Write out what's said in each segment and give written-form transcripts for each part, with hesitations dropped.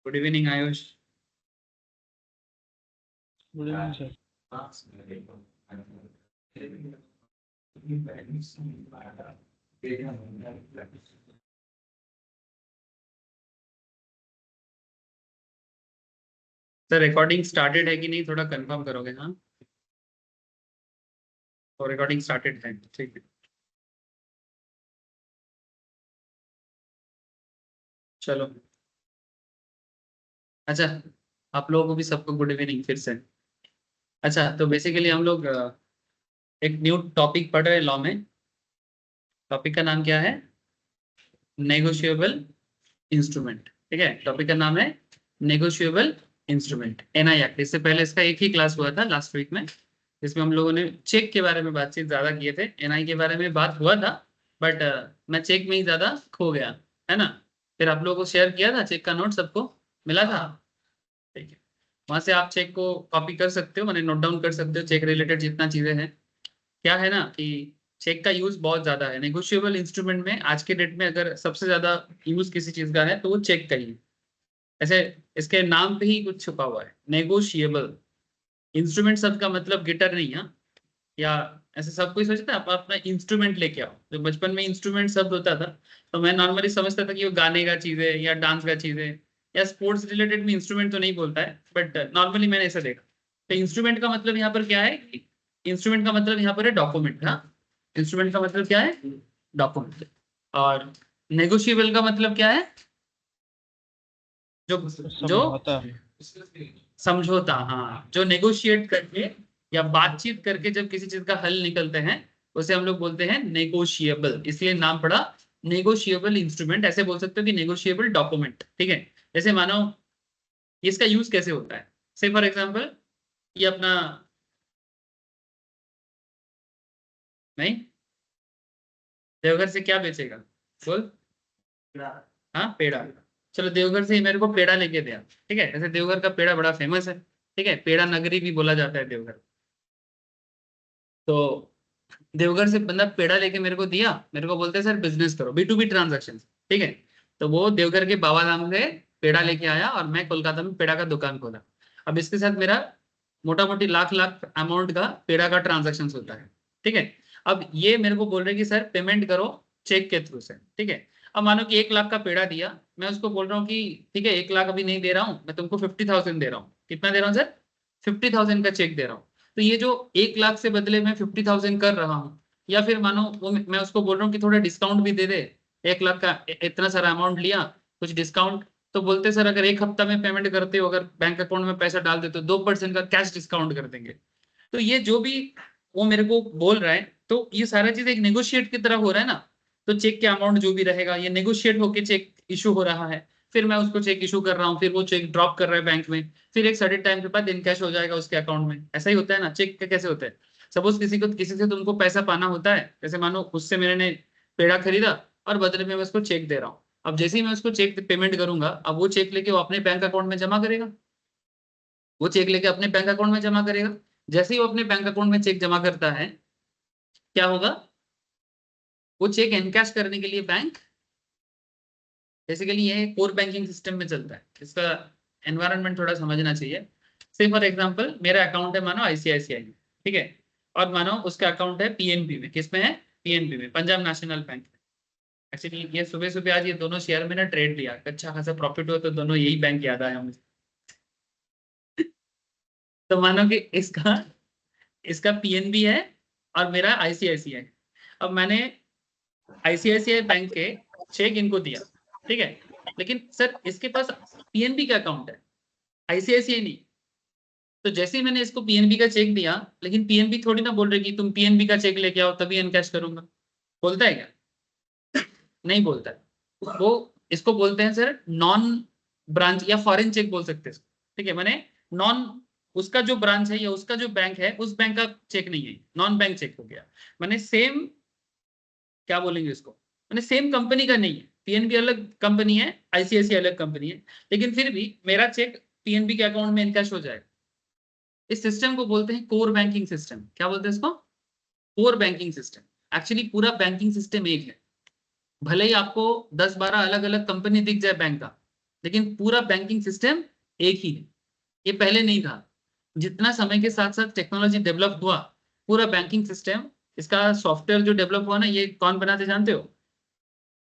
Good evening Ayush. Good evening sir. Sir recording started है कि नहीं, थोड़ा कंफर्म करोगे? हाँ, तो रिकॉर्डिंग स्टार्टेड है, ठीक है। चलो, अच्छा, आप लोगों को भी सबको गुड इवनिंग फिर से। अच्छा, तो बेसिकली हम लोग एक न्यू टॉपिक पढ़ रहे हैं लॉ में। टॉपिक का नाम क्या है? Negotiable instrument. ठीक है, टॉपिक का नाम है नेगोशिएबल इंस्ट्रूमेंट, एनआई एक्ट। इससे पहले इसका एक ही क्लास हुआ था लास्ट वीक में, जिसमें हम लोगों ने चेक के बारे में बातचीत ज्यादा किए थे। एनआई के बारे में बात हुआ था, बट मैं चेक में ही ज्यादा खो गया, है ना। फिर आप लोगों को शेयर किया था चेक का नोट, सबको मिला था? ठीक है, वहां से आप चेक को कॉपी कर सकते हो, मैंने नोट डाउन कर सकते हो, चेक रिलेटेड जितना चीजें हैं। क्या है ना कि चेक का यूज बहुत ज्यादा है नेगोशिएबल इंस्ट्रूमेंट में। आज के डेट में अगर सबसे ज्यादा यूज किसी चीज का है तो वो चेक का ही है। ऐसे इसके नाम पे ही कुछ छुपा हुआ है, नेगोशिएबल इंस्ट्रूमेंट शब्द का मतलब गिटार नहीं है। या ऐसे सब कोई सोचता है आप अपना इंस्ट्रूमेंट लेके आओ। जो बचपन में इंस्ट्रूमेंट शब्द होता था, तो मैं नॉर्मली समझता था कि वो गाने का चीज है या डांस का चीज है, या स्पोर्ट्स रिलेटेड में इंस्ट्रूमेंट तो नहीं बोलता है, बट नॉर्मली मैंने ऐसा देखा। तो इंस्ट्रूमेंट का मतलब यहाँ पर क्या है? इंस्ट्रूमेंट का मतलब यहाँ पर है डॉक्यूमेंट। हाँ, इंस्ट्रूमेंट का मतलब क्या है? डॉक्यूमेंट। और नेगोशिएबल का मतलब क्या है? जो जो समझौता। समझौता। हाँ, जो नेगोशिएट करके या बातचीत करके जब किसी चीज का हल निकलते हैं, उसे हम लोग बोलते हैं नेगोशिएबल। इसलिए नाम पड़ा नेगोशिएबल इंस्ट्रूमेंट। ऐसे बोल सकते हो कि नेगोशिएबल डॉक्यूमेंट। ठीक है, जैसे मानो इसका यूज कैसे होता है। से फॉर एग्जांपल, ये अपना, नहीं, देवघर से क्या बेचेगा? बोल। हाँ, पेड़ा। चलो, देवघर से ही मेरे को पेड़ा लेके दिया। ठीक है, ऐसे देवघर का पेड़ा बड़ा फेमस है। ठीक है, पेड़ा नगरी भी बोला जाता है देवघर। तो देवघर से बंदा पेड़ा लेके मेरे को दिया, मेरे को बोलते हैं सर बिजनेस करो, बी टू बी ट्रांजेक्शन। ठीक है, तो वो देवघर के बाबा धाम से पेड़ा लेके आया और मैं कोलकाता में पेड़ा का दुकान खोला। अब इसके साथ मेरा मोटा मोटी लाख लाख अमाउंट का पेड़ा का ट्रांजेक्शन होता है। ठीक है, अब ये मेरे को बोल रहे कि सर पेमेंट करो चेक के थ्रू से। ठीक है, अब मानो कि 1 लाख का पेड़ा दिया, मैं उसको बोल रहा हूँ कि ठीक है 1 लाख अभी नहीं दे रहा हूँ, मैं तुमको 50,000 दे रहा हूँ। कितना दे रहा हूँ सर? 50,000 का चेक दे रहा हूँ। तो ये जो 1 लाख से बदले में 50,000 कर रहा हूँ, या फिर मानो वो मैं उसको बोल रहा हूँ कि थोड़ा डिस्काउंट भी दे दे। 1 लाख का इतना सारा अमाउंट लिया, कुछ डिस्काउंट। तो बोलते सर अगर 1 हफ्ता में पेमेंट करते हो, अगर बैंक अकाउंट में पैसा डाल देते हो, 2% का कैश डिस्काउंट कर देंगे। तो ये जो भी वो मेरे को बोल रहा है, तो ये सारा चीज एक नेगोशिएट की तरह हो रहा है ना। तो चेक के अमाउंट जो भी रहेगा, ये नेगोशिएट होके चेक इशू हो रहा है। फिर मैं उसको चेक इशू कर रहा हूँ, फिर वो चेक ड्रॉप कर रहा है बैंक में, फिर एक सर्टेन टाइम के बाद इनकैश हो जाएगा उसके अकाउंट में। ऐसा ही होता है ना चेक का। कैसे होता है? सपोज किसी से तुमको पैसा पाना होता है, जैसे मानो उससे मैंने पेड़ा खरीदा और बदले में मैं उसको चेक दे रहा हूँ। अब जैसे ही मैं उसको चेक पेमेंट करूंगा, अब वो चेक लेके वो अपने बैंक अकाउंट में जमा करेगा। वो चेक लेके अपने बैंक अकाउंट में जमा करेगा। जैसे ही वो अपने बैंक अकाउंट में चेक जमा करता है, क्या होगा? वो चेक एनकैश करने के लिए बैंक, बेसिकली ये कोर बैंकिंग सिस्टम में चलता है। इसका एनवायरनमेंट थोड़ा समझना चाहिए। से फॉर एग्जांपल मेरा अकाउंट है मानो आईसीआईसीआई में। ठीक है, और मानो उसका अकाउंट है पीएनबी में। किस में है? पीएनबी में, पंजाब नेशनल बैंक में। एक्चुअली ये सुबह सुबह आज ये दोनों शेयर में ना ट्रेड लिया, अच्छा खासा प्रॉफिट हुआ, तो दोनों यही बैंक याद आया मुझे। तो मानो कि इसका इसका पीएनबी है और मेरा आईसीआईसीआई। अब मैंने आईसीआईसीआई बैंक के चेक इनको दिया। ठीक है, लेकिन सर इसके पास पीएनबी का अकाउंट है, आईसीआईसीआई नहीं। तो जैसे ही मैंने इसको पीएनबी का चेक दिया, लेकिन पीएनबी थोड़ी ना बोल रही कि तुम पीएनबी का चेक लेके आओ तभी एनकैश करूंगा। बोलता है क्या? नहीं बोलता है। वो इसको बोलते हैं सर नॉन ब्रांच या फॉरेन चेक बोल सकते हैं इसको। ठीक है, मैंने नॉन, उसका जो ब्रांच है या उसका जो बैंक है उस बैंक का चेक नहीं है, नॉन बैंक चेक हो गया। मैंने सेम, क्या बोलेंगे इसको, मैंने सेम कंपनी का नहीं है। पीएनबी अलग कंपनी है, आईसीआईसीआई अलग कंपनी है, लेकिन फिर भी मेरा चेक पीएनबी के अकाउंट में इनकैश हो जाएगा। इस सिस्टम को बोलते हैं कोर बैंकिंग सिस्टम। क्या बोलते हैं इसको? Core banking system. एक्चुअली पूरा बैंकिंग सिस्टम एक है। भले ही आपको 10-12 अलग अलग कंपनी दिख जाए बैंक का, लेकिन पूरा बैंकिंग सिस्टम एक ही है। ये पहले नहीं था। जितना समय के साथ साथ टेक्नोलॉजी डेवलप हुआ, पूरा बैंकिंग सिस्टम, इसका सॉफ्टवेयर जो डेवलप हुआ ना, ये कौन बनाते जानते हो?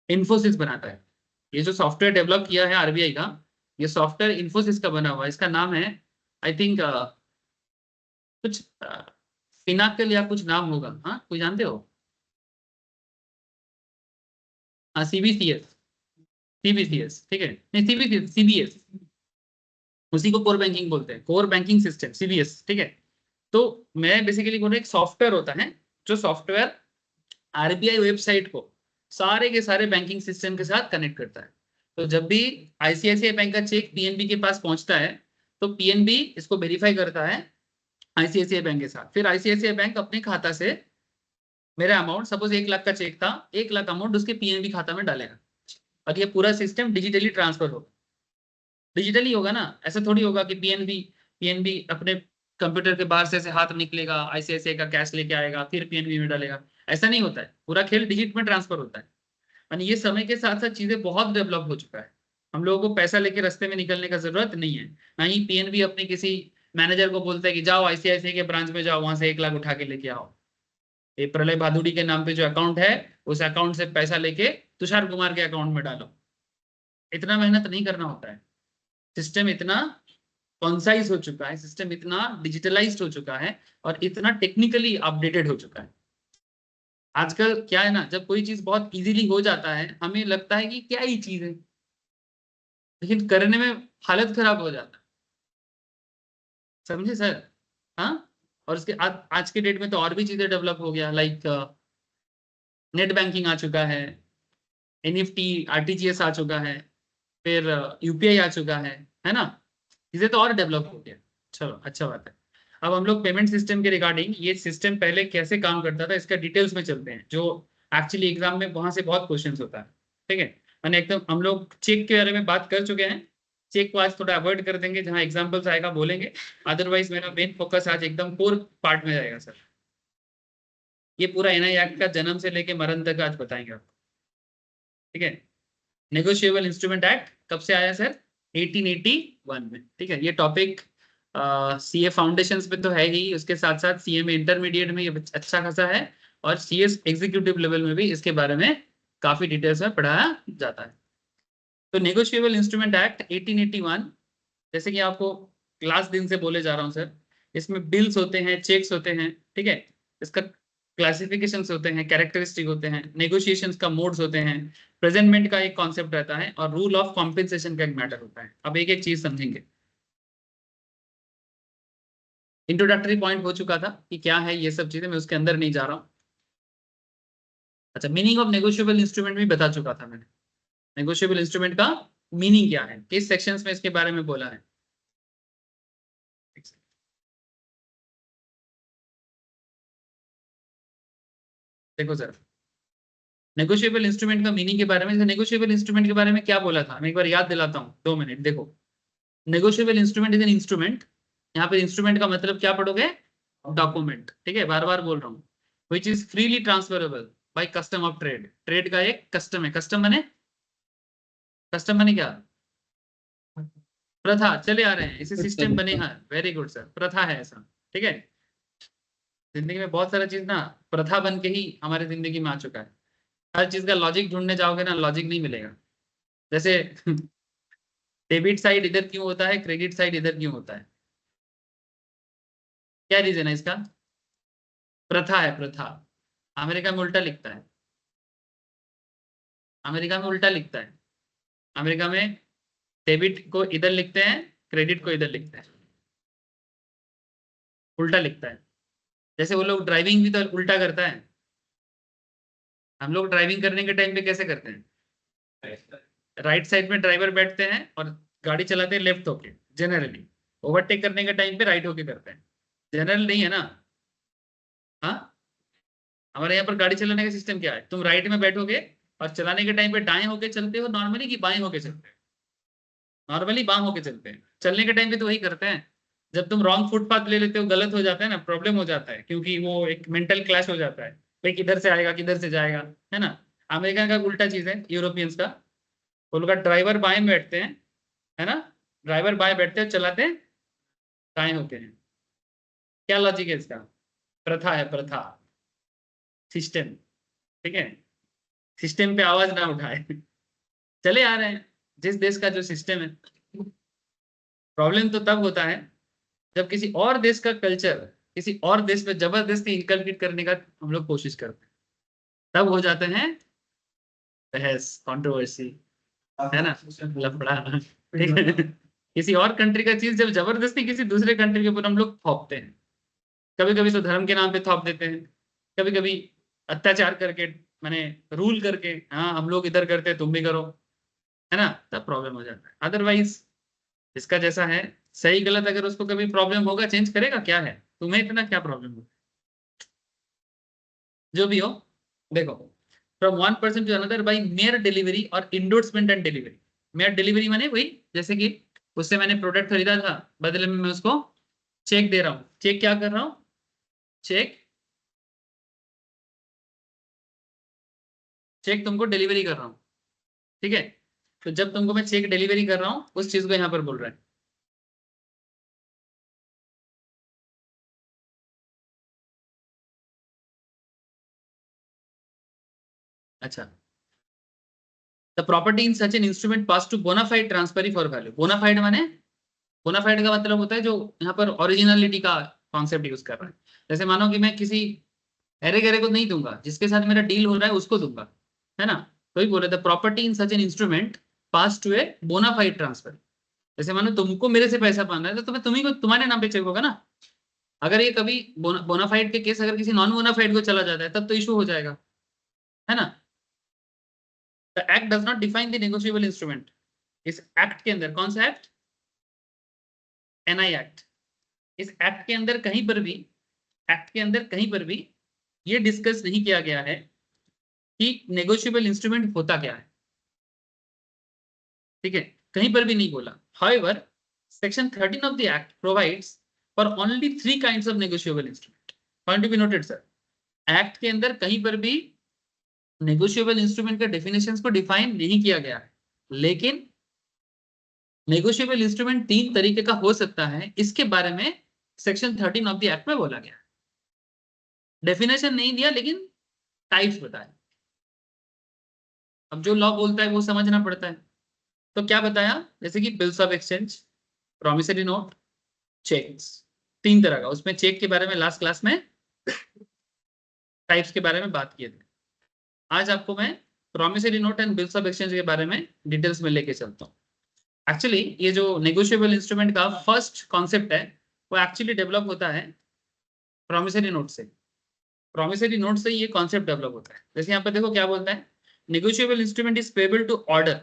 इन्फोसिस बनाता है। ये जो सॉफ्टवेयर डेवलप किया है आरबीआई का, ये सॉफ्टवेयर इन्फोसिस का बना हुआ है। इसका नाम है, आई थिंक कुछ पिनाकल या कुछ नाम होगा। हाँ, कोई जानते हो? हाँ, सीबीसीएस। सीबीसीएस, ठीक है, नहीं सीबीसीएस, सीबीएस, उसी को कोर बैंकिंग बोलते हैं, कोर बैंकिंग सिस्टम, सीबीएस, ठीक है। तो मैं बेसिकली बोल रहा, एक सॉफ्टवेयर होता है, जो सॉफ्टवेयर आरबीआई वेबसाइट को सारे के सारे बैंकिंग सिस्टम के साथ कनेक्ट करता है। तो जब भी आईसीआईसीआई बैंक का चेक पीएनबी के पास पहुंचता है, तो पीएनबी इसको वेरीफाई करता है आईसीआईसीआई बैंक के साथ। फिर आईसीआईसीआई बैंक अपने खाता से मेरा अमाउंट, सपोज 1 लाख का चेक था, 1 लाख अमाउंट उसके पीएनबी खाता में डालेगा, और ये पूरा सिस्टम डिजिटली ट्रांसफर होगा। डिजिटली होगा ना, ऐसा थोड़ी होगा कि पीएनबी पीएनबी अपने कंप्यूटर के बाहर से हाथ निकलेगा, आईसीआईसीआई का कैश लेके आएगा फिर पीएनबी में डालेगा। ऐसा नहीं होता है, पूरा खेल डिजिट में ट्रांसफर होता है। यानी ये समय के साथ साथ चीजें बहुत डेवलप हो चुका है। हम लोगों को पैसा लेके रास्ते में निकलने का जरूरत नहीं है। ना ही पीएनबी अपने किसी मैनेजर को बोलता है कि जाओ आईसीआईसीआई के ब्रांच में जाओ, वहां से 1 लाख उठा के लेके आओ। ये प्रलय भादुड़ी के नाम पे जो अकाउंट है, उस अकाउंट से पैसा लेके तुषार कुमार के अकाउंट में डालो। इतना मेहनत नहीं करना होता है। सिस्टम इतना कॉन्साइज हो चुका है, सिस्टम इतना डिजिटलाइज्ड हो चुका है, और इतना टेक्निकली अपडेटेड हो चुका है। आजकल क्या है ना, जब कोई चीज बहुत इजीली हो जाता है, हमें लगता है कि क्या ही चीज है, लेकिन करने में हालत खराब हो जाता है। समझे सर? हाँ। और उसके आज के डेट में तो और भी चीजें डेवलप हो गया, लाइक नेट बैंकिंग आ चुका है, एनईएफटी आरटीजीएस आ चुका है, फिर यूपीआई आ चुका है ना। चीजें तो और डेवलप हो गया। चलो, अच्छा बात है। अब हम लोग पेमेंट सिस्टम के रिगार्डिंग, ये सिस्टम पहले कैसे काम करता था इसका डिटेल्स में चलते हैं, जो एक्चुअली एग्जाम में वहां से बहुत क्वेश्चंस होता है। ठीक है, मैंने एकदम, हम लोग चेक के बारे में बात कर चुके हैं। चेक को आज थोड़ा अवॉइड कर देंगे, जहां एग्जाम्पल्स आएगा बोलेंगे। अदरवाइज मेरा मेन फोकस आज एकदम कोर पार्ट में जाएगा सर। ये पूरा एनआई एक्ट का जन्म से लेके मरण तक आज बताएंगे आपको। ठीक है। नेगोशिएबल इंस्ट्रूमेंट एक्ट कब से आया सर? 1881 में। ठीक है, ये टॉपिक सीए फाउंडेशंस पे तो है ही, उसके साथ साथ सीए में इंटरमीडिएट में ये अच्छा खासा है, और सीएस एग्जीक्यूटिव लेवल में भी इसके बारे में काफी डिटेल्स में पढ़ाया जाता है। तो नेगोशिएबल इंस्ट्रूमेंट एक्ट 1881, जैसे कि आपको क्लास दिन से बोले जा रहा हूँ सर, इसमें बिल्स होते हैं, चेक्स होते हैं, ठीक है। इसका क्लासिफिकेशंस होते हैं, कैरेक्टरिस्टिक होते हैं, नेगोशिएशंस का मोड्स होते हैं, प्रेजेंटमेंट का एक कॉन्सेप्ट रहता है, और रूल ऑफ कॉम्पेंसेशन का एक मैटर होता है। अब एक एक चीज समझेंगे। इंट्रोडक्टरी पॉइंट हो चुका था कि क्या है ये सब चीजें, मैं उसके अंदर नहीं जा रहा हूँ। अच्छा, मीनिंग ऑफ नेगोशिएबल इंस्ट्रूमेंट भी बता चुका था मैंने। नेगोशिएबल इंस्ट्रूमेंट का मीनिंग क्या है, किस सेक्शंस में इसके बारे में बोला है। देखो सर, नेगोशिएबल इंस्ट्रूमेंट का मीनिंग के बारे में, नेगोशिएबल इंस्ट्रूमेंट के बारे में क्या बोला था, मैं एक बार याद दिलाता हूँ, 2 मिनट देखो। Negotiable instrument is an instrument, यहाँ पे इंस्ट्रूमेंट का मतलब क्या पढ़ोगे? डॉक्यूमेंट। ठीक है, बार बार बोल रहा हूँ। Which is freely transferable by custom of trade. Trade का एक कस्टम है। कस्टम माने, कस्टम माने क्या? प्रथा, चले आ रहे हैं, इसे सिस्टम बने हैं। वेरी गुड सर, प्रथा है ऐसा। ठीक है, जिंदगी में बहुत सारा चीज ना प्रथा बन के ही हमारी जिंदगी में आ चुका है। हर चीज का लॉजिक ढूंढने जाओगे ना, लॉजिक नहीं मिलेगा। जैसे डेबिट साइड इधर क्यों होता है, क्रेडिट साइड इधर क्यों होता है? क्या रीजन है इसका? प्रथा है, प्रथा। अमेरिका में उल्टा लिखता है। अमेरिका में उल्टा लिखता है। अमेरिका में डेबिट को इधर लिखते हैं, क्रेडिट को इधर लिखते हैं, उल्टा लिखता है। जैसे वो लोग ड्राइविंग भी तो उल्टा करता है। हम लोग ड्राइविंग करने के टाइम पे कैसे करते हैं? राइट साइड में ड्राइवर बैठते हैं और गाड़ी चलाते हैं लेफ्ट होके, जनरली। ओवरटेक करने के टाइम पे राइट होके करते हैं। जनरल नहीं है ना। हाँ, हमारे यहाँ पर गाड़ी चलाने का सिस्टम क्या है, तुम राइट में बैठोगे और चलाने के टाइम पे दाएं होके चलते हो नॉर्मली, कि बाएं होके चलते हो? नॉर्मली बाएं होके चलते हैं। चलने के टाइम पे तो वही करते हैं। जब तुम रॉन्ग फुटपाथ ले लेते हो, गलत हो जाता है ना, प्रॉब्लम हो जाता है, क्योंकि वो एक मेंटल क्लैश हो जाता है, भाई किधर से आएगा किधर से जाएगा, है ना। अमेरिका का उल्टा चीज है, यूरोपियंस का। वो लोग ड्राइवर बाएं में बैठते हैं है ना, ड्राइवर बाएं बैठते हैं, चलाते दाएं होते हैं। क्या लॉजिक है इसका? प्रथा है, प्रथा, सिस्टम। ठीक है, सिस्टम पे आवाज ना उठाए। चले आ रहे हैं, जिस देश का जो सिस्टम है। प्रॉब्लम तो तब होता है जब किसी और देश का कल्चर किसी और देश में जबरदस्ती इनकलकेट करने का हम लोग कोशिश करते हैं, तब हो जाते हैं बहस, कंट्रोवर्सी, है ना, लफड़ा। ठीक है, किसी और कंट्री का चीज जब जबरदस्ती किसी दूसरे कंट्री के ऊपर हम लोग थोपते हैं, कभी कभी तो धर्म के नाम पे थोप देते हैं, कभी कभी अत्याचार करके, माने रूल करके, हाँ हम लोग इधर करते हैं तुम भी करो, है ना, तब प्रॉब्लम हो जाता है। अदरवाइज इसका जैसा है, सही गलत अगर उसको कभी प्रॉब्लम होगा, चेंज करेगा क्या है, तुम्हें इतना क्या प्रॉब्लम होगा? जो भी हो, देखो, from one person to another by mere delivery or endorsement and delivery. Mere delivery माने वही, जैसे कि उससे मैंने प्रोडक्ट खरीदा था, बदले में मैं उसको चेक दे रहा हूँ। चेक क्या कर रहा हूँ? चेक, चेक तुमको डिलीवरी कर रहा हूँ। ठीक है, तो जब तुमको मैं चेक डिलीवरी कर रहा हूँ, उस चीज को यहाँ पर बोल रहा है। अच्छा, the property in such an instrument pass to bona fide transferee for value. Bona fide माने, बोनाफाइड का मतलब होता है जो यहाँ पर ओरिजिनलिटी का कॉन्सेप्ट यूज कर रहा है। जैसे मानो कि मैं किसी अरे गरे को नहीं दूंगा, जिसके साथ मेरा डील हो रहा है उसको दूंगा, है ना। तो ही बोले the property in such an instrument pass to a bona fide transfer. जैसे मानो तुमको मेरे से पैसा पाना है, तो तुम्हें तुम्ही को तुम्हारे नाम पे चेक होगा ना। अगर ये कभी बोनाफाइड के केस अगर किसी नॉन बोनाफाइड को चला जाता है, तब तो इशू हो जाएगा, है ना। The act does not define the negotiable instrument. इस एक्ट के अंदर, कौन सा एक्ट? NI act. इस एक्ट के अंदर कहीं पर भी, एक्ट के अंदर कहीं पर भी ये डिस्कस नहीं किया गया है कि नेगोशिएबल इंस्ट्रूमेंट होता क्या है। ठीक है, कहीं पर भी नहीं बोला। However, section 13 of the act provides for only 3 kinds of negotiable instrument. Point to be noted sir, act के अंदर कहीं पर भी नेगोशिएबल इंस्ट्रूमेंट के डेफिनेशंस को डिफाइन नहीं किया गया है, लेकिन नेगोशिएबल इंस्ट्रूमेंट 3 तरीके का हो सकता है, इसके बारे में सेक्शन 13 ऑफ द एक्ट में बोला गया है। डेफिनेशन नहीं दिया, लेकिन टाइप्स बताए। अब जो लॉ बोलता है वो समझना पड़ता है। तो क्या बताया, जैसे कि bills of exchange, promissory note, cheques. 3 तरह का, उसमें चेक के बारे में लास्ट क्लास में टाइप्स के बारे में बात किए थे। आज आपको मैं promissory note and bills of exchange के बारे में डिटेल्स में लेके चलता हूँ। एक्चुअली ये जो नेगोशिएबल इंस्ट्रूमेंट का फर्स्ट कॉन्सेप्ट है, वो एक्चुअली डेवलप होता है प्रॉमिसरी नोट से। प्रॉमिसरी नोट से ये कॉन्सेप्ट डेवलप होता है। जैसे यहाँ पर देखो क्या बोलता है, negotiable instrument is payable to order,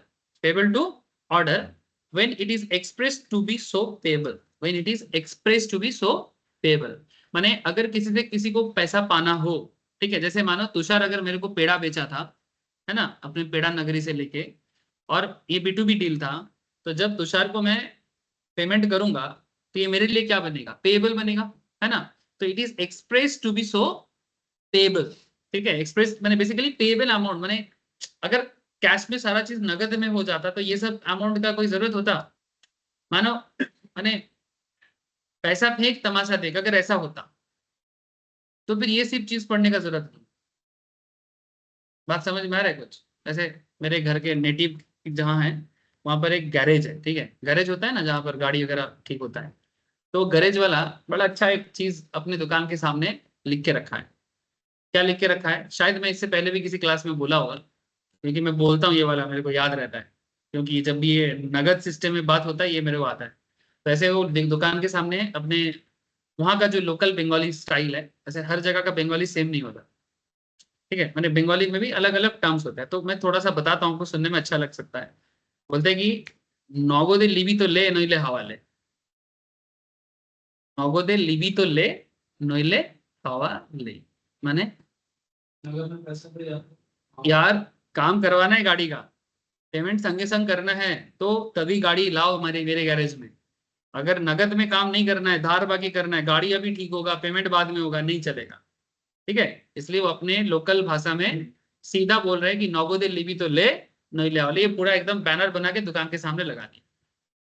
payable to order when it is expressed to be so payable, when it is expressed to be so payable. माने अगर किसी से किसी को पैसा पाना हो, ठीक है, जैसे मानो तुषार अगर मेरे को पेड़ा बेचा था, है ना, अपने पेड़ा नगरी से लेके, और ये B2B डील था, तो जब तुषार को मैं पेमेंट करूंगा, तो ये मेरे लिए क्या बनेगा? पेबल बनेगा, है ना। तो it is express to be so payable. ठीक है, एक्सप्रेस मैंने बेसिकली पेबल अमाउंट, मैंने अगर कैश में सारा चीज नगद में हो जाता, तो ये सब अमाउंट का कोई जरूरत होता? मानो मैंने पैसा फेंक तमाशा देख, अगर ऐसा होता तो फिर ये सब चीज पढ़ने का जरूरत नहीं। बात समझ में आ रहा है कुछ? ऐसे मेरे घर के नेटिव जहाँ है, वहां पर एक गैरेज है। ठीक है, गैरेज होता है ना जहाँ पर गाड़ी वगैरह ठीक होता है। तो गैरेज वाला बड़ा अच्छा एक चीज अपने दुकान के सामने लिख के रखा है। क्या लिख के रखा है? शायद मैं इससे पहले भी किसी क्लास में बोला होगा, क्योंकि मैं बोलता हूँ ये वाला, मेरे को याद रहता है, क्योंकि जब भी ये नगद सिस्टम में बात होता है ये मेरे को आता है। तो ऐसे वो दुकान के सामने अपने वहाँ का जो लोकल बंगाली स्टाइल है, ऐसे हर जगह का बंगाली सेम नहीं होता। ठीक है, मैंने बंगाली में भी अलग अलग टर्म्स होता है, तो मैं थोड़ा सा बताता हूँ, आपको सुनने में अच्छा लग सकता है। बोलते हैं कि नौगोदे लिबी तो ले नइले हवाले, नौगोदे लिबी तो ले नइले हवा ले। माने अगर मैं पैसा दे यार, काम करवाना है गाड़ी का, पेमेंट संगे संग करना है, तो तभी गाड़ी लाओ हमारे मेरे गैरेज में। अगर नगद में काम नहीं करना है, धार बाकी करना है, गाड़ी अभी ठीक होगा, पेमेंट बाद में होगा, नहीं चलेगा। ठीक है, इसलिए वो अपने लोकल भाषा में सीधा बोल रहे हैं कि नौगोदे लिबी तो ले नहीं ले वाले। ये पूरा एकदम बैनर बना के दुकान के सामने लगा दिया।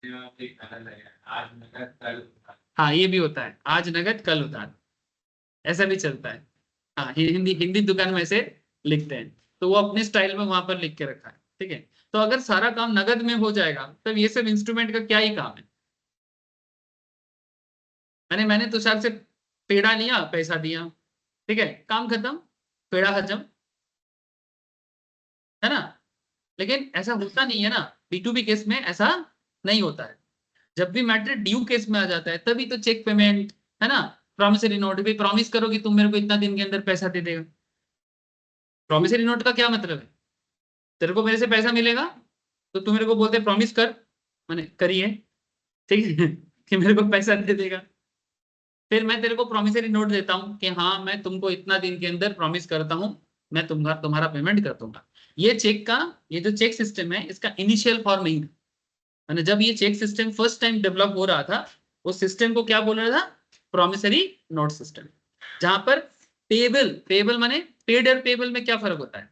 आज नगद कल उधार। हाँ ये भी होता है, आज नगद कल उधार, ऐसा भी चलता है। हाँ हिंदी हिंदी दुकान में ऐसे लिखते हैं, तो वो अपने स्टाइल में वहां पर लिख के रखा है। ठीक है, तो अगर सारा काम नगद में हो जाएगा तब ये सब इंस्ट्रूमेंट का क्या ही काम है। मैंने तुषार से पेड़ा लिया, पैसा दिया, ठीक है, काम खत्म, पेड़ा हजम, है ना। लेकिन ऐसा होता नहीं है ना, B2B केस में ऐसा नहीं होता है। जब भी मैटर ड्यू केस में आ जाता है तभी तो चेक पेमेंट, है ना, प्रॉमिसरी नोट भी प्रॉमिस करो कि तुम मेरे को इतना दिन के अंदर पैसा दे देगा। प्रॉमिसरी नोट का क्या मतलब है, तेरे को मेरे से पैसा मिलेगा तो तू मेरे को बोलते प्रॉमिस कर, मैंने करिए, ठीक है कि मेरे को पैसा दे देगा। फिर मैं तेरे को प्रॉमिसरी नोट देता हूँ कि हाँ मैं तुमको इतना दिन के अंदर प्रॉमिस करता हूँ, मैं तुम्हारा तुम्हारा पेमेंट कर दूंगा। ये चेक का, ये जो चेक सिस्टम है इसका इनिशियल फॉर्म नहीं था। मैंने जब ये cheque system first time develop हो रहा था, उस सिस्टम को क्या बोल रहा था, प्रॉमिसरी नोट सिस्टम। जहां पर पेबल, पेबल माने पेड और पेबल में क्या फर्क होता है।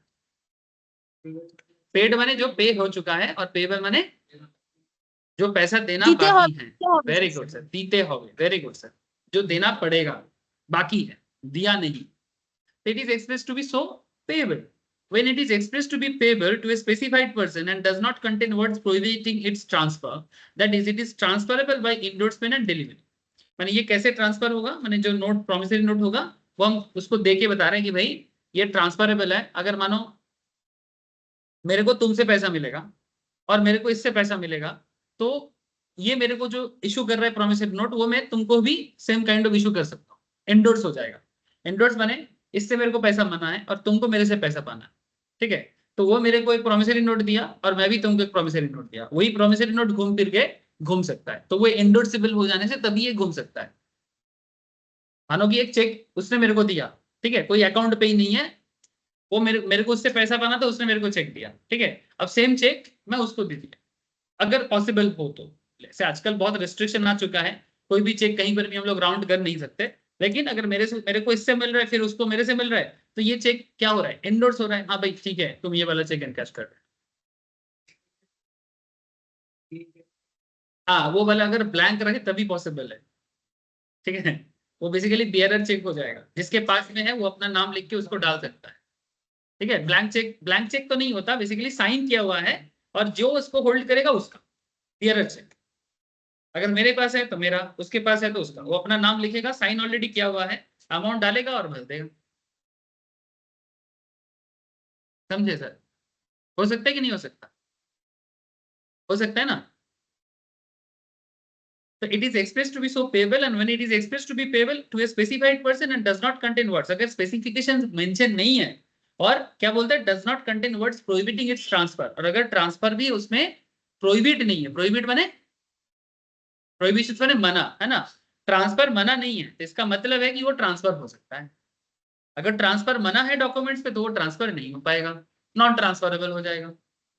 पेड माने जो पे हो चुका है, और पेबल माने जो पैसा देना जीते हो बाकी है। वेरी गुड सर, दीते हो, वेरी गुड सर, जो देना पड़ेगा, बाकी है, दिया नहीं। It is expressed to be so payable. When it is expressed to be payable to a specified person and does not contain words prohibiting its transfer, that is, it is transferable by endorsement and delivery. माने ये कैसे transfer होगा, माने जो note promissory note होगा वो हम उसको देके बता रहे हैं कि भाई ये ट्रांसफरेबल है। अगर मानो मेरे को तुमसे पैसा मिलेगा और मेरे को इससे पैसा मिलेगा, तो ये मेरे को जो इशू कर रहा है प्रॉमिसरी नोट, वो मैं तुमको भी सेम काइंड ऑफ इशू कर सकता हूँ, एंडोर्स हो जाएगा। एंडोर्स माने इससे मेरे को पैसा मना है और तुमको मेरे से पैसा पाना है, ठीक है। तो वो मेरे को एक प्रॉमिसरी नोट दिया और मैं भी तुमको एक प्रॉमिसरी नोट दिया, वही प्रॉमिसरी नोट घूम फिर के घूम सकता है, तो वो एंडोर्सेबल हो जाने से तभी ये घूम सकता है। मानो कि एक चेक उसने मेरे को दिया, ठीक है, कोई अकाउंट पे ही नहीं है, वो मेरे को उससे पैसा पाना था, उसने मेरे को चेक दिया, ठीक है, अब सेम चेक मैं उसको दे दिया, अगर पॉसिबल हो तो। जैसे आजकल बहुत रिस्ट्रिक्शन आ चुका है, कोई भी चेक कहीं पर भी हम लोग राउंड कर नहीं सकते, लेकिन अगर मेरे को इससे मिल रहा है फिर उसको मेरे से मिल रहा है, तो ये चेक क्या हो रहा है, एंडोर्स हो रहा है, हाँ भाई ठीक है तुम ये वाला चेक एनकैश कर रहे हो। हाँ वो वाला अगर ब्लैंक रहे तभी पॉसिबल है, ठीक है। वो बेसिकली बियरर चेक हो जाएगा, जिसके पास में है वो अपना नाम लिख के उसको डाल सकता है, ठीक है। ब्लैंक चेक तो नहीं होता, बेसिकली साइन किया हुआ है, और जो उसको होल्ड करेगा उसका बियरर चेक। अगर मेरे पास है तो मेरा, उसके पास है तो उसका, वो अपना नाम लिखेगा, साइन ऑलरेडी किया हुआ है, अमाउंट डालेगा और भर देगा। समझे सर, हो सकता है कि नहीं हो सकता, हो सकता है ना। तो it is express to be so payable, and when it is express to be payable to a specified person and does not contain words, अगर स्पेसिफिकेशन मेंशन नहीं है और क्या बोलते हैं, does not contain words prohibiting its transfer, और अगर transfer भी उसमें प्रोहिबिट नहीं है, प्रोहिबिट माने प्रोहिबिशन माने मना, है ना, ट्रांसफर मना नहीं है, तो इसका मतलब है कि वो ट्रांसफर हो सकता है। अगर ट्रांसफर मना है डॉक्यूमेंट्स पे तो वो ट्रांसफर नहीं हो पाएगा, नॉन ट्रांसफरेबल हो जाएगा,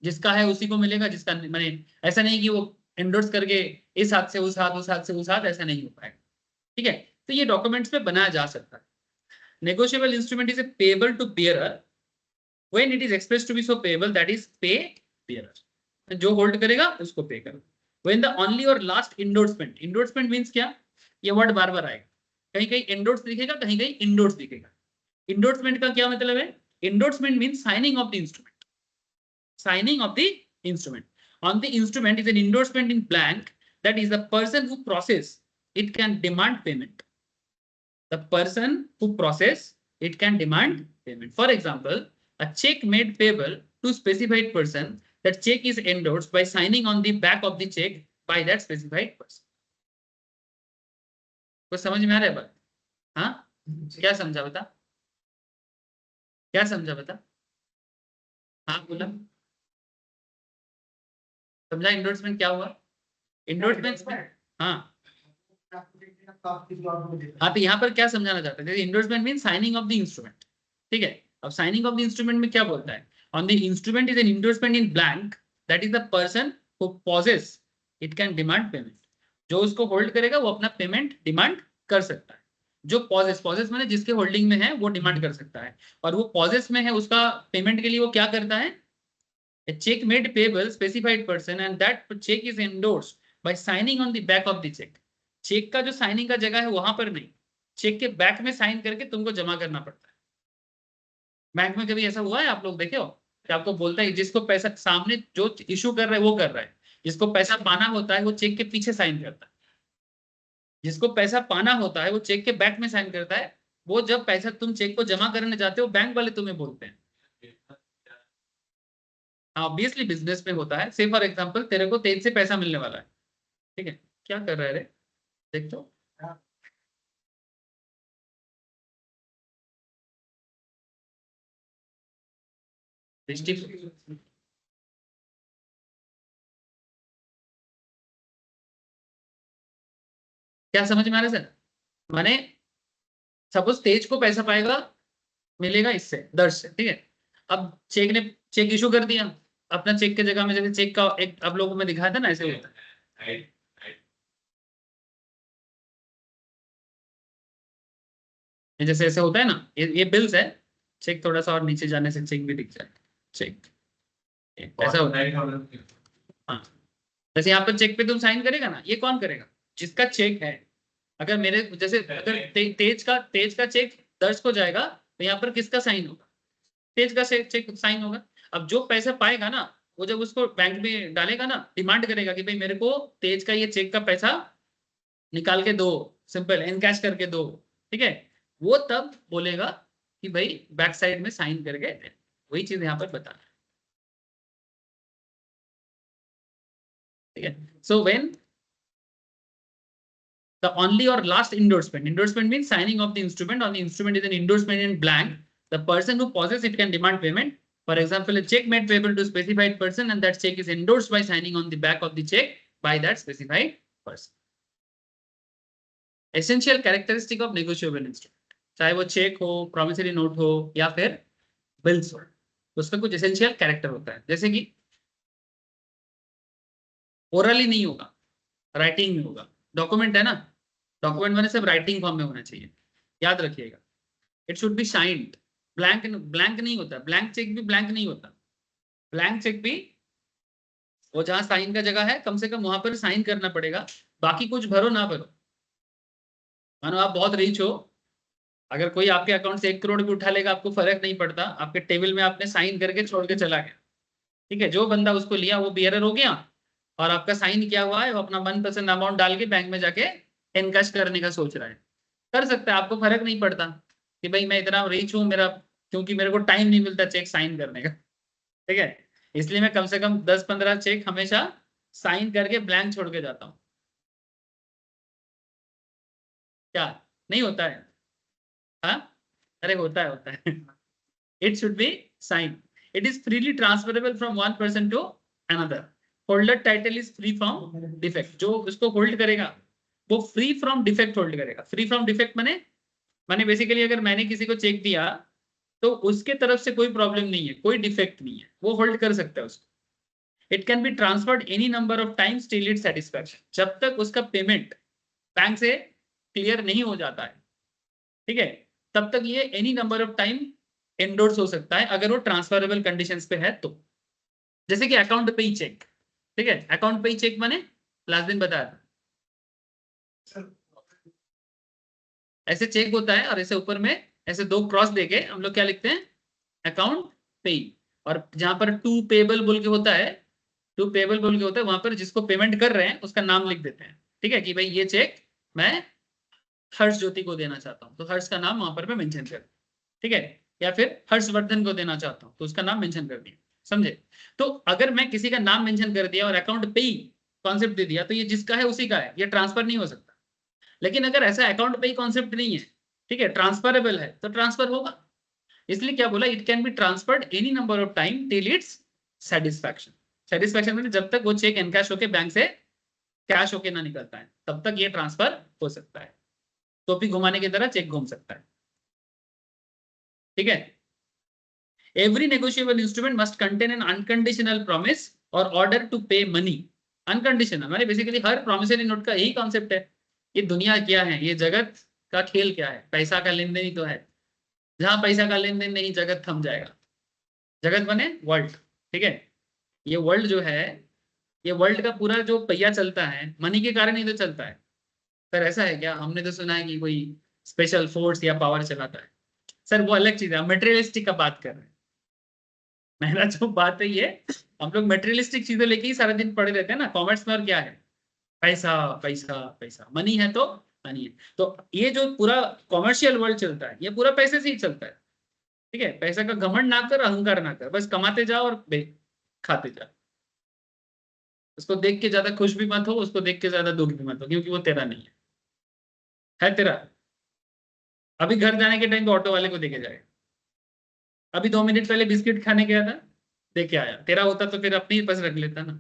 जिसका है उसी को मिलेगा, जिसका माने ऐसा नहीं कि वो एंडोर्स करके इस हाथ से उस हाथ, उस हाथ से उस हाथ, ऐसा नहीं हो पाएगा, ठीक है। तो ये डॉक्यूमेंट्स पे बनाया जा सकता है। Negotiable instrument is a payable to bearer when it is express to be so payable that is pay bearer, जो होल्ड करेगा उसको पे करो। When the only or last endorsement, endorsement means क्या, ये वर्ड बार बार आएगा, कहीं कहीं एंडोर्स दिखेगा, कहीं कहीं इंडोर्स दिखेगा। इंडोर्समेंट का क्या मतलब है, endorsement means signing off the instrument, signing of the instrument. On the instrument is an endorsement in blank, that is the person who process it can demand payment. The person who process it can demand payment. For example, a check made payable to specified person, that check is endorsed by signing on the back of the check by that specified person. कुछ समझ में आ रहा है बात, हाँ क्या समझा बता, क्या समझा बता, हाँ बोला, समझा इंडोर्समेंट क्या हुआ, इंडोर्समेंट में, हाँ हाँ, तो यहाँ पर क्या समझाना चाहते हैं, endorsement mean signing off the instrument, ठीक है। अब साइनिंग ऑफ द इंस्ट्रूमेंट में क्या बोलता है, on the instrument is an endorsement in blank, that is the person who possesses it can demand payment, जो उसको होल्ड करेगा वो अपना पेमेंट डिमांड कर सकता है। जो पॉसेस, पॉसेस मैंने जिसके होल्डिंग में है वो डिमांड कर सकता है, और वो पॉसेस में है उसका पेमेंट के लिए वो क्या करता है, a check made payable specified person and that check is endorsed by signing on the back of the cheque. Cheque का जो साइनिंग का जगह है वहां पर नहीं, चेक के बैक में साइन करके तुमको जमा करना पड़ता है। बैंक में कभी ऐसा हुआ है आप लोग देखे हो कि आपको बोलता है जिसको पैसा सामने जो इशू कर रहा है वो कर रहा है, जिसको पैसा पाना होता है वो चेक के पीछे साइन करता है, जिसको पैसा पाना होता है वो चेक के बैक में साइन करता है। वो जब पैसा तुम चेक को जमा करने जाते हो बैंक वाले तुम्हें बोलते हैं। ऑब्वियसली बिजनेस में होता है। से फॉर एग्जांपल तेरे को तेज से पैसा मिलने वाला है, ठीक है, क्या कर रहा है रे, देख तो। क्या समझ में आ रहा है सर? माने सपोज तेज को पैसा पाएगा, मिलेगा इससे दर्ज से, ठीक है। अब चेक ने चेक इशू कर दिया, अपना चेक की जगह में जैसे चेक का एक आप लोगों में दिखाया था ना, ऐसे होता है। ये जैसे ऐसे होता है ना, ये बिल्स है, चेक थोड़ा सा और नीचे जाने से चेक भी दिख जाए, चेक ऐसा होता है। हाँ, जैसे यहाँ पर चेक पे तुम साइन करेगा ना, ये कौन करेगा? जिसका चेक है। अगर मेरे जैसे अगर तेज का चेक दर्ज हो जाएगा तो यहाँ पर किसका साइन होगा? तेज का चेक साइन होगा। अब जो पैसा पाएगा ना, वो जब उसको बैंक में डालेगा ना, डिमांड करेगा कि भाई मेरे को तेज का ये चेक का पैसा निकाल के दो, सिंपल एनकैश करके दो, ठीक है। वो तब बोलेगा कि भाई बैक साइड में साइन करके दे। वही चीज यहाँ पर बता, ठीक है। So when the only or last endorsement means signing of the instrument, on the instrument is an endorsement in blank, the person who possesses it can demand payment. For example, a check made payable to a specified person and that check is endorsed by signing on the back of the check by that specified person. Essential characteristic of negotiable instrument, चाहे वो check हो, promissory note हो या फिर bills हो, उसका कुछ essential character होता है। जैसे कि ओरली नहीं होगा, राइटिंग में होगा। डॉक्यूमेंट है ना, डॉक्यूमेंट मैंने सब राइटिंग फॉर्म में होना चाहिए, याद रखिएगा। It should be signed. Blank blank नहीं होता, ब्लैंक चेक भी ब्लैंक नहीं होता। ब्लैंक चेक भी वो जहां साइन का जगह है कम से कम वहां पर साइन करना पड़ेगा, बाकी कुछ भरो ना भरो। मानो आप बहुत रिच हो, अगर कोई आपके अकाउंट से 1 करोड़ भी उठा लेगा आपको फर्क नहीं पड़ता, आपके टेबल में आपने साइन करके छोड़ के चला गया, ठीक है। जो बंदा उसको लिया वो बियरर हो गया और आपका साइन किया हुआ है वो अपना मनपसंद अमाउंट डाल के बैंक में जाके एनकैश करने का सोच रहा है। कर सकता है, आपको फर्क नहीं पड़ता कि भाई मैं इतना रिच हूँ, मेरा क्योंकि मेरे को टाइम नहीं मिलता चेक साइन करने का, ठीक है। इसलिए मैं कम से कम 10-15 चेक हमेशा साइन करके ब्लैंक छोड़ के जाता हूँ। क्या नहीं होता है? हाँ, अरे होता है। It should be sign. It is freely transferable from one person to another. Holder title is free from defect. जो उसको होल्ड करेगा वो फ्री फ्रॉम डिफेक्ट होल्ड करेगा। फ्री फ्रॉम डिफेक्ट माने बेसिकली अगर मैंने किसी को चेक दिया तो उसके तरफ से कोई प्रॉब्लम नहीं है, कोई डिफेक्ट नहीं है, वो होल्ड कर सकता है उसको। It can be transferred any number of times till it satisfaction. जब तक उसका पेमेंट बैंक से क्लियर नहीं हो जाता है, ठीक है, तब तक ये any number of time endorse हो सकता है अगर वो ट्रांसफरेबल कंडीशंस पे है तो। जैसे कि अकाउंट पे ही चेक, ठीक है, अकाउंट पे ही चेक माने लास्ट दिन बताया था, ऐसे चेक होता है और ऐसे ऊपर में ऐसे 2 क्रॉस देके हम लोग क्या लिखते हैं, अकाउंट पे। और जहां पर टू पेबल बोल के होता है, टू पेबल बोल के होता है, वहां पर जिसको पेमेंट कर रहे हैं उसका नाम लिख देते हैं, ठीक है, कि भाई ये चेक मैं हर्ष ज्योति को देना चाहता हूँ तो हर्ष का नाम वहां पर मैं मेंशन कर, ठीक है। या फिर हर्षवर्धन को देना चाहता हूँ तो उसका नाम मेंशन कर दिया, समझे। तो अगर मैं किसी का नाम मेंशन कर दिया और अकाउंट पे ही कॉन्सेप्ट दे दिया तो ये जिसका है उसी का है, ये ट्रांसफर नहीं हो सकता। लेकिन अगर ऐसा अकाउंट पे ही कॉन्सेप्ट नहीं है, ठीक है, ट्रांसफरेबल है तो ट्रांसफर होगा। इसलिए क्या बोला, it can be transferred any number of time till it's satisfaction. Satisfaction मतलब जब तक वो चेक एनकैश होके बैंक से कैश होके ना निकलता है तब तक ये ट्रांसफर हो सकता है। टोपी घुमाने की तरह चेक घूम सकता है, ठीक है। Every negotiable instrument must contain N unconditional promise और ऑर्डर टू पे मनी। अनकंडीशनल माने बेसिकली हर प्रॉमिसरी नोट का यही कॉन्सेप्ट है। ये दुनिया क्या है, ये जगत का खेल क्या है, पैसा का लेन देन ही तो है। जहां पैसा का लेन देन नहीं जगत थम जाएगा। जगत बने वर्ल्ड, ठीक है। ये वर्ल्ड जो है ये वर्ल्ड का पूरा जो पहिया चलता है मनी के कारण ही तो चलता है। सर ऐसा है क्या? हमने तो सुना है कि कोई स्पेशल फोर्स या पावर चलाता है। सर वो अलग चीज है, मटेरियलिस्टिक का बात कर रहे हैं। मेरा जो बात है ये, हम लोग मटेरियलिस्टिक चीजें लेके ही सारा दिन पड़े रहते हैं ना कॉमर्स में। और क्या है? पैसा पैसा पैसा, मनी है तो मनी है। तो ये जो पूरा कॉमर्शियल वर्ल्ड चलता है ये पूरा पैसे से ही चलता है। ठीक है, पैसा का घमंड ना कर, अहंकार ना कर, बस कमाते जाओ और खाते जाओ। उसको देख के ज्यादा खुश भी मत हो, उसको देख के ज्यादा दुख भी मत हो, क्योंकि वो तेरा नहीं है तेरा। अभी घर जाने के टाइम पे ऑटो वाले को देके जाए, अभी 2 मिनट पहले बिस्किट खाने गया था, देके आया। तेरा होता तो फिर अपने ही पास रख लेता ना।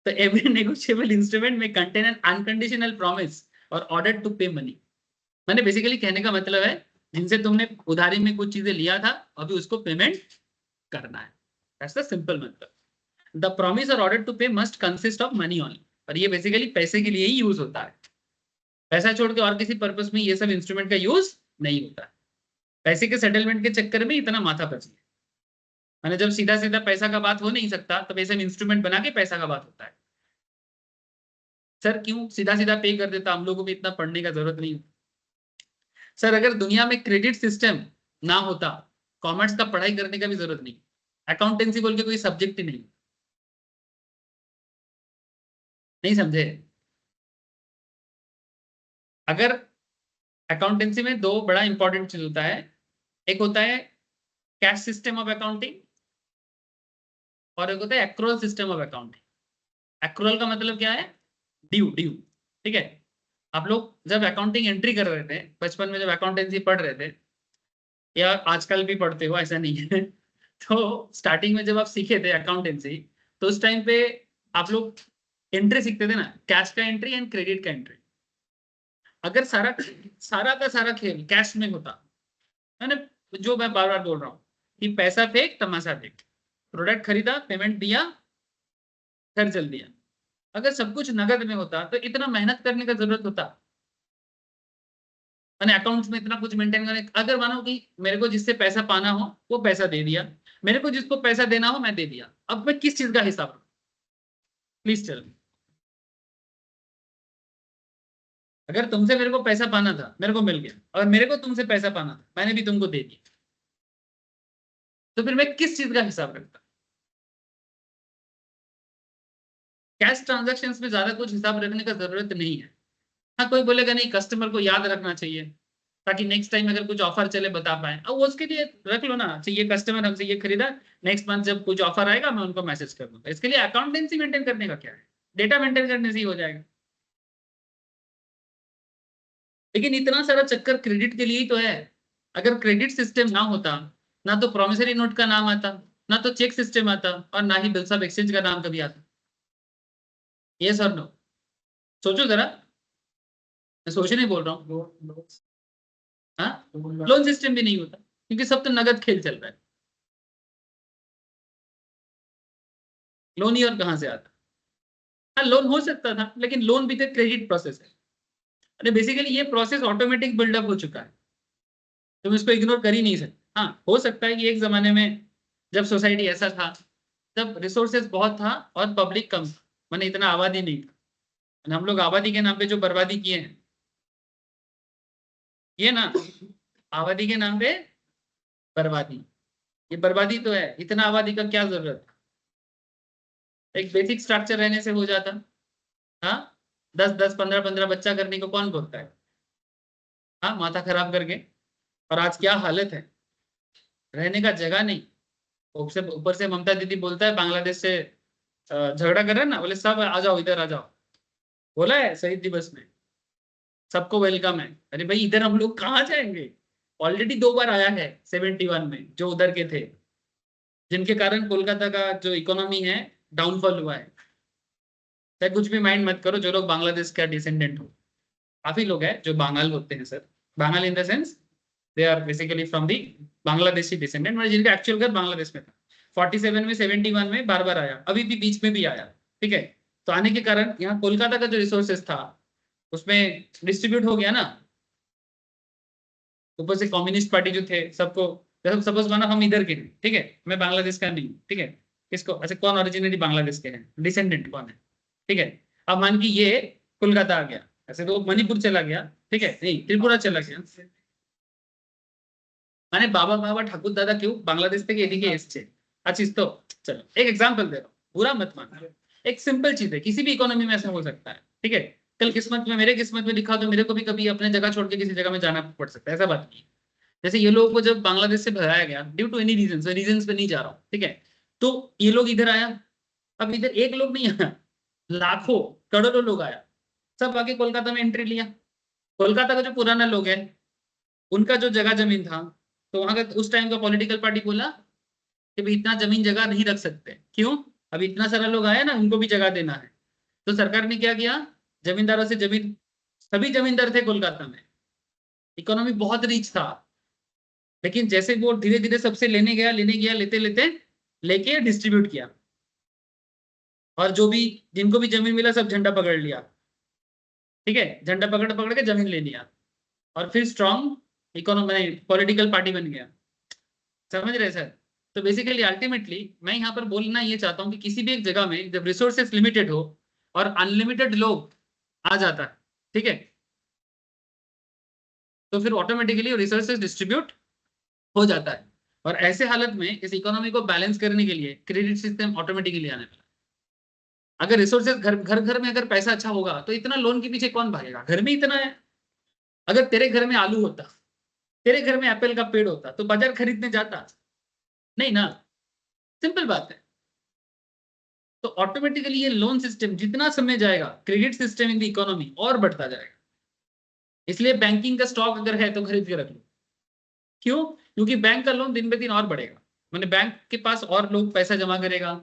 तो एवरी नेगोशिएबल इंस्ट्रूमेंट में कंटेन एन अनकंडीशनल प्रॉमिस और ऑर्डर टू पे मनी। मैंने बेसिकली कहने का मतलब है, जिनसे तुमने उधारी में कुछ चीजें लिया था, अभी उसको पेमेंट करना है। दैट्स द सिंपल मतलब। द प्रॉमिस और ऑर्डर टू पे must consist of money only. और ये बेसिकली पैसे के लिए ही यूज होता है। पैसा छोड़ के और किसी पर्पस में ये सब इंस्ट्रूमेंट का यूज नहीं होता है। पैसे के सेटलमेंट के चक्कर में इतना माथा पची है। मैंने जब सीधा सीधा पैसा का बात हो नहीं सकता, तब ऐसे इंस्ट्रूमेंट बना के पैसा का बात होता है। सर क्यों? सीधा सीधा पे कर देता, हम लोगों को भी इतना पढ़ने का जरूरत नहीं। सर अगर दुनिया में क्रेडिट सिस्टम ना होता, कॉमर्स का पढ़ाई करने का भी जरूरत नहीं। अकाउंटेंसी बोल के कोई सब्जेक्ट ही नहीं। नहीं समझे? अगर अकाउंटेंसी में दो बड़ा इंपॉर्टेंट चीज होता है। एक होता है कैश सिस्टम ऑफ अकाउंटिंग, और एक होता है एक्रोल सिस्टम ऑफ अकाउंटिंग। एक्रोल का मतलब क्या है? Due due. ठीक है। आप लोग जब अकाउंटिंग एंट्री कर रहे थे बचपन में, जब अकाउंटेंसी पढ़ रहे थे, या आजकल भी पढ़ते हो ऐसा नहीं है तो स्टार्टिंग में जब आप सीखे थे अकाउंटेंसी, तो उस टाइम पे आप लोग एंट्री सीखते थे ना, कैश का एंट्री एंड क्रेडिट का एंट्री। अगर सारा सारा का सारा खेल कैश में होता, है ना, जो मैं बार बार बोल रहा हूँ कि पैसा फेंक तमाशा देख, प्रोडक्ट खरीदा, पेमेंट दिया, घर चल दिया। अगर सब कुछ नगद में होता तो इतना मेहनत करने का जरूरत होता? मैंने अकाउंट्स में इतना कुछ मेंटेन करने, अगर मानो कि मेरे को जिससे पैसा पाना हो वो पैसा दे दिया, मेरे को जिसको पैसा देना हो मैं दे दिया, अब मैं किस चीज का हिसाब रखूं? Please tell me. अगर तुमसे मेरे को पैसा पाना था, मेरे को मिल गया, और मेरे को तुमसे पैसा पाना था, मैंने भी तुमको दे दिया, तो फिर मैं किस चीज का हिसाब रखता? कैश ट्रांजैक्शन में ज्यादा कुछ हिसाब रखने का जरूरत नहीं है। हाँ, कोई बोलेगा नहीं कस्टमर को याद रखना चाहिए, ताकि नेक्स्ट टाइम अगर कुछ ऑफर चले बता पाए, अब उसके लिए रख लो ना, चाहिए कस्टमर हमसे ये खरीदा, नेक्स्ट मंथ जब कुछ ऑफर आएगा मैं उनको मैसेज कर दूंगा। इसके लिए अकाउंटेंसी मेंटेन करने का क्या है? डेटा मेंटेन करने से ही हो जाएगा। लेकिन इतना सारा चक्कर क्रेडिट के लिए ही तो है। अगर क्रेडिट सिस्टम ना होता, ना तो प्रोमिसरी नोट का नाम आता, ना तो चेक सिस्टम आता, और ना ही बिल्स ऑफ एक्सचेंज का नाम कभी आता। यस और नो? सोचो जरा। मैं सोचने नहीं बोल रहा हूँ। हाँ, लोन सिस्टम भी नहीं होता, क्योंकि सब तो नगद खेल चल रहा है। लोन ही और कहाँ से आता? हाँ, लोन हो सकता था, लेकिन लोन भी तो क्रेडिट प्रोसेस है। अरे बेसिकली ये प्रोसेस ऑटोमेटिक बिल्डअप हो चुका है, तुम इसको इग्नोर कर ही नहीं सकते। हाँ, हो सकता है कि एक जमाने में जब सोसाइटी ऐसा था, तब रिसोर्सेज बहुत था और पब्लिक कम था, मैंने इतना आबादी नहीं था। और हम लोग आबादी के नाम पे जो बर्बादी किए हैं, ये ना, आबादी के नाम पे बर्बादी, ये बर्बादी तो है। इतना आबादी का क्या जरूरत है? एक बेसिक स्ट्रक्चर रहने से हो जाता। हाँ, 10 10 15 15 बच्चा करने को कौन बोलता है? हाँ, माथा खराब करके। और आज क्या हालत है, रहने का जगह नहीं। ऊपर से ममता दीदी बोलता है बांग्लादेश से झगड़ा कर रहे हैं ना, बोले सब आ जाओ, इधर आ जाओ। बोला है शहीद दिवस में, सबको वेलकम है। अरे भाई, इधर हम लोग कहाँ जाएंगे? ऑलरेडी 2 बार आया है 71 में, जो उधर के थे, जिनके कारण कोलकाता का जो इकोनॉमी है डाउनफॉल हुआ है। चाहे कुछ भी माइंड मत करो, जो लोग बांग्लादेश का डिसेंडेंट हो, काफी लोग हैं जो बांगाल होते हैं sir. Bangal in the sense they are basically from the Bangladeshi descendant, मतलब जिनका एक्चुअल घर बांग्लादेश में था। 47 में, 71 में बार बार आया, अभी भी बीच में भी आया। ठीक है। तो आने के कारण यहाँ कोलकाता का जो रिसोर्सेस था उसमें डिस्ट्रीब्यूट हो गया ना। ऊपर से कम्युनिस्ट पार्टी जो थे सबको सपोज मानो हम इधर के हैं, ठीक है, मैं बांग्लादेश का नहीं हूँ, ठीक है, किसको, अच्छा कौन ओरिजिनली बांग्लादेश के हैं, डिसेंडेंट कौन है, ठीक है। अब मान की ये कोलकाता आ गया, ऐसे तो मणिपुर चला गया, ठीक है, नहीं त्रिपुरा चला गया, माने बाबा बाबा ठाकुर दादा क्यों बांग्लादेश থেকে এদিকে এসছে। अच्छा तो चलो एक एग्जांपल दे रहा हूँ, बुरा मत मानना, एक सिंपल चीज है, किसी भी इकोनॉमी में ऐसा हो सकता है, ठीक है। कल किस्मत में, मेरे किस्मत में लिखा तो मेरे को भी कभी अपने जगह छोड़ के किसी जगह में जाना पड़ सकता है, ऐसा बात नहीं है। जैसे ये लोगों को जब बांग्लादेश से भगाया गया due to any reason, reason पे नहीं जा रहा हूँ, ठीक है, तो ये लोग इधर आया। अब इधर एक लोग नहीं आया, लाखों करोड़ों लोग आया, सब आके कोलकाता में एंट्री लिया। कोलकाता का जो पुराना लोग है, उनका जो जगह जमीन था, तो वहां का उस टाइम का पॉलिटिकल पार्टी बोला कि भाई इतना जमीन जगह नहीं रख सकते, क्यों, अभी इतना सारा लोग आया ना, उनको भी जगह देना है। तो सरकार ने क्या किया, जमींदारों से जमीन, सभी जमींदार थे कोलकाता में, इकोनॉमी बहुत रिच था, लेकिन जैसे वो धीरे धीरे सबसे लेने गया लेते लेते लेके डिस्ट्रीब्यूट किया, और जो भी जिनको भी जमीन मिला सब झंडा पकड़ लिया, ठीक है, झंडा पकड़ पकड़ के जमीन ले लिया, और फिर स्ट्रॉन्ग इकोनॉमी पॉलिटिकल पार्टी बन गया। समझ रहे सर। तो बेसिकली अल्टीमेटली मैं यहाँ पर बोलना ये चाहता हूँ कि किसी भी एक जगह में जब रिसोर्सेस लिमिटेड हो और अनलिमिटेड लोग आ जाता है, ठीक है, तो फिर ऑटोमेटिकली रिसोर्सेस डिस्ट्रीब्यूट हो जाता है, और ऐसे हालत में इस इकोनॉमी को बैलेंस करने के लिए क्रेडिट सिस्टम ऑटोमेटिकली आने वाला है। अगर रिसोर्सेस घर घर घर में अगर पैसा अच्छा होगा तो इतना लोन के पीछे कौन भागेगा, घर में इतना है। अगर तेरे घर में आलू होता, तेरे घर में एप्पल का पेड़ होता, तो बाजार खरीदने जाता नहीं ना, सिंपल बात है। तो ऑटोमेटिकली ये लोन सिस्टम जितना समय जाएगा, credit system in the economy और बढ़ता जाएगा। इसलिए बैंकिंग का स्टॉक अगर है तो खरीद के रख लो, क्यों, क्योंकि बैंक का लोन दिन ब दिन और बढ़ेगा, मैंने बैंक के पास और लोग पैसा जमा करेगा,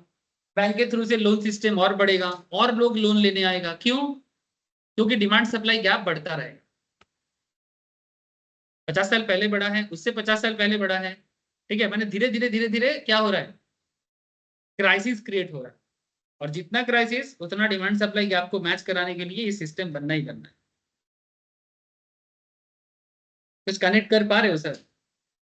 बैंक के थ्रू से लोन सिस्टम और बढ़ेगा, और लोग लोन लेने आएगा, क्यों, क्योंकि डिमांड सप्लाई गैप बढ़ता रहेगा। 50 साल पहले बढ़ा है, उससे 50 साल पहले बढ़ा है, ठीक है, मैंने धीरे धीरे क्या हो रहा है, क्राइसिस क्रिएट हो रहा है, और जितना क्राइसिस उतना डिमांड सप्लाई गैप को मैच कराने के लिए ये सिस्टम बनना ही बनना है। कुछ कनेक्ट कर पा रहे हो सर।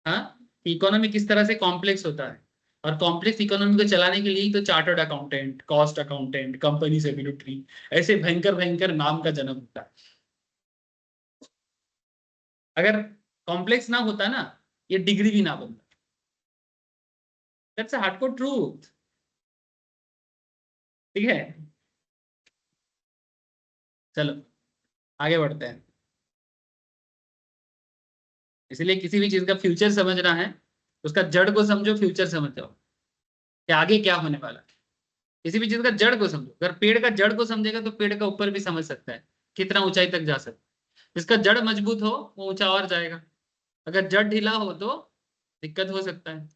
हाँ, इकोनॉमी किस तरह से कॉम्प्लेक्स होता है, और कॉम्प्लेक्स इकोनॉमी को चलाने के लिए तो chartered accountant, cost accountant, company secretary, ऐसे भयंकर भयंकर नाम का जन्म होता है। अगर कॉम्प्लेक्स ना होता ना, ये डिग्री भी ना बनता। दैट्स अ हार्डकोर ट्रूथ, ठीक है। चलो आगे बढ़ते हैं। इसलिए किसी भी चीज का फ्यूचर समझना है, उसका जड़ को समझो, फ्यूचर समझ जाओ कि आगे क्या होने वाला है। किसी भी चीज का जड़ को समझो, अगर पेड़ का जड़ को समझेगा तो पेड़ का ऊपर भी समझ सकता है, कितना ऊंचाई तक जा सकता है। जिसका जड़ मजबूत हो वो ऊंचा और जाएगा, अगर जड़ ढीला हो तो दिक्कत हो सकता है।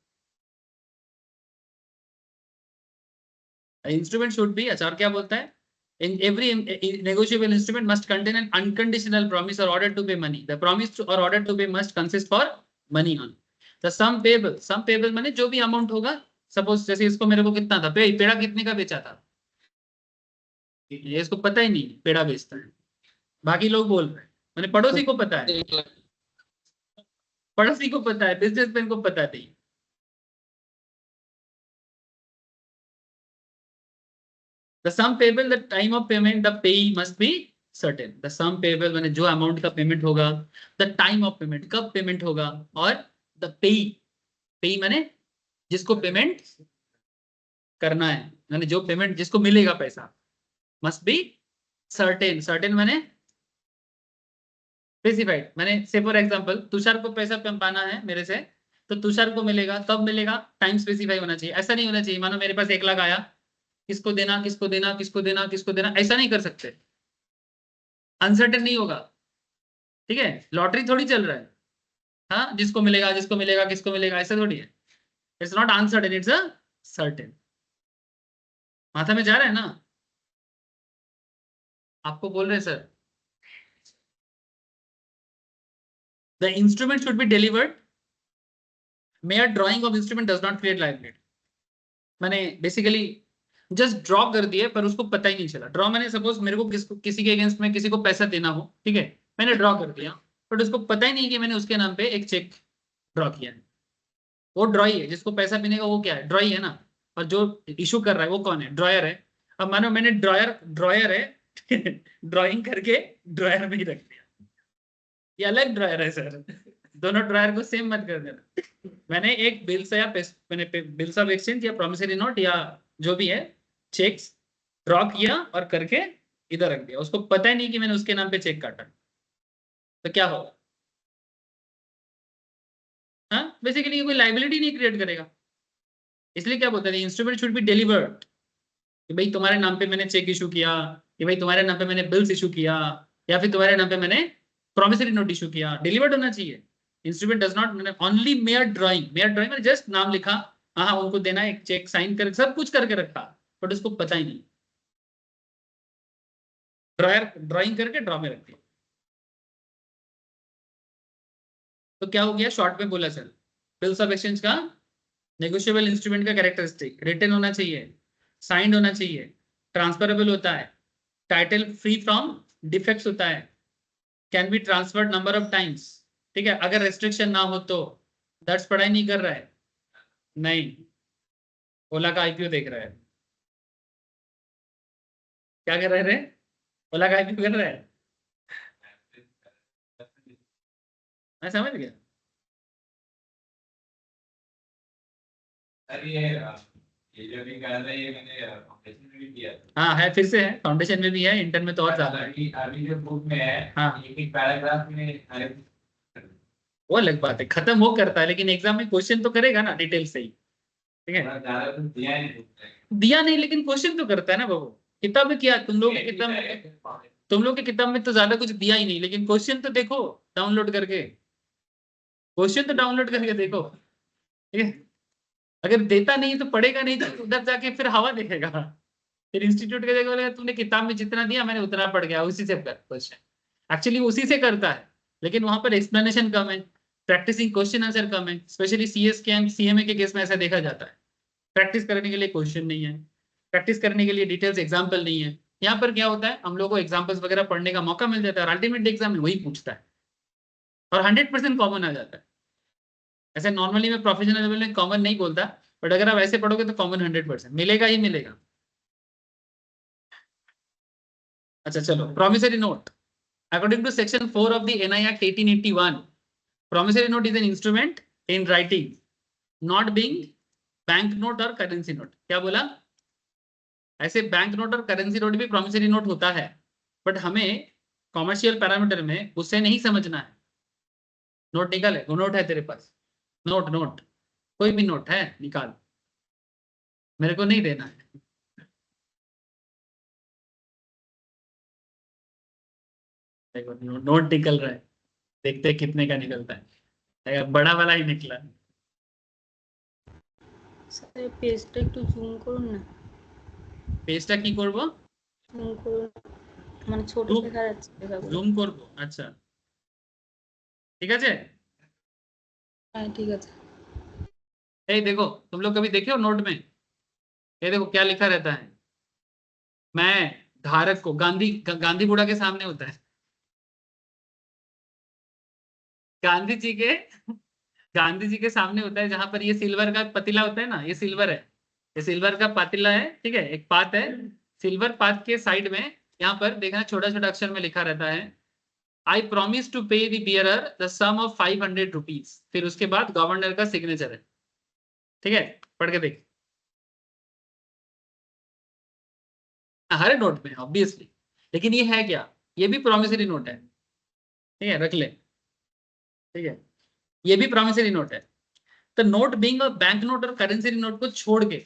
इंस्ट्रूमेंट शुड बी, अच्छा और क्या बोलता है, in every negotiable instrument must contain an unconditional promise or order to pay money, the promise to, or order to pay must consist for money only, the sum payable माने जो भी amount होगा, suppose जैसे इसको मेरे को कितना था, पेड़ा कितने का बेचा था, ये इसको पता ही नहीं पेड़ा बेचता है, बाकी लोग बोल रहे हैं, मैंने पड़ोसी को पता है, पड़ोसी को पता है, बिजनेसमैन को पता नहीं। The sum payable, the time of payment, the pay must be certain. The sum payable माने जो अमाउंट का पेमेंट होगा, the time of payment कब पेमेंट होगा, और the pay माने जिसको पेमेंट करना है, माने जो पेमेंट जिसको मिलेगा पैसा, must be certain माने स्पेसिफाइड, माने से फॉर एग्जांपल तुषार को पैसा पाना है मेरे से, तो तुषार को मिलेगा, कब मिलेगा, टाइम स्पेसिफाई होना चाहिए। ऐसा नहीं होना चाहिए मानो मेरे पास 1 लाख आया, किसको देना किसको देना किसको देना किसको देना, ऐसा नहीं कर सकते, अनसर्टेन नहीं होगा, ठीक है, लॉटरी थोड़ी चल रहा है, हाँ जिसको मिलेगा जिसको मिलेगा किसको मिलेगा, ऐसा थोड़ी है। It's not uncertain, it's a certain. माथा में जा रहा है ना, आपको बोल रहे sir. The instrument should be delivered, mayor drawing of instrument does not create liability. मैंने बेसिकली जस्ट ड्रॉ कर दिए पर उसको पता ही नहीं चला। ड्रॉ मैंने सपोज मेरे को किसी के अगेंस्ट में किसी को पैसा देना हो, ठीक है, मैंने ड्रॉ कर दिया, बट उसको पता ही नहीं कि मैंने उसके नाम पे एक चेक ड्रॉ किया है। वो ड्रॉई है, जिसको पैसा देने का वो क्या है, ड्रॉई है ना। और जो इशू कर रहा है वो कौन है, ड्रॉयर है। अब मानो मैंने ड्रॉयर ड्रॉयर है ड्राइंग करके ड्रॉयर में ही रख दिया, ये अलग ड्रॉयर है सर, दोनों ड्रॉयर को सेम मत कर देना। मैंने एक बिल्स या मैंने बिल्स ऑफ एक्सचेंज या प्रोमिसरी नोट या जो भी है चेक्स ड्रॉ किया और करके इधर रख दिया, उसको पता ही नहीं कि मैंने उसके नाम पे चेक काटा, तो क्या होगा। हाँ, बेसिकली ये कोई लाइबिलिटी नहीं क्रिएट करेगा। इसलिए क्या बोलते हैं, इंस्ट्रूमेंट शुड बी डिलीवर्ड, कि भाई तुम्हारे नाम पे मैंने चेक इशू किया, कि भाई तुम्हारे नाम पे मैंने बिल्स इशू किया, या फिर तुम्हारे नाम पे मैंने प्रोमिसरी नोट इशू किया, डिलीवर्ड होना चाहिए। Instrument does not only mayor drawing, mayor drawing में जस्ट नाम लिखा, हाँ उनको देना, एक चेक साइन कर सब कुछ करके रखा, बट उसको पता ही नहीं, ड्रायर ड्राइंग करके ड्रॉ में रख दिया। तो क्या हो गया, शॉर्ट में बोला सर, बिल्स ऑफ एक्सचेंज का नेगोशिएबल इंस्ट्रूमेंट का कैरेक्टरिस्टिक रिटन होना चाहिए, साइंड होना चाहिए, ट्रांसफरेबल होता है, टाइटल फ्री फ्रॉम डिफेक्ट्स होता है, can be transferred number of times. ठीक है, अगर रेस्ट्रिक्शन ना हो तो। दर्श पढ़ाई नहीं कर रहा है, नहीं, ओला का आईपीओ देख रहा है, क्या कर रहे रे, ओला का आईपीओ कर रहा है, मैं समझ गया। सर ये जो भी कर रहे हैं ये मैंने फाउंडेशन में भी किया था। हाँ है, फिर से है, फाउंडेशन में भी है, इंटर में तो और ज्यादा है। अभी जो बुक में है, हाँ एक पैराग्राफ में वो अलग बात है, खत्म वो करता है, लेकिन एग्जाम में क्वेश्चन तो करेगा ना डिटेल से ही। ठीक है, ज्यादा कुछ दिया ही नहीं book में। दिया नहीं लेकिन क्वेश्चन तो करता है ना बाबू। किताब में किया, तुम लोग की किताब में, तुम लोग की किताब में तो ज्यादा कुछ दिया ही नहीं, लेकिन क्वेश्चन तो देखो डाउनलोड करके, क्वेश्चन तो डाउनलोड करके देखो। ठीक है, अगर देता नहीं तो पढ़ेगा नहीं, तो उधर जाके फिर हवा देखेगा, फिर इंस्टीट्यूट के देखो तुमने किताब में जितना दिया मैंने उतना पढ़ गया, उसी से कर क्वेश्चन, एक्चुअली उसी से करता है, लेकिन वहां पर एक्सप्लेनेशन कम है, प्रैक्टिसिंग क्वेश्चन आंसर कम है, स्पेशली सीएस के सीएमए के केस में ऐसा देखा जाता है, प्रैक्टिस करने के लिए क्वेश्चन नहीं है, प्रैक्टिस करने के लिए डिटेल्स एग्जाम्पल नहीं है। यहाँ पर क्या होता है, हम लोग को एग्जाम्पल्स वगैरह पढ़ने का मौका मिल जाता है, और अल्टीमेट एग्जाम में वही पूछता है, और 100% कॉमन आ जाता है। ऐसे नॉर्मली मैं प्रोफेशनल लेवल में कॉमन नहीं बोलता, बट अगर आप ऐसे पढ़ोगे तो कॉमन 100% मिलेगा ही मिलेगा। अच्छा चलो, promissory note, according to section 4 of the NI act 1881, promissory note is an instrument in writing not being bank note और करेंसी नोट। क्या बोला, ऐसे बैंक नोट और करेंसी नोट भी प्रोमिसरी नोट होता है, बट हमें कॉमर्शियल पैरामीटर में उसे नहीं समझना है। नोट निकाल है, वो नोट है तेरे पास, नोट नोट कोई भी नोट है निकाल, मेरे को नहीं देना है। देखो नोट निकल रहा है, देखते हैं कितने का निकलता है, बड़ा वाला ही निकला। স্যার পেজটা একটু জুম করুন না, পেজটা কি করব, জুম করুন, মানে ছোট Zoom? দেখা যাচ্ছে লেখাগুলো। জুম করব, আচ্ছা ঠিক আছে। হ্যাঁ ঠিক আছে। ए देखो, तुम लोग कभी देखे हो नोट में, ये देखो क्या लिखा रहता है, मैं धारक को, गांधी बुढ़ा के सामने होता है, गांधी जी के गांधी जी के सामने होता है, जहां पर ये सिल्वर का पतीला होता है ना, ये सिल्वर है, ये सिल्वर का पातीला है, ठीक है, एक पात है, सिल्वर पात के साइड में यहाँ पर देखना छोटा छोटा अक्षर में लिखा रहता है, I promise to pay the bearer the sum of 500 rupees, फिर उसके बाद गवर्नर का सिग्नेचर है। ठीक है, पढ़ के देख, हर नोट में ऑब्वियसली, लेकिन ये है क्या, ये भी प्रोमिसरी नोट है, ठीक है, रख ले, ठीक है, ये भी प्रोमिसरी नोट है। तो note being a bank note और करेंसी नोट को छोड़ के,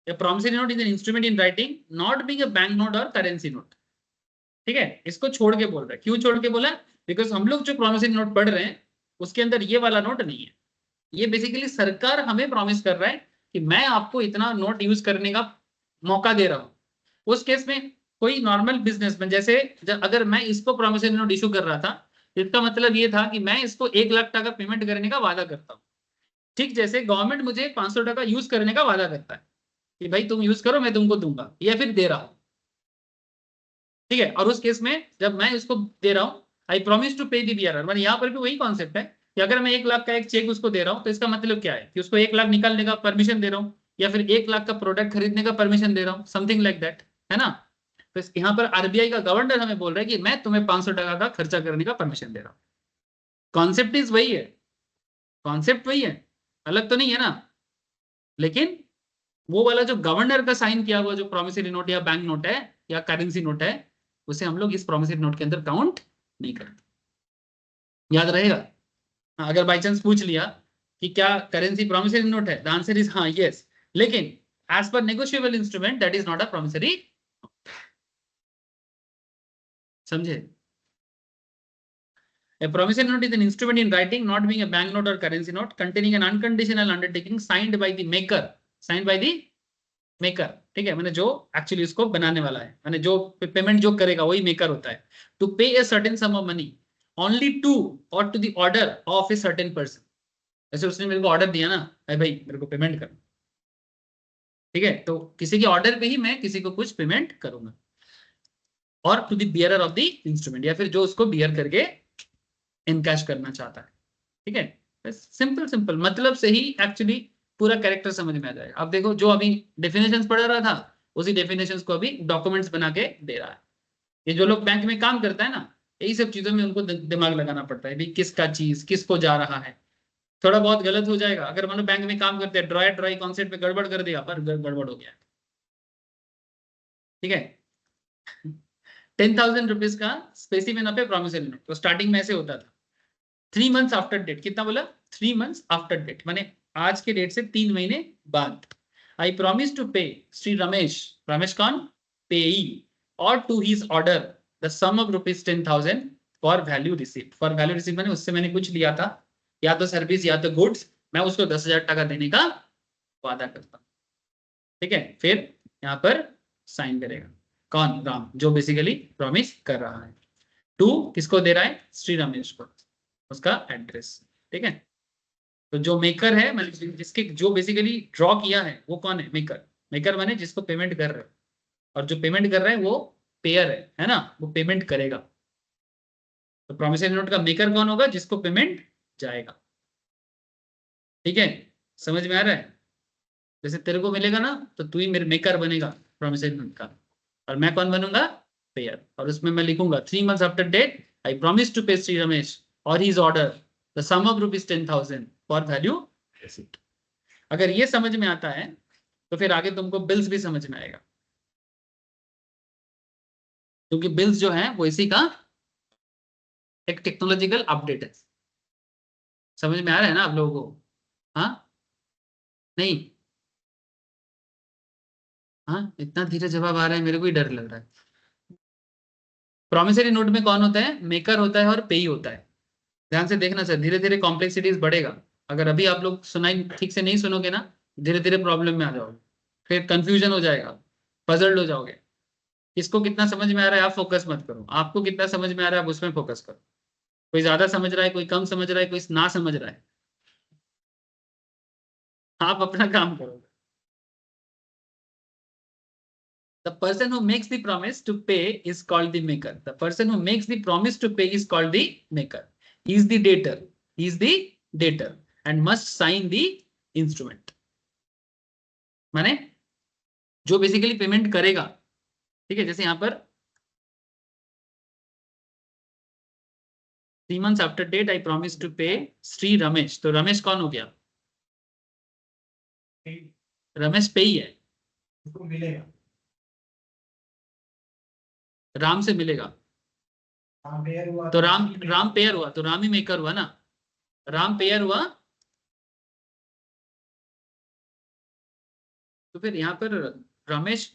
promissory note is an instrument in writing not being a bank note और करेंसी नोट। ठीक है, इसको छोड़ के बोल रहा है, क्यों छोड़ के बोला, बिकॉज हम लोग जो प्रोमिसरी नोट पढ़ रहे हैं उसके अंदर ये वाला नोट नहीं है, ये बेसिकली सरकार हमें प्रॉमिस कर रहा है कि मैं आपको इतना नोट यूज करने का मौका दे रहा हूं। उस केस में कोई नॉर्मल बिजनेसमैन, जैसे अगर मैं इसको प्रोमिसरी नोट इशू कर रहा था, इसका मतलब ये था कि मैं इसको 1 लाख टका पेमेंट करने का वादा करता हूँ, ठीक जैसे गवर्नमेंट मुझे 500 टका यूज करने का वादा करता है कि भाई तुम यूज करो मैं तुमको दूंगा, या फिर दे रहा हूं। ठीक है, और उस केस में जब मैं इसको दे रहा हूं, आई प्रॉमिस टू पे दी बीआरआर, मतलब यहाँ पर भी वही कॉन्सेप्ट है, कि अगर मैं 1 लाख का एक चेक उसको दे रहा हूँ तो इसका मतलब क्या है कि उसको 1 लाख निकालने का परमिशन दे रहा हूँ या फिर 1 लाख का प्रोडक्ट खरीदने का परमिशन दे रहा हूँ, समथिंग लाइक दैट, है ना। तो यहाँ पर आरबीआई का गवर्नर हमें बोल रहा है कि मैं तुम्हें 500 टका का खर्चा करने का परमिशन दे रहा हूँ। कॉन्सेप्ट इज वही है, कॉन्सेप्ट वही है, अलग तो नहीं है ना। लेकिन वो वाला जो गवर्नर का साइन किया हुआ जो प्रोमिसरी नोट या बैंक नोट है या करेंसी नोट है, उसे हम लोग इस प्रोमिसरी नोट के अंदर काउंट नहीं करते। याद रहेगा। हाँ, अगर बाई चांस पूछ लिया कि क्या करेंसी प्रोमिसरी नोट है, द आंसर इज हाँ, यस, लेकिन as per negotiable instrument that is not a promissory. समझे? A promissory note is an instrument in writing, not being a bank note or currency note, containing an unconditional undertaking signed by the maker, signed by the maker, ठीक है, मैंने जो actually इसको बनाने वाला है, मैंने जो पेमेंट जो करेगा वही मेकर होता है। To pay a certain sum of money only to or to the order of a certain person. जैसे उसने मेरे को ऑर्डर दिया ना, अरे भाई मेरे को पेमेंट कर, ठीक है, तो किसी के ऑर्डर पे ही मैं किसी को कुछ पेमेंट करूंगा। और to the bearer of the instrument, या फिर जो उसको बियर करके इनकैश करना चाहता है, ठीक है। सिंपल सिंपल मतलब से ही एक्चुअली पूरा कैरेक्टर समझ में आ जाएगा। अब देखो, जो अभी डेफिनेशंस पढ़ रहा था उसी डेफिनेशंस को अभी डॉक्यूमेंट्स बना के दे रहा है। ये जो लोग बैंक में काम करता है ना, यही सब चीजों में उनको दिमाग लगाना पड़ता है, भाई किसका चीज किसको जा रहा है। थोड़ा बहुत गलत हो जाएगा, अगर मानो बैंक में काम करते हैं ड्राई कॉन्सेप्ट पे गड़बड़ कर दिया, पर गड़बड़ हो गया, ठीक है। 10,000 रुपीज का specimen of A promissory note, तो स्टार्टिंग में ऐसे होता था 3 मंथ्स आफ्टर डेट। कितना बोला? 3 मंथ्स आफ्टर डेट, माने आज के डेट से 3 महीने बाद। आई promise to pay Shri Ramesh, Ramesh कौन? पेई, और to his order the sum of ₹10,000 for value received. For value received माने उससे मैंने कुछ लिया था, या तो सर्विस या तो गुड्स, मैं उसको 10,000 टका देने का वादा करता हूं, ठीक है। फिर यहाँ पर साइन करेगा कौन? राम, जो बेसिकली प्रॉमिस कर रहा है। टू किसको दे रहा है? श्री रमेश को, उसका एड्रेस, ठीक है। तो जो मेकर है, मतलब जिसके जो बेसिकली ड्रॉ किया है वो कौन है? मेकर। मेकर माने जिसको पेमेंट कर रहे हैं, और जो पेमेंट कर रहा है वो पेयर है ना, वो पेमेंट करेगा। तो प्रोमिसरी नोट का मेकर कौन होगा? जिसको पेमेंट जाएगा, ठीक है। समझ में आ रहा है? जैसे तेरे को मिलेगा ना, तो तू ही मेरे मेकर बनेगा प्रोमिसरी नोट का, और मैं कौन बनूंगा? पेयर। और उसमें मैं लिखूंगा 3 months after date I promise to pay Shri Ramesh or his order the sum of ₹10,000 for value received. अगर ये समझ में आता है तो फिर आगे तुमको बिल्स भी समझ में आएगा, क्योंकि बिल्स जो है वो इसी का एक टेक्नोलॉजिकल अपडेट है। समझ में आ रहा है ना आप लोगों को? हाँ, नहीं, हाँ, इतना धीरे जवाब आ रहा है, मेरे को ही डर लग रहा है। प्रोमिसरी नोट में कौन होता है? मेकर होता है और पेई होता है। ध्यान से देखना सर, धीरे धीरे कॉम्प्लेक्सिटीज बढ़ेगा। अगर अभी आप लोग सुनाई ठीक से नहीं सुनोगे ना, धीरे धीरे प्रॉब्लम में आ जाओगे, फिर कंफ्यूजन हो जाएगा, पजल्ड हो जाओगे। किसको कितना समझ में आ रहा है आप फोकस मत करो, आपको कितना समझ में आ रहा है आप उसमें फोकस करो। कोई ज्यादा समझ रहा है, कोई कम समझ रहा है, कोई ना समझ रहा है, आप अपना काम करो। The person who makes the promise to pay is called the maker. The person who makes the promise to pay is called the maker. He is the debtor. He is the debtor and must sign the instrument. माने जो basically payment करेगा, ठीक है। जैसे यहाँ पर 3 months after date I promise to pay Shri Ramesh, तो रमेश कौन हो गया? रमेश पे ही है, उसको मिलेगा, राम से मिलेगा। हाँ पेयर हुआ तो राम पेयर हुआ, तो राम ही मेकर हुआ ना, राम पेयर हुआ। तो फिर यहाँ पर रमेश,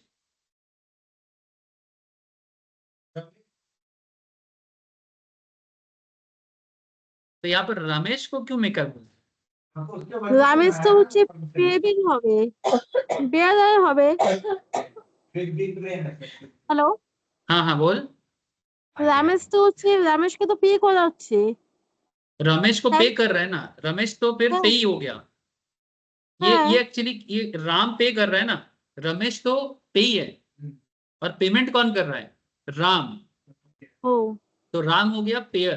तो यहाँ पर रमेश को क्यों मेकर बोलते? রামেশ তো হচ্ছে পেবিং হবে, বেয়ার হবে। হ্যালো, हाँ हाँ बोल। রামেশ তো হচ্ছে, রামেশকে তো পে করা হচ্ছে। रमेश को पे कर रहा है ना, रमेश तो फिर पे ही हो गया। ये एक्चुअली ये राम पे कर रहा है ना, रमेश तो पे ही है, और पेमेंट कौन कर रहा है? राम। ओ, तो राम हो गया पेयर।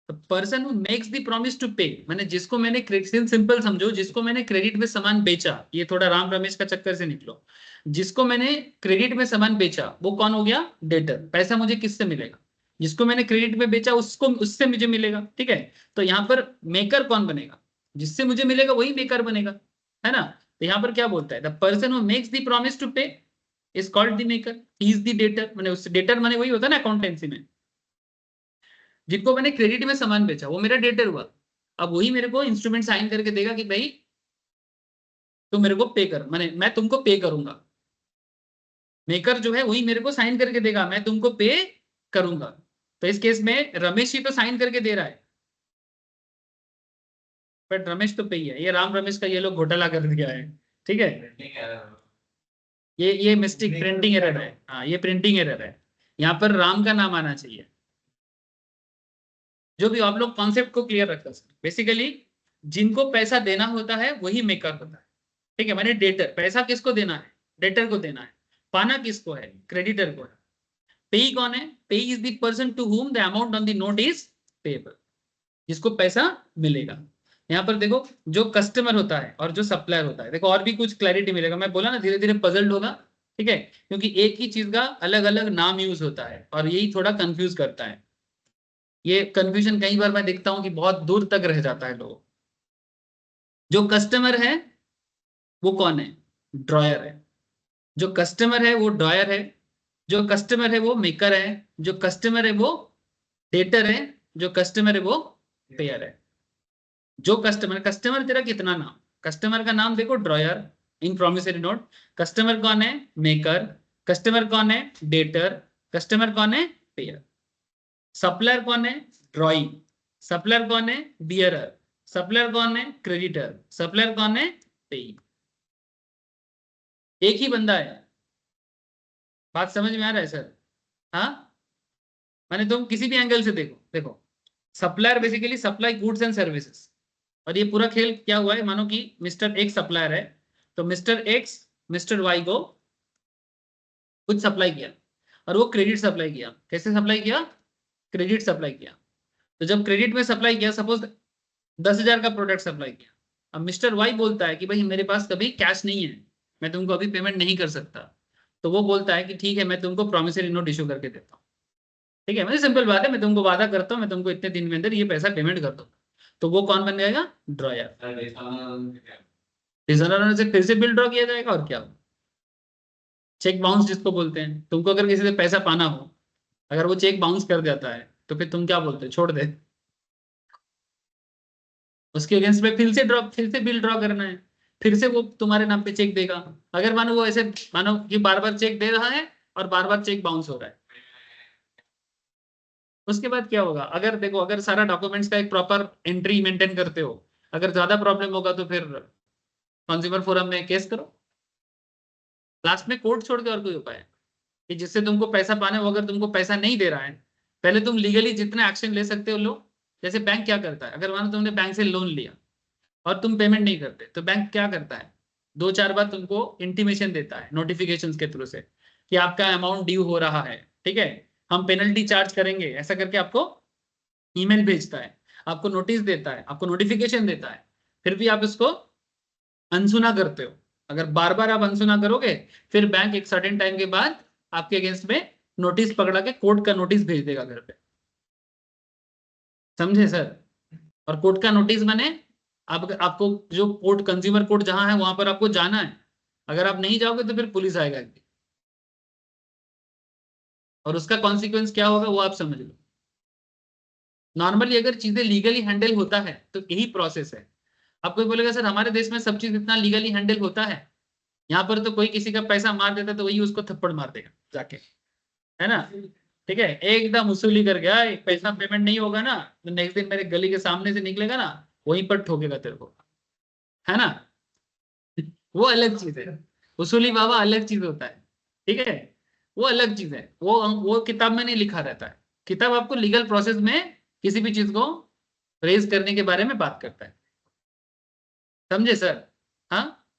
तो person who makes the promise to pay, मैंने जिसको मैंने सिंपल समझो, जिसको मैंने क्रेडिट में सामान बेचा, ये थोड़ा राम रमेश का चक्कर से निकलो, जिसको मैंने क्रेडिट में सामान बेचा वो कौन हो गया? डेटर। पैसा मुझे किससे मिलेगा? जिसको मैंने क्रेडिट में बेचा उसको, उससे मुझे मिलेगा, ठीक है। तो यहाँ पर मेकर कौन बनेगा? जिससे मुझे मिलेगा वही मेकर बनेगा, है ना। तो यहाँ पर क्या बोलता है? The person who makes the promise to pay is called the maker, he is the debtor. मैंने उससे, डेटर माने वही होता है ना अकाउंटेंसी में, जिनको मैंने क्रेडिट में सामान बेचा वो मेरा डेटर हुआ। अब वही मेरे को इंस्ट्रूमेंट साइन करके देगा कि भाई तुम मेरे को पे कर, मैंने मैं तुमको पे करूंगा। मेकर जो है वही मेरे को साइन करके देगा, मैं तुमको पे करूंगा। तो इस केस में रमेश ही तो साइन करके दे रहा है, बट रमेश तो पे ही है। ये राम रमेश का ये लोग घोटाला कर दिया है, ठीक है। Printing error. ये मिस्टेक प्रिंटिंग एरर है, हाँ ये प्रिंटिंग एरर है। यहाँ पर राम का नाम आना चाहिए। जो भी आप लोग कॉन्सेप्ट को क्लियर रखा सर, बेसिकली जिनको पैसा देना होता है वही मेकर होता है, ठीक है। मैंने डेटर, पैसा किसको देना है? डेटर को देना है। पाना किसको है? क्रेडिटर को है। पेई कौन है? Payee is the person to whom the amount on the note is payable, जिसको पैसा मिलेगा। यहाँ पर देखो जो कस्टमर होता है और जो सप्लायर होता है, देखो और भी कुछ क्लैरिटी मिलेगा। मैं बोला ना धीरे धीरे पजल्ड होगा, ठीक है, क्योंकि एक ही चीज का अलग अलग नाम यूज होता है और यही थोड़ा कंफ्यूज करता है। ये कंफ्यूजन कई बार मैं देखता हूं कि बहुत दूर तक रह जाता है लोगों। जो कस्टमर है वो कौन है? ड्रॉयर है। जो कस्टमर है वो ड्रॉयर है। जो कस्टमर है वो मेकर है। जो कस्टमर है वो डेटर है। जो कस्टमर है वो पेयर है। जो कस्टमर, कस्टमर तेरा कितना नाम, कस्टमर का नाम देखो ड्रॉयर इन प्रोमिसरी नोट। कस्टमर कौन है? मेकर। कस्टमर कौन है? डेटर। कस्टमर कौन है? पेयर। सप्लायर कौन है? ड्रॉइंग। सप्लायर कौन है? बियरर। सप्लायर कौन है? क्रेडिटर। सप्लायर कौन है? पेई। एक ही बंदा है। बात समझ में आ रहा है सर? हाँ, मैंने तुम किसी भी एंगल से देखो, देखो supplier basically supply goods and services. और ये पूरा खेल क्या हुआ है, मानो कि मिस्टर एक्स सप्लायर है, तो मिस्टर एक्स मिस्टर वाई को कुछ सप्लाई किया और वो क्रेडिट सप्लाई किया। कैसे सप्लाई किया? क्रेडिट सप्लाई किया। तो जब क्रेडिट में सप्लाई किया, सपोज 10,000 का प्रोडक्ट सप्लाई किया, अब मिस्टर वाई बोलता है कि भाई मेरे पास कभी कैश नहीं है, मैं तुमको अभी पेमेंट नहीं कर सकता। तो वो बोलता है कि ठीक है मैं तुमको प्रॉमिसरी नोट इशू करके देता हूँ, ठीक है, मतलब सिंपल बात है, मैं तुमको वादा करता हूँ मैं तुमको इतने दिन में अंदर ये पैसा पेमेंट कर दूंगा। तो वो कौन बन जाएगा? ड्रॉयर। डिसऑनर से फिर से बिल ड्रॉ किया जाएगा और क्या? चेक बाउंस जिसको बोलते हैं। तुमको अगर किसी से पैसा पाना हो, अगर वो चेक बाउंस कर जाता है तो फिर तुम क्या बोलते हो? छोड़ दे। उसके अगेंस्ट में फिर से बिल ड्रॉ करना है, फिर से वो तुम्हारे नाम पे चेक देगा। अगर मानो वो ऐसे, मानो कि बार बार चेक दे रहा है और बार बार चेक बाउंस हो रहा है, उसके बाद क्या होगा? अगर देखो, अगर सारा डॉक्यूमेंट्स का एक प्रॉपर एंट्री मेंटेन करते हो, अगर ज्यादा प्रॉब्लम होगा तो फिर कंज्यूमर फोरम में केस करो। लास्ट में कोर्ट छोड़ के और कोई उपाय है कि जिससे तुमको पैसा पाना है, वो अगर तुमको पैसा नहीं दे रहा है, पहले तुम लीगली जितना एक्शन ले सकते हो लो। जैसे बैंक क्या करता है, अगर मानो तुमने बैंक से लोन लिया और तुम पेमेंट नहीं करते, तो बैंक क्या करता है? 2-4 बार तुमको इंटीमेशन देता है नोटिफिकेशंस के थ्रू से कि आपका अमाउंट ड्यू हो रहा है, ठीक है, हम पेनल्टी चार्ज करेंगे, ऐसा करके आपको ईमेल भेजता है, आपको नोटिस देता है, आपको नोटिफिकेशन देता है। फिर भी आप इसको अनसुना करते हो। अगर बार बार आप अनसुना करोगे, फिर बैंक एक सर्टेन टाइम के बाद आपके अगेंस्ट में नोटिस पकड़ा के कोर्ट का नोटिस भेज देगा घर पे। समझे सर? और कोर्ट का नोटिस माने आपको जो कोर्ट, कंज्यूमर कोर्ट जहां है वहां पर आपको जाना है। अगर आप नहीं जाओगे तो फिर पुलिस आएगा और उसका कॉन्सिक्वेंस क्या होगा वो आप समझ लो। नॉर्मली अगर चीजें लीगली हैंडल होता है तो यही प्रोसेस है। आप कोई बोलेगा सर हमारे देश में सब चीज इतना लीगली हैंडल होता है, यहाँ पर तो कोई किसी का पैसा मार देता तो वही उसको थप्पड़ मार देगा जाके, है ना, ठीक है, एकदम वसूली कर गया, पैसा पेमेंट नहीं होगा ना तो नेक्स्ट दिन मेरे गली के सामने से निकलेगा ना, वहीं पर ठोकेगा तेरे को, है ना। वो अलग चीज है, वसूली बाबा अलग चीज होता है, ठीक है, वो अलग चीज है। वो किताब में नहीं लिखा रहता है। किताब आपको लीगल प्रोसेस में किसी भी चीज को रेज करने के बारे में बात करता है। समझे सर? हाँ,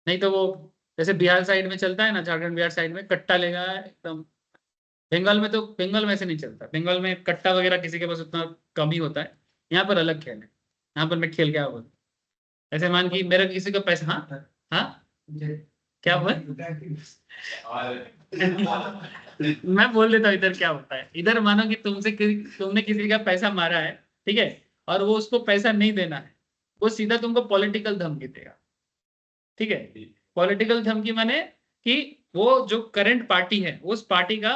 नहीं तो वो जैसे बिहार साइड में चलता है ना, झारखंड बिहार साइड में कट्टा लेगा एकदम बंगाल में ऐसे नहीं चलता। बंगाल में कट्टा वगैरह किसी के पास उतना कम ही होता है। यहाँ पर अलग खेल है। यहाँ पर मैं खेल क्या बोलूं, ऐसे मान कि मेरा किसी का पैसा, हाँ हाँ क्या हुआ और मैं बोल देता हूँ इधर क्या होता है। इधर मानो कि तुमने किसी का पैसा मारा है, ठीक है, और वो उसको पैसा नहीं देना है, वो सीधा तुमको पॉलिटिकल धमकी देगा। ठीक है, पॉलिटिकल धमकी माने कि वो जो करंट पार्टी है उस पार्टी का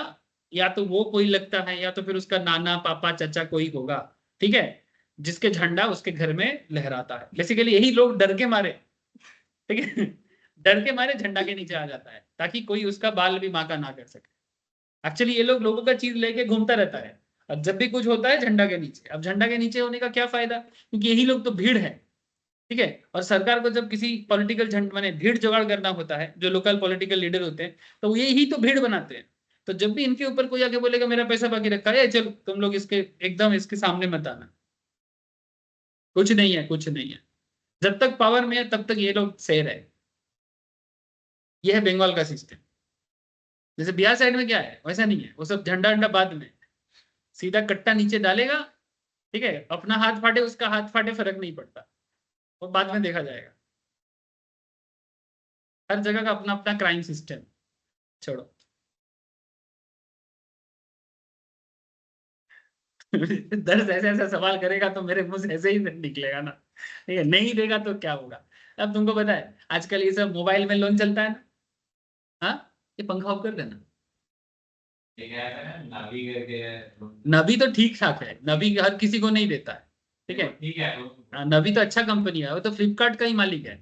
या तो वो कोई लगता है या तो फिर उसका नाना पापा चाचा कोई होगा, ठीक है, जिसके झंडा उसके घर में लहराता है। बेसिकली यही लोग डर के मारे, ठीक है, डर के मारे झंडा के नीचे आ जाता है ताकि कोई उसका बाल भी बांका ना कर सके। एक्चुअली ये लोग लोगों का चीज लेके घूमता रहता है, और जब भी कुछ होता है झंडा के नीचे। अब झंडा के नीचे होने का क्या फायदा, क्योंकि यही लोग तो भीड़ है, ठीक है। और सरकार को जब किसी पॉलिटिकल झंड माने भीड़ जुगाड़ करना होता है, जो लोकल पॉलिटिकल लीडर होते हैं तो ये ही तो भीड़ बनाते हैं। तो जब भी इनके ऊपर कोई आके बोलेगा मेरा पैसा बाकी रखा है, चल तुम लोग इसके एकदम इसके सामने मत आना, कुछ नहीं है, कुछ नहीं है। जब तक पावर में है तब तक ये लोग शेर है। ये है बंगाल का सिस्टम। जैसे बिहार साइड में क्या है वैसा नहीं है, वो सब झंडा अंडा बाद में, सीधा कट्टा नीचे डालेगा, ठीक है, अपना हाथ फाटे उसका हाथ फाटे फर्क नहीं पड़ता, वो बाद में देखा जाएगा। हर जगह का अपना अपना क्राइम सिस्टम। छोड़ो दर्द ऐसे ऐसा सवाल करेगा तो मेरे मुंह से ऐसे ही निकलेगा ना, ठीक है, नहीं देगा तो क्या होगा। अब तुमको पता है आजकल ये सब मोबाइल में लोन चलता है ना, हाँ, ये पंखा ऑफ कर देना। ये क्या है ना, नाभी करके नबी तो ठीक ठाक है, नबी हर किसी को नहीं देता है, ठीक है। ठीक है हाँ, नबी तो अच्छा कंपनी है, वो तो फ्लिपकार्ट का ही मालिक है।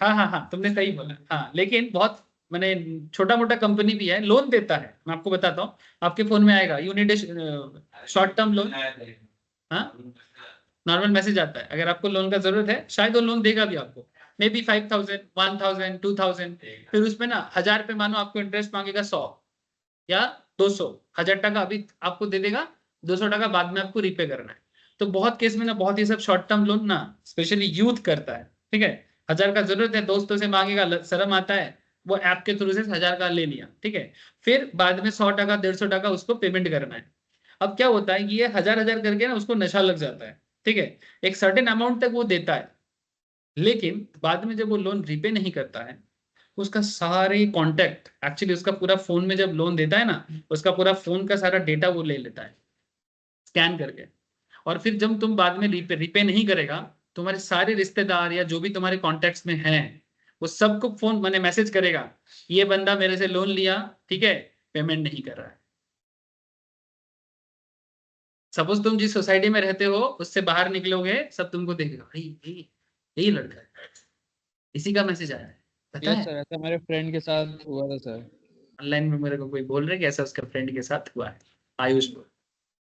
हाँ हाँ हाँ, तुमने सही बोला, हाँ, लेकिन बहुत मैंने छोटा मोटा कंपनी भी है, लोन देता है। मैं आपको बताता हूँ, आपके फोन में आएगा यूनिट शॉर्ट टर्म लोन। हाँ, नॉर्मल मैसेज आता है, अगर आपको लोन का जरूरत है शायद वो लोन देगा भी आपको, मे बी 5,000 1,000 2,000। फिर उसमें ना 1,000 पे मानो आपको इंटरेस्ट मांगेगा 100 या 200, 1,000 टका अभी आपको दे देगा, 200 टका बाद में आपको रीपे करना है। तो बहुत केस में ना बहुत ही सब शॉर्ट टर्म लोन ना स्पेशली यूथ करता है, ठीक है। 1,000 का जरूरत है, दोस्तों से मांगेगा, शर्म आता है, वो ऐप के थ्रू से 1,000 का ले लिया, ठीक है। फिर बाद में 100 टका 150 टका उसको पेमेंट करना है। अब क्या होता है कि ये 1,000 करके ना उसको नशा लग जाता है, ठीक है। एक सर्टेन अमाउंट तक वो देता है, लेकिन बाद में जब वो लोन रिपे नहीं करता है, उसका सारे कॉन्टेक्ट एक्चुअली उसका पूरा फोन में जब लोन देता है ना, उसका पूरा फोन का सारा डेटा वो ले लेता है स्कैन करके। और फिर जब तुम बाद में रिपे नहीं करेगा, तुम्हारे सारे रिश्तेदार या जो भी तुम्हारे कॉन्टेक्ट्स में हैं वो सबको फोन मैंने मैसेज करेगा, ये बंदा मेरे से लोन लिया, ठीक है, पेमेंट नहीं कर रहा है। सपोज तुम जिस सोसाइटी में रहते हो उससे बाहर निकलोगे, सब तुमको देखेगा, भाई यही लड़का है, इसी का मैसेज आया है, पता यस है। सर, ऐसा मेरे फ्रेंड के साथ हुआ था सर। ऑनलाइन में मेरे को कोई बोल रहा है कि ऐसा उसके फ्रेंड के साथ हुआ है, आयुष को,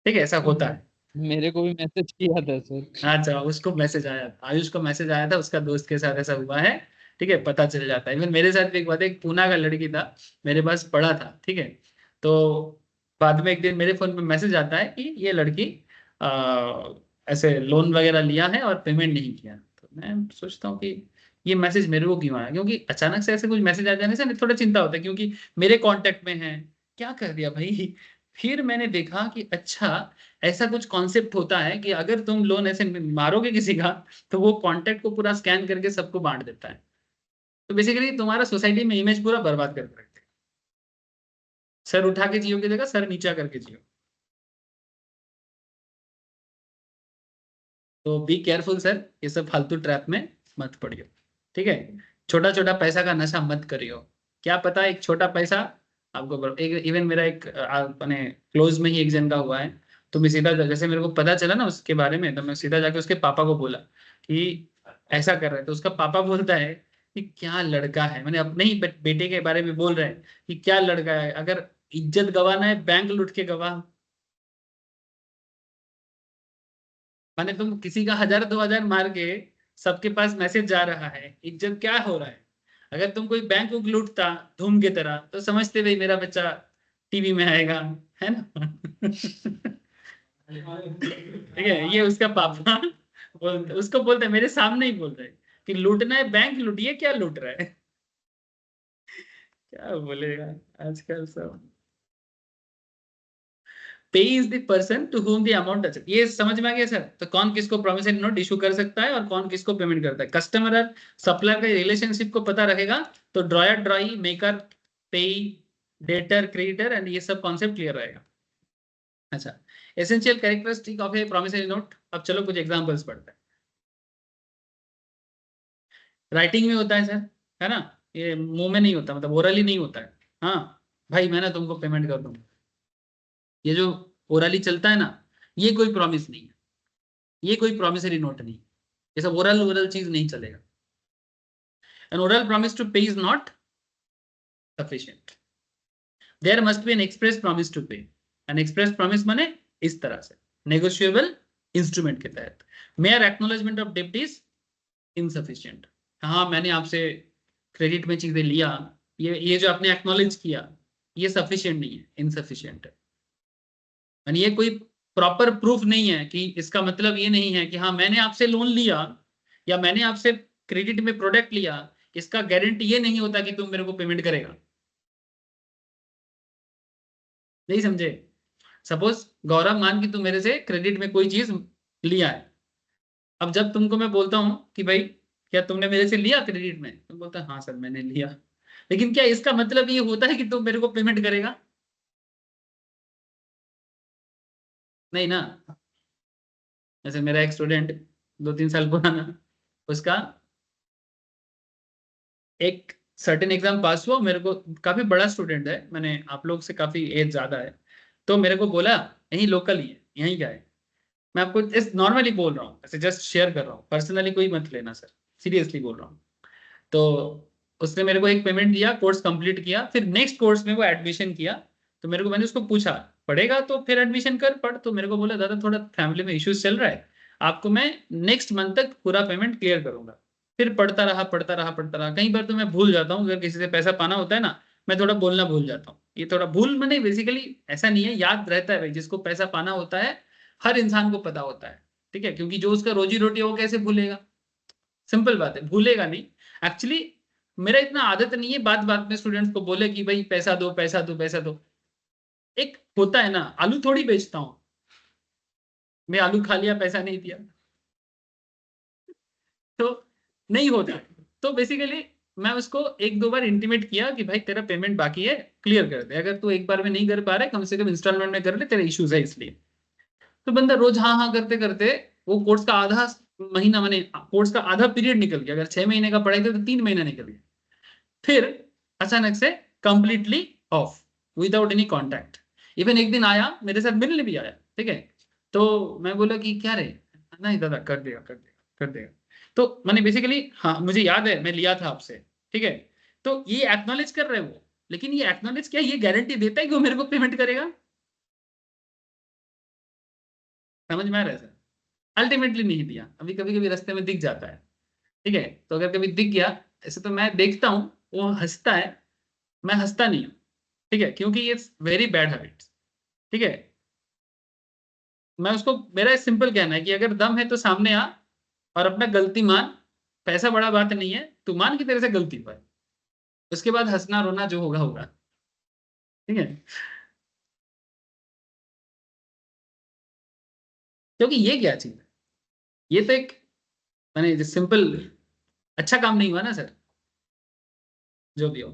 ठीक है, ऐसा होता है। मेरे को भी मैसेज किया था सर। अच्छा, उसको मैसेज आया था, आयुष को मैसेज आया था उसका दोस्त के साथ ऐसा हुआ है, ठीक है, पता चल जाता है। इवन मेरे साथ भी एक बात है, एक पूना का लड़की था, मेरे पास पढ़ा था, ठीक है। तो बाद में एक दिन मेरे फोन पे मैसेज आता है कि ये लड़की ऐसे लोन वगैरह लिया है और पेमेंट नहीं किया। तो मैं सोचता हूँ कि ये मैसेज मेरे को क्यों आया, क्योंकि अचानक से ऐसे कुछ मैसेज आ जाने से ना थोड़ा चिंता होता है, क्योंकि मेरे कांटेक्ट में है, क्या कर दिया भाई। फिर मैंने देखा कि अच्छा, ऐसा कुछ कॉन्सेप्ट होता है कि अगर तुम लोन ऐसे मारोगे किसी का, तो वो कांटेक्ट को पूरा स्कैन करके सबको बांट देता है। तो बेसिकली तुम्हारा सोसाइटी में इमेज पूरा बर्बाद करके रखते हैं। सर उठा के जियो की जगह सर नीचा करके जियो। तो बी केयरफुल सर, ये सब फालतू ट्रैप में मत पड़ियो, ठीक है। छोटा छोटा पैसा का नशा मत करियो, क्या पता एक छोटा पैसा आपको एक इवन मेरा एक अपने क्लोज में ही एक जन का हुआ है। तो मैं सीधा जैसे मेरे को पता चला ना उसके बारे में, तो मैं सीधा जाके उसके पापा को बोला कि ऐसा कर रहे हैं। तो उसका पापा बोलता है कि क्या लड़का है, मैंने अपने ही बेटे के बारे में बोल रहे हैं कि क्या लड़का है, अगर इज्जत गंवाना है बैंक लूट के गवा। माने तुम किसी का 1,000 2,000 मार के सबके पास मैसेज जा रहा है, इज्जत क्या हो रहा है। अगर तुम कोई बैंक को लूटता धूम की तरह तो समझते भाई मेरा बच्चा टीवी में आएगा, है ना। ठीक है, ये उसका पापा उसको बोलते मेरे सामने ही बोल रहे कि लूटना है बैंक लूटिए, क्या लूट रहा है। क्या बोलेगा आजकल सब। Pay is the person to whom the amount. ये समझ में आ गया सर? तो कौन किसको प्रॉमिसरी नोट इशू कर सकता है और कौन किसको पेमेंट करता है, कस्टमर और सप्लायर का रिलेशनशिप को पता रहेगा तो ड्रॉयर, ड्रॉई, मेकर, पे, डेटर, क्रेडिटर एंड ये सब कॉन्सेप्ट क्लियर रहेगा। अच्छा, essential characteristic of A promissory note. अब चलो कुछ एग्जांपल्स पढ़ते हैं। राइटिंग में होता है सर, है ना, ये मुंह में नहीं होता, मतलब ओरली नहीं होता है। हाँ भाई मैं ना तुमको पेमेंट कर दूंगा, ये जो ओरली चलता है ना, ये कोई प्रॉमिस नहीं है, ये कोई प्रॉमिसरी नोट नहीं, ये सब ओरल ओरल चीज नहीं चलेगा। An oral promise to pay is not sufficient, there must be an express promise to pay. An express promise माने इस तरह से नेगोशिएबल इंस्ट्रूमेंट के तहत। मेयर एक्नॉलेजमेंट ऑफ डेब्ट इज इनसफिशिएंट। हाँ मैंने आपसे क्रेडिट में चीजें लिया, ये जो आपने एक्नॉलेज किया ये सफिशिएंट नहीं है, इनसफिशिएंट है। यानी ये कोई प्रॉपर प्रूफ नहीं है कि इसका मतलब ये नहीं है कि हाँ मैंने आपसे लोन लिया या मैंने आपसे क्रेडिट में प्रोडक्ट लिया, इसका गारंटी ये नहीं होता कि तुम मेरे को पेमेंट करेगा। नहीं समझे? सपोज गौरव मान कि तुम मेरे से क्रेडिट में कोई चीज लिया है, अब जब तुमको मैं बोलता हूं कि भाई क्या तुमने मेरे से लिया क्रेडिट में, तुम बोलता है हाँ सर मैंने लिया, लेकिन क्या इसका मतलब ये होता है कि तुम मेरे को पेमेंट करेगा? नहीं ना। जैसे मेरा एक स्टूडेंट 2-3 साल पुराना, उसका एक सर्टेन एग्जाम पास हुआ, मेरे को काफी बड़ा स्टूडेंट है, मैंने आप लोग से काफी एज ज्यादा है, तो मेरे को बोला यही लोकल ही है, यहीं का है। मैं आपको जस्ट नॉर्मली बोल रहा हूँ, ऐसे जस्ट शेयर कर रहा हूँ, पर्सनली कोई मत लेना सर, सीरियसली बोल रहा हूँ। तो उसने मेरे को एक पेमेंट दिया, कोर्स कंप्लीट किया, फिर नेक्स्ट कोर्स में वो एडमिशन किया। तो मेरे को, मैंने उसको पूछा पढ़ेगा तो फिर एडमिशन कर, पढ़। तो मेरे को बोला दादा थोड़ा फैमिली में इश्यूज चल रहा है, आपको मैं नेक्स्ट मंथ तक पूरा पेमेंट क्लियर करूंगा। फिर पढ़ता रहा पढ़ता रहा पढ़ता रहा। कई बार तो मैं भूल जाता हूँ, अगर किसी से पैसा पाना होता है ना, मैं थोड़ा बोलना भूल जाता हूँ। ये थोड़ा भूल मैंने बेसिकली ऐसा नहीं है, याद रहता है भाई, जिसको पैसा पाना होता है हर इंसान को पता होता है, ठीक है, क्योंकि जो उसका रोजी रोटी है वो कैसे भूलेगा, सिंपल बात है, भूलेगा नहीं। एक्चुअली मेरा इतना आदत नहीं है बात बात में स्टूडेंट्स को बोले कि भाई पैसा दो पैसा दो पैसा दो। एक होता है ना, आलू थोड़ी बेचता हूं मैं, आलू खा लिया पैसा नहीं दिया, तो नहीं होता। तो बेसिकली मैं उसको 1-2 बार इंटीमेट किया कि भाई तेरा पेमेंट बाकी है, क्लियर कर दे, अगर तू एक बार में नहीं कर पा रहा है कम से कम इंस्टॉलमेंट में कर ले, तेरे इश्यूज है इसलिए। तो बंदा रोज हाँ हाँ करते करते वो कोर्स का आधा महीना, माने कोर्स का आधा पीरियड निकल गया। अगर 6 महीने का पढ़ाई थे तो 3 महीना निकल गया। फिर अचानक से completely off, without any contact. Even एक दिन आया मेरे साथ मिलने भी आया, ठीक है। तो मैं बोला कि क्या रे, नहीं दादा कर देगा कर देगा कर देगा। तो मैंने बेसिकली, हाँ मुझे याद है मैं लिया था आपसे, ठीक है। तो ये एक्नॉलेज कर रहे हैं वो, लेकिन ये एक्नॉलेज क्या ये गारंटी देता है कि वो मेरे को पेमेंट करेगा? समझ में आ रहा है सर? अल्टीमेटली नहीं दिया। अभी कभी कभी रास्ते में दिख जाता है, ठीक है, तो अगर कभी दिख गया ऐसे तो मैं देखता हूँ वो हंसता है, मैं हंसता नहीं हूँ, ठीक है, क्योंकि ये वेरी बैड हैबिट्स, ठीक है। मैं उसको, मेरा सिंपल कहना है कि अगर दम है तो सामने आ और अपना गलती मान, पैसा बड़ा बात नहीं है, तू मान की तेरे से गलती हुआ है, उसके बाद हंसना रोना जो होगा होगा, ठीक है। क्योंकि ये क्या चीज है, ये तो एक मैंने सिंपल अच्छा काम नहीं हुआ ना सर, जो भी हो।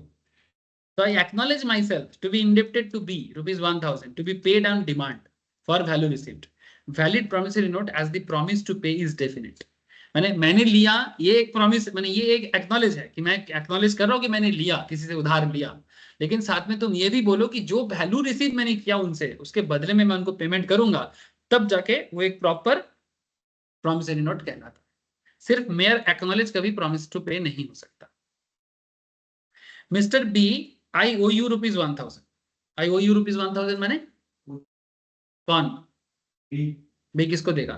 So I acknowledge myself to be indebted to B ₹1,000 to be paid on demand for value received. Valid promissory note as the promise to pay is definite. मैंने लिया, ये एक प्रॉमिस, मैंने ये एक एक्नॉलेज है कि मैं एक्नॉलेज कर रहा हूँ कि मैंने लिया, किसी से उधार लिया, लेकिन साथ में तुम ये भी बोलो कि जो वैल्यू रिसीव मैंने किया उनसे, उसके बदले में मैं उनको पेमेंट करूंगा, तब जाके वो एक प्रॉपर प्रॉमिसरी नोट कहलाता है। सिर्फ मेयर एक्नॉलेज कभी प्रॉमिस टू पे नहीं हो सकता। Mr B, I O U ₹1,000। I O U ₹1,000 मैंने, कौन बी किसको देगा?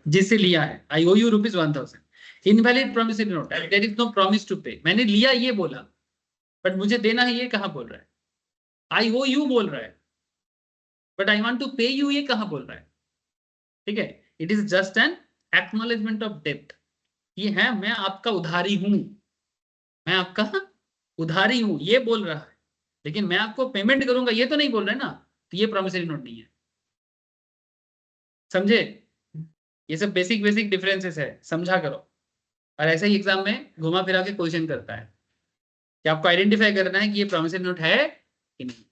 जिससे लिया है। I O U ₹1,000। Invalid promissory note, there is no promise to pay. मैंने लिया ये बोला, बट मुझे देना है ये कहाँ बोल रहा है? आई ओ यू बोल रहा है, बट आई वांट टू पे यू ये कहाँ बोल रहा है? ठीक है, it is just an acknowledgement of डेब्ट। ये है मैं आपका उधारी हूं, मैं आपका उधारी हूं ये बोल रहा है, लेकिन मैं आपको पेमेंट करूंगा ये तो नहीं बोल रहा है ना, तो ये प्रॉमिसरी नोट नहीं है। समझे? ये सब बेसिक बेसिक डिफरेंसेस है, समझा करो। और ऐसे ही एग्जाम में घुमा फिरा के क्वेश्चन करता है कि आपको आइडेंटिफाई करना है कि ये प्रॉमिसरी नोट है कि नहीं।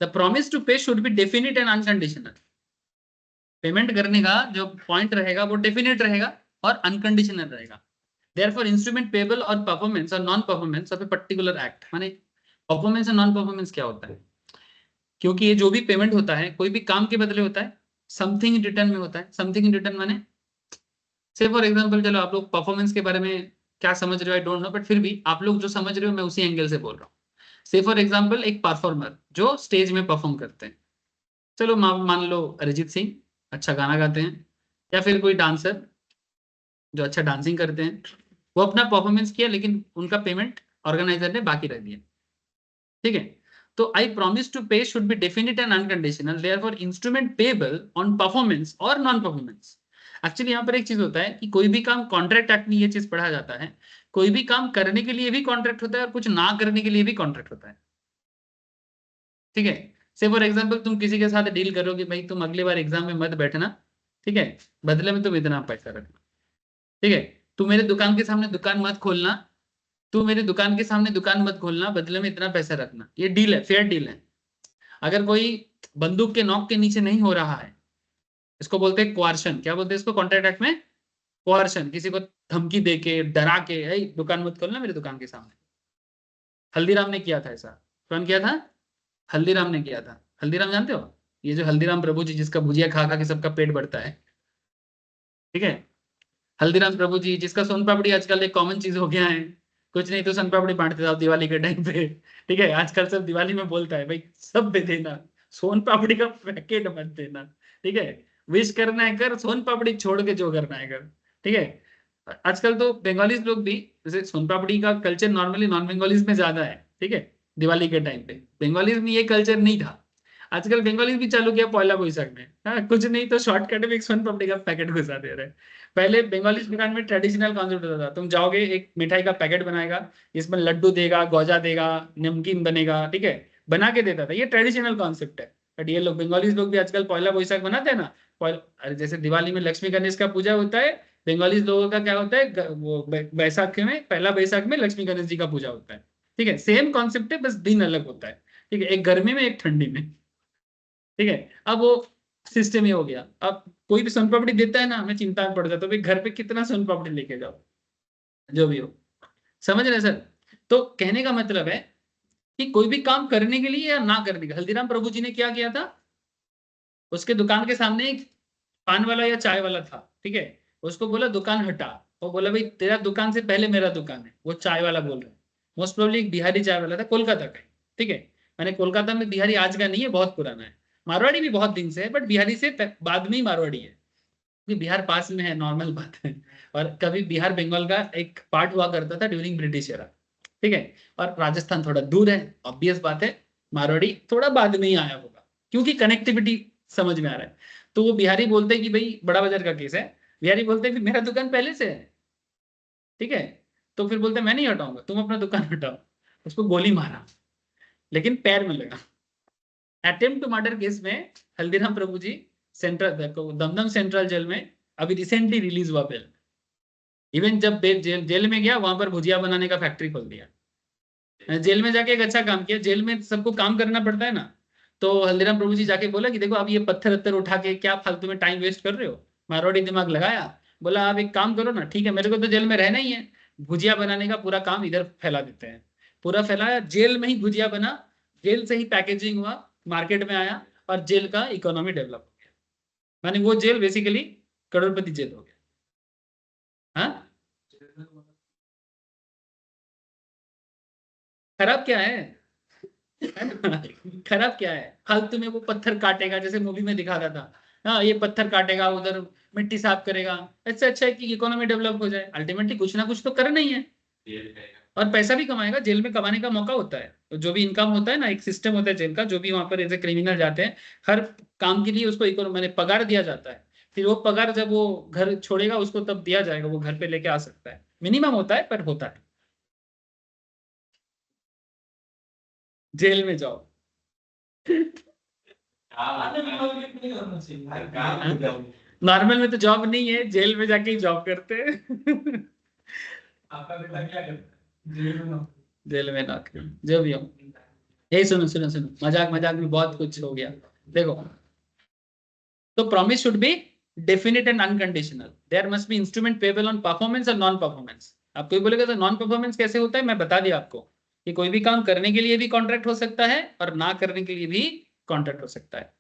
द प्रॉमिस टू पे should be definite and unconditional. Payment करने का जो पॉइंट रहेगा वो डेफिनेट रहेगा और अनकंडीशनल रहेगा। Therefore, instrument payable or performance or non-performance of a particular act, माने परफॉर्मेंस और नॉन परफॉर्मेंस क्या होता है? क्योंकि ये जो भी पेमेंट होता है कोई भी काम के बदले होता है, समथिंग इन रिटर्न में होता है। समथिंग इन रिटर्न माने से फॉर एग्जांपल, चलो आप लोग परफॉर्मेंस के बारे में क्या समझ रहे हो आई डोंट नो, बट फिर भी आप लोग जो समझ रहे हो मैं उसी एंगल से बोल रहा हूँ। से फॉर एग्जांपल एक परफॉर्मर जो स्टेज में परफॉर्म करते हैं, चलो मान लो अरिजीत सिंह अच्छा गाना गाते हैं, या फिर कोई डांसर जो अच्छा डांसिंग करते हैं, वो अपना परफॉर्मेंस किया लेकिन उनका पेमेंट ऑर्गेनाइजर ने बाकी रख दिया, ठीक है। तो आई प्रॉमिस टू पे should be definite and unconditional, therefore instrument payable on performance or non performance. Actually यहाँ पर एक चीज होता है कि कोई भी काम कॉन्ट्रैक्ट एक्ट में ये चीज पढ़ा जाता है, कोई भी काम करने के लिए भी कॉन्ट्रैक्ट होता है और कुछ ना करने के लिए भी कॉन्ट्रैक्ट होता है, ठीक है। से फॉर एग्जाम्पल तुम किसी के साथ डील करो कि भाई तुम अगली बार एग्जाम में मत बैठना, ठीक है, बदले में तुम इतना पैसा रखना, ठीक है। तू मेरे दुकान के सामने दुकान मत खोलना, तू मेरी दुकान के सामने दुकान मत खोलना, बदले में इतना पैसा रखना। ये डील है, फेयर डील है। अगर कोई बंदूक के नोक के नीचे नहीं हो रहा है, इसको बोलते हैं कोआर्शन। क्या बोलते हैं इसको कॉन्ट्रैक्ट एक्ट में? कोआर्शन। किसी को धमकी दे के डरा के, "ए, दुकान मत खोलना मेरी दुकान के सामने"। हल्दीराम ने किया था ऐसा। कौन किया था? हल्दीराम ने किया था। हल्दीराम जानते हो? ये जो हल्दीराम प्रभु जी जिसका भुजिया खा खा के सबका पेट बढ़ता है, ठीक है। हल्दीराम प्रभु जी जिसका सोन पापड़ी आजकल एक कॉमन चीज हो गया है। कुछ नहीं तो सोन पापड़ी बांटते जाओ दिवाली के टाइम पे, ठीक है। आजकल सब दिवाली में बोलता है भाई सब दे देना, सोन पापड़ी का पैकेट मत देना, ठीक है। विश करना है कर, सोन पापड़ी छोड़ के जो करना है कर, ठीक है। आजकल तो बंगालीज लोग भी, जैसे सोन पापड़ी का कल्चर नॉर्मली नॉन बंगालीज में ज्यादा है, ठीक है। दिवाली के टाइम पे बंगालीज में ये कल्चर नहीं था। आजकल बंगालीज भी चालू किया पहला बैसाख में। हाँ, कुछ नहीं तो शॉर्टकट में एक सोन पापड़ी का पैकेट घुसा दे रहे हैं। पहले बंगाली दुकान में ट्रेडिशनल कॉन्सेप्ट होता था, तुम जाओगे एक मिठाई का पैकेट बनाएगा, इसमें लड्डू देगा, गौजा देगा, नमकीन बनेगा, ठीक है, बना के देता था। ये ट्रेडिशनल कॉन्सेप्ट है। बट ये लोग बंगालीज लोग भी आजकल पहला बैसाख मनाते हैं ना। अरे जैसे दिवाली में लक्ष्मी गणेश का पूजा होता है, बंगाली लोगों का क्या होता है, वो बैसाख में, पहला बैसाख में लक्ष्मी गणेश जी का पूजा होता है, ठीक है। सेम कॉन्सेप्ट है, बस दिन अलग होता है, ठीक है। एक गर्मी में एक ठंडी में, ठीक है। अब वो सिस्टम ही हो गया। अब कोई भी सोन पापड़ी देता है ना, मैं चिंता में पड़ जाता हूँ भाई घर पे कितना सोन पापड़ी लेके जाओ, जो भी हो। समझ रहे सर? तो कहने का मतलब है कि कोई भी काम करने के लिए या ना करने का, हल्दीराम प्रभु जी ने क्या किया था, उसके दुकान के सामने एक पान वाला या चाय वाला था, ठीक है। उसको बोला दुकान हटा। वो बोला भाई तेरा दुकान से पहले मेरा दुकान है। वो चाय वाला बोल रहा है, मोस्ट प्रोबेबली एक बिहारी चाय वाला था, कोलकाता का, ठीक है। मैंने कोलकाता में बिहारी आज का नहीं है, बहुत पुराना है। मारवाड़ी भी बहुत दिन से है, बट बिहारी से बाद में ही मारवाड़ी है, क्योंकि बिहार पास में है, नॉर्मल बात है। और कभी बिहार बंगाल का एक पार्ट हुआ करता था ड्यूरिंग ब्रिटिश एरा, ठीक है। और राजस्थान थोड़ा दूर है, ऑब्वियस बात है। मारवाड़ी थोड़ा बाद में ही आया होगा, क्योंकि कनेक्टिविटी समझ में आ रहा है। तो वो बिहारी बोलते हैं कि भाई बड़ा बाजार का केस है, बिहारी बोलते हैं कि मेरा दुकान पहले से है, ठीक है। तो फिर बोलते हैं मैं नहीं हटाऊंगा, तुम अपना दुकान हटाओ। उसको गोली मारा, लेकिन पैर में लगा। अटेम्प्ट टू मर्डर केस में हल्दीराम प्रभु जी सेंट्रल दमदम सेंट्रल जेल में अभी रिसेंटली रिलीज हुआ बेल। इवन जब जेल में गया, वहां पर भुजिया बनाने का फैक्ट्री खोल दिया। जेल में जाके एक अच्छा काम किया। जेल में सबको काम करना पड़ता है ना, तो हल्दीराम प्रभु जी जाके बोला कि देखो आप ये पत्थर वत्थर उठा के क्या फालतू में टाइम वेस्ट कर रहे हो। मारवाड़ी दिमाग लगाया, बोला आप एक काम करो ना, ठीक है मेरे को तो जेल में रहना ही है, भुजिया बनाने का पूरा काम इधर फैला देते हैं। पूरा फैलाया, जेल में ही भुजिया बना, जेल से ही पैकेजिंग हुआ, मार्केट में आया, और जेल का इकोनॉमी डेवलप हो गया। माने वो जेल बेसिकली करोड़पति जेल हो गया। हाँ, खराब क्या है? खराब क्या है? फालतू में वो पत्थर काटेगा, जैसे मूवी में दिखाता था। हाँ, ये पत्थर काटेगा, उधर मिट्टी साफ करेगा। इससे अच्छा है कि इकोनॉमी डेवलप हो जाए। अल्टीमेटली कुछ ना कुछ तो करना ही है, और पैसा भी कमाएगा। जेल में कमाने का मौका होता है, तो जो भी इनकम होता है ना, एक सिस्टम होता है जेल का, जो भी वहां पर एज ए क्रिमिनल जाते हैं, हर काम के लिए उसको मैंने पगार दिया जाता है। फिर वो पगार जब वो घर छोड़ेगा उसको तब दिया जाएगा, वो घर पे लेके आ सकता है। मिनिमम होता है पर होता है। जेल में जाओ, नॉर्मल में तो जॉब नहीं है, जेल में जाके ही जॉब करते हैं। आपका बेटा क्या करता है? जेल में नौकरी, जो भी हो। यही सुनो सुनो सुनो, मजाक मजाक में बहुत कुछ हो गया। देखो, तो promise should be definite and unconditional. There must be instrument payable on performance or non performance. आप कोई बोलेगा तो नॉन परफॉर्मेंस कैसे होता है, मैं बता दिया आपको कि कोई भी काम करने के लिए भी कॉन्ट्रैक्ट हो सकता है और ना करने के लिए भी कॉन्ट्रैक्ट हो सकता है।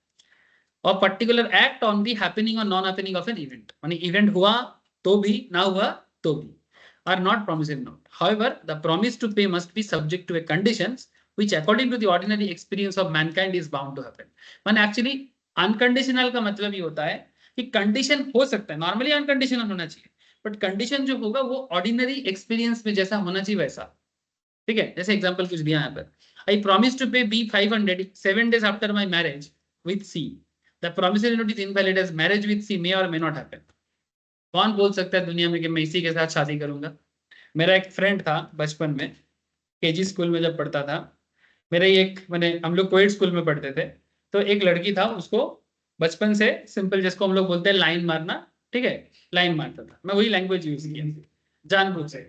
और particular act on the happening or non happening of an event, मानी इवेंट हुआ तो भी, ना हुआ तो भी, are not promissory note. However, the promise to pay must be subject to a conditions which according to the ordinary experience of mankind is bound to happen. माने actually unconditional का मतलब ये होता है कि कंडीशन हो सकता है, नॉर्मली अनकंडीशनल होना चाहिए, बट कंडीशन जो होगा वो ऑर्डिनरी एक्सपीरियंस में जैसा होना चाहिए वैसा। ठीक है, जैसे एग्जांपल कुछ दिया यहाँ पर, I promise to pay B 500 7 days after my marriage with C, the promissory note is invalid as marriage with C may or may not happen. कौन बोल सकता है दुनिया में कि मैं इसी के साथ शादी करूंगा? मेरा एक फ्रेंड था बचपन में, केजी स्कूल में जब पढ़ता था, मेरे एक मैंने हम लोग कोएड स्कूल में पढ़ते थे, तो एक लड़की था, उसको बचपन से सिंपल जिसको हम लोग बोलते हैं लाइन मारना, ठीक है, लाइन मारता था, मैं वही लैंग्वेज यूज किया जानबूझ से।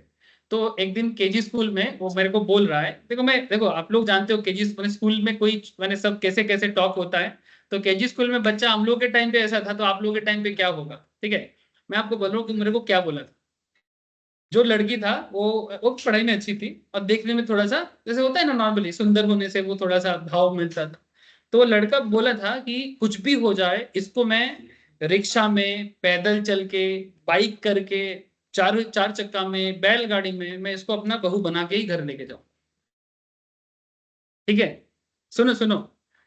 तो एक दिन केजी स्कूल में वो मेरे को बोल रहा है, देखो आप लोग जानते हो केजी स्कूल में कोई मैंने सब कैसे कैसे टॉक होता है, तो केजी स्कूल में बच्चा हम लोग के टाइम पे ऐसा था, तो आप लोग के टाइम पे क्या होगा, ठीक है। मैं आपको बोल रहा हूँ कि मेरे को क्या बोला था। जो लड़की था वो पढ़ाई में अच्छी थी और देखने में थोड़ा सा जैसे होता है ना, नॉर्मली सुंदर होने से वो थोड़ा सा भाव मिलता था। तो वो लड़का बोला था कि कुछ भी हो जाए, इसको मैं रिक्शा में, पैदल चल के, बाइक करके, चार चार चक्का में, बैलगाड़ी में, मैं इसको अपना बहू बना के ही घर लेके जाऊं। ठीक है, सुनो सुनो,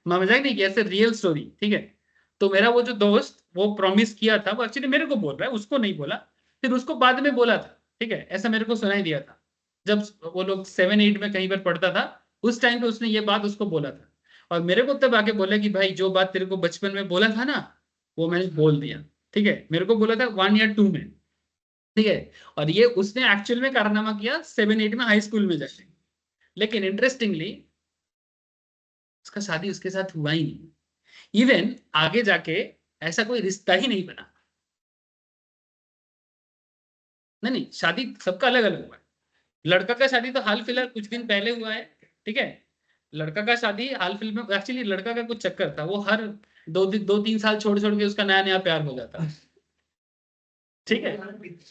मैं मजाक नहीं किया, ऐसे रियल स्टोरी, ठीक है। तो मेरा वो जो दोस्त वो प्रॉमिस किया था, वो एक्चुअली मेरे को बोल रहा है, उसको नहीं बोला, फिर उसको बाद में बोला था, ठीक है, ऐसा मेरे को सुनाई दिया था। जब वो लोग 7-8 में कहीं पर पढ़ता था, उस टाइम पे उसने ये बात उसको बोला था, और मेरे को तब आके बोला कि भाई जो बात तेरे को बचपन में बोला था ना, वो मैंने बोल दिया। ठीक है, मेरे को बोला था 1 या 2 में, ठीक है, और ये उसने एक्चुअल में कारनामा किया 7-8 में हाई स्कूल में जाके। लेकिन इंटरेस्टिंगली उसका शादी उसके साथ हुआ ही नहीं, इवन आगे जाके ऐसा कोई रिश्ता ही नहीं बना। नहीं, शादी सबका अलग अलग हुआ है। लड़का का शादी तो हाल फिलहाल कुछ दिन पहले हुआ है, ठीक है। लड़का का शादी हाल फिलहाल में, एक्चुअली लड़का का कुछ चक्कर था, वो हर 2-3 साल छोड़ छोड़ के उसका नया नया प्यार हो जाता। ठीक है,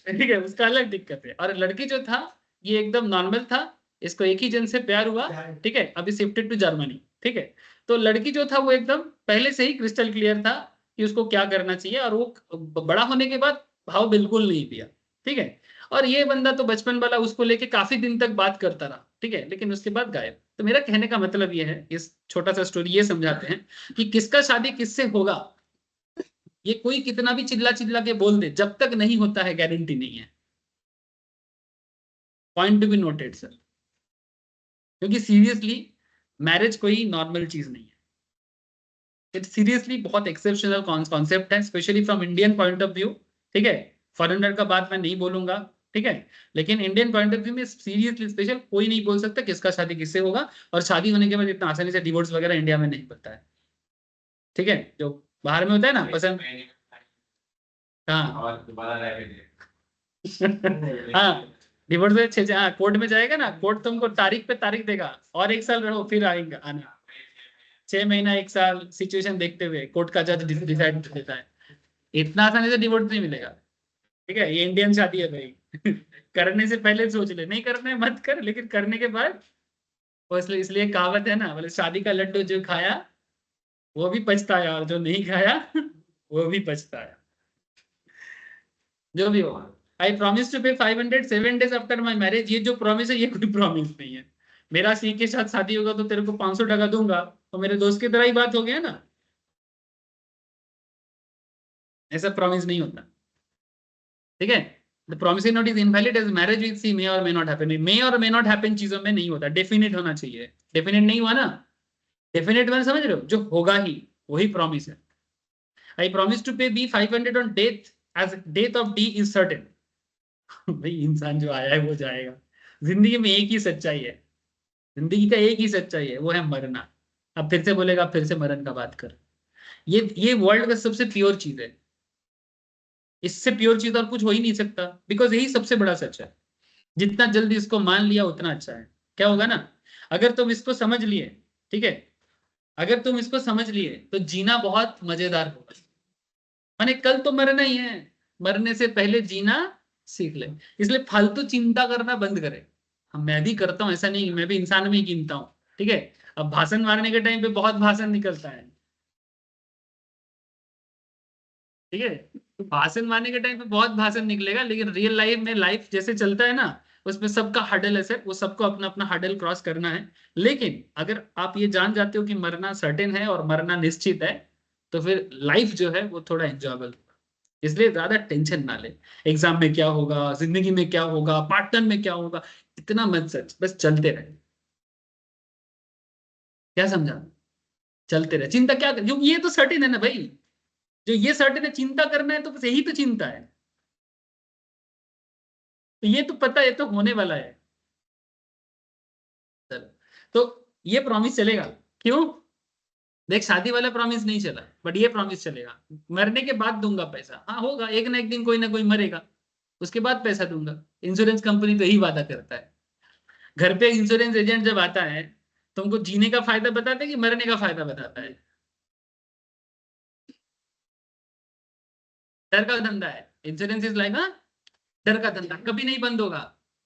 ठीक है, उसका अलग दिक्कत है। और लड़की जो था ये एकदम नॉर्मल था, इसको एक ही जन से प्यार हुआ, ठीक है, अभी शिफ्टेड टू जर्मनी, ठीक है। तो लड़की जो था वो एकदम पहले से ही क्रिस्टल क्लियर था कि उसको क्या करना चाहिए, और वो बड़ा होने के बाद भाव बिल्कुल नहीं दिया, ठीक है। और ये बंदा तो बचपन वाला उसको लेके काफी दिन तक बात करता रहा, ठीक है, लेकिन उसके बाद गायब। तो मेरा कहने का मतलब ये है, इस छोटा सा स्टोरी ये समझाते हैं कि किसका शादी किससे होगा, ये कोई कितना भी चिल्ला चिल्ला के बोल दे, जब तक नहीं होता है गारंटी नहीं है। Point to be noted sir, क्योंकि सीरियसली मैरिज कोई नॉर्मल चीज नहीं है। इट सीरियसली बहुत एक्सेप्शनल कॉन्सेप्ट है, specially from Indian point of view, ठीक है। फॉरेनर का बात मैं नहीं बोलूंगा, ठीक है, लेकिन इंडियन पॉइंट ऑफ व्यू में सीरियसली स्पेशल कोई नहीं बोल सकता किसका शादी किससे होगा। और शादी होने के बाद इतना आसानी से डिवोर्स वगैरह इंडिया में नहीं बनता है, ठीक है, जो बाहर में होता है ना पसंद। हाँ और दोबारा रहेंगे। हाँ, डिवोर्स में हाँ, कोर्ट में जाएगा ना, कोर्ट तुमको तारीख पे तारीख देगा, और 1 साल रहो फिर आएंगे आना, 6 महीना 1 साल सिचुएशन देखते हुए कोर्ट का जज डिसाइड देता है। इतना आसानी से डिवोर्स नहीं मिलेगा, ठीक है, ये इंडियन शादी है भाई। करने से पहले सोच ले, नहीं करने मत कर, लेकिन करने के बाद वो इसलिए कहावत है ना, बोले शादी का लड्डू जो खाया वो भी पछताया, और जो नहीं खाया वो भी पछताया। जो भी हो, I promise to pay 500 7 days after my marriage, ये जो प्रॉमिस है ये कोई प्रॉमिस नहीं है। मेरा सी के साथ शादी होगा तो तेरे को 500 टका दूंगा, तो मेरे दोस्त की तरह ही बात हो गया ना, ऐसा प्रॉमिस नहीं होता, ठीक है। The promissory note is invalid as marriage with C may or may not happen. May or may not happen चीजों में नहीं होता, डेफिनेट होना चाहिए। डेफिनेट नहीं हुआ ना, डेफिनेट मैंने समझ रहे हो, जो होगा ही वही प्रॉमिस है। I promise to pay B 500 on death as death of D is certain. भाई इंसान जो आया है वो जाएगा, जिंदगी में एक ही सच्चाई है, जिंदगी का एक ही सच्चाई है, वो है मरना। अब फिर से बोलेगा, फिर से मरण का बात कर। ये वर्ल्ड का सबसे प्योर चीज है, इससे प्योर चीज और कुछ हो ही नहीं सकता, बिकॉज यही सबसे बड़ा सच है। जितना जल्दी इसको मान लिया उतना अच्छा है। क्या होगा ना, अगर तुम इसको समझ लिए, ठीक है, अगर तुम इसको समझ लिए तो जीना बहुत मजेदार होगा। माने कल तो मरना ही है, मरने से पहले जीना सीख ले। इसलिए फालतू चिंता करना बंद करे। हम, मैं भी करता हूँ, ऐसा नहीं, मैं भी इंसान में ही गिनता हूँ, ठीक है। अब भाषण मारने के टाइम पे बहुत भाषण निकलता है, ठीक है। तो भाषण मारने के टाइम पे बहुत भाषण निकलेगा, लेकिन रियल लाइफ में लाइफ जैसे चलता है ना, उसमें सबका हडल है सर, वो सबको अपना अपना हडल क्रॉस करना है। लेकिन अगर आप ये जान जाते हो कि मरना सर्टेन है और मरना निश्चित है, तो फिर लाइफ जो है वो थोड़ा एंजॉयबल होगा। इसलिए ज्यादा टेंशन ना ले, एग्जाम में क्या होगा, जिंदगी में क्या होगा, पार्टनर में क्या होगा, इतना मत सच, बस चलते रहे। क्या समझा? चलते रहे, चिंता क्या कर, ये तो सर्टेन है ना भाई, जो ये सर्टेन है, चिंता करना है तो बस यही तो चिंता है। तो ये तो पता है, ये तो होने वाला है। चलो, तो ये प्रॉमिस चलेगा। क्यों? देख, शादी वाला प्रॉमिस नहीं चला, बट ये प्रॉमिस चलेगा। मरने के बाद दूंगा पैसा, हाँ होगा, एक ना एक दिन कोई ना कोई मरेगा, उसके बाद पैसा दूंगा। इंश्योरेंस कंपनी तो यही वादा करता है। घर पे इंश्योरेंस एजेंट जब आता है, तुमको जीने का फायदा बताता है कि मरने का फायदा बताता है? डर का धंधा है, इंश्योरेंस इज लाइक, हाँ, डर का धंधा, कभी नहीं बंद होगा।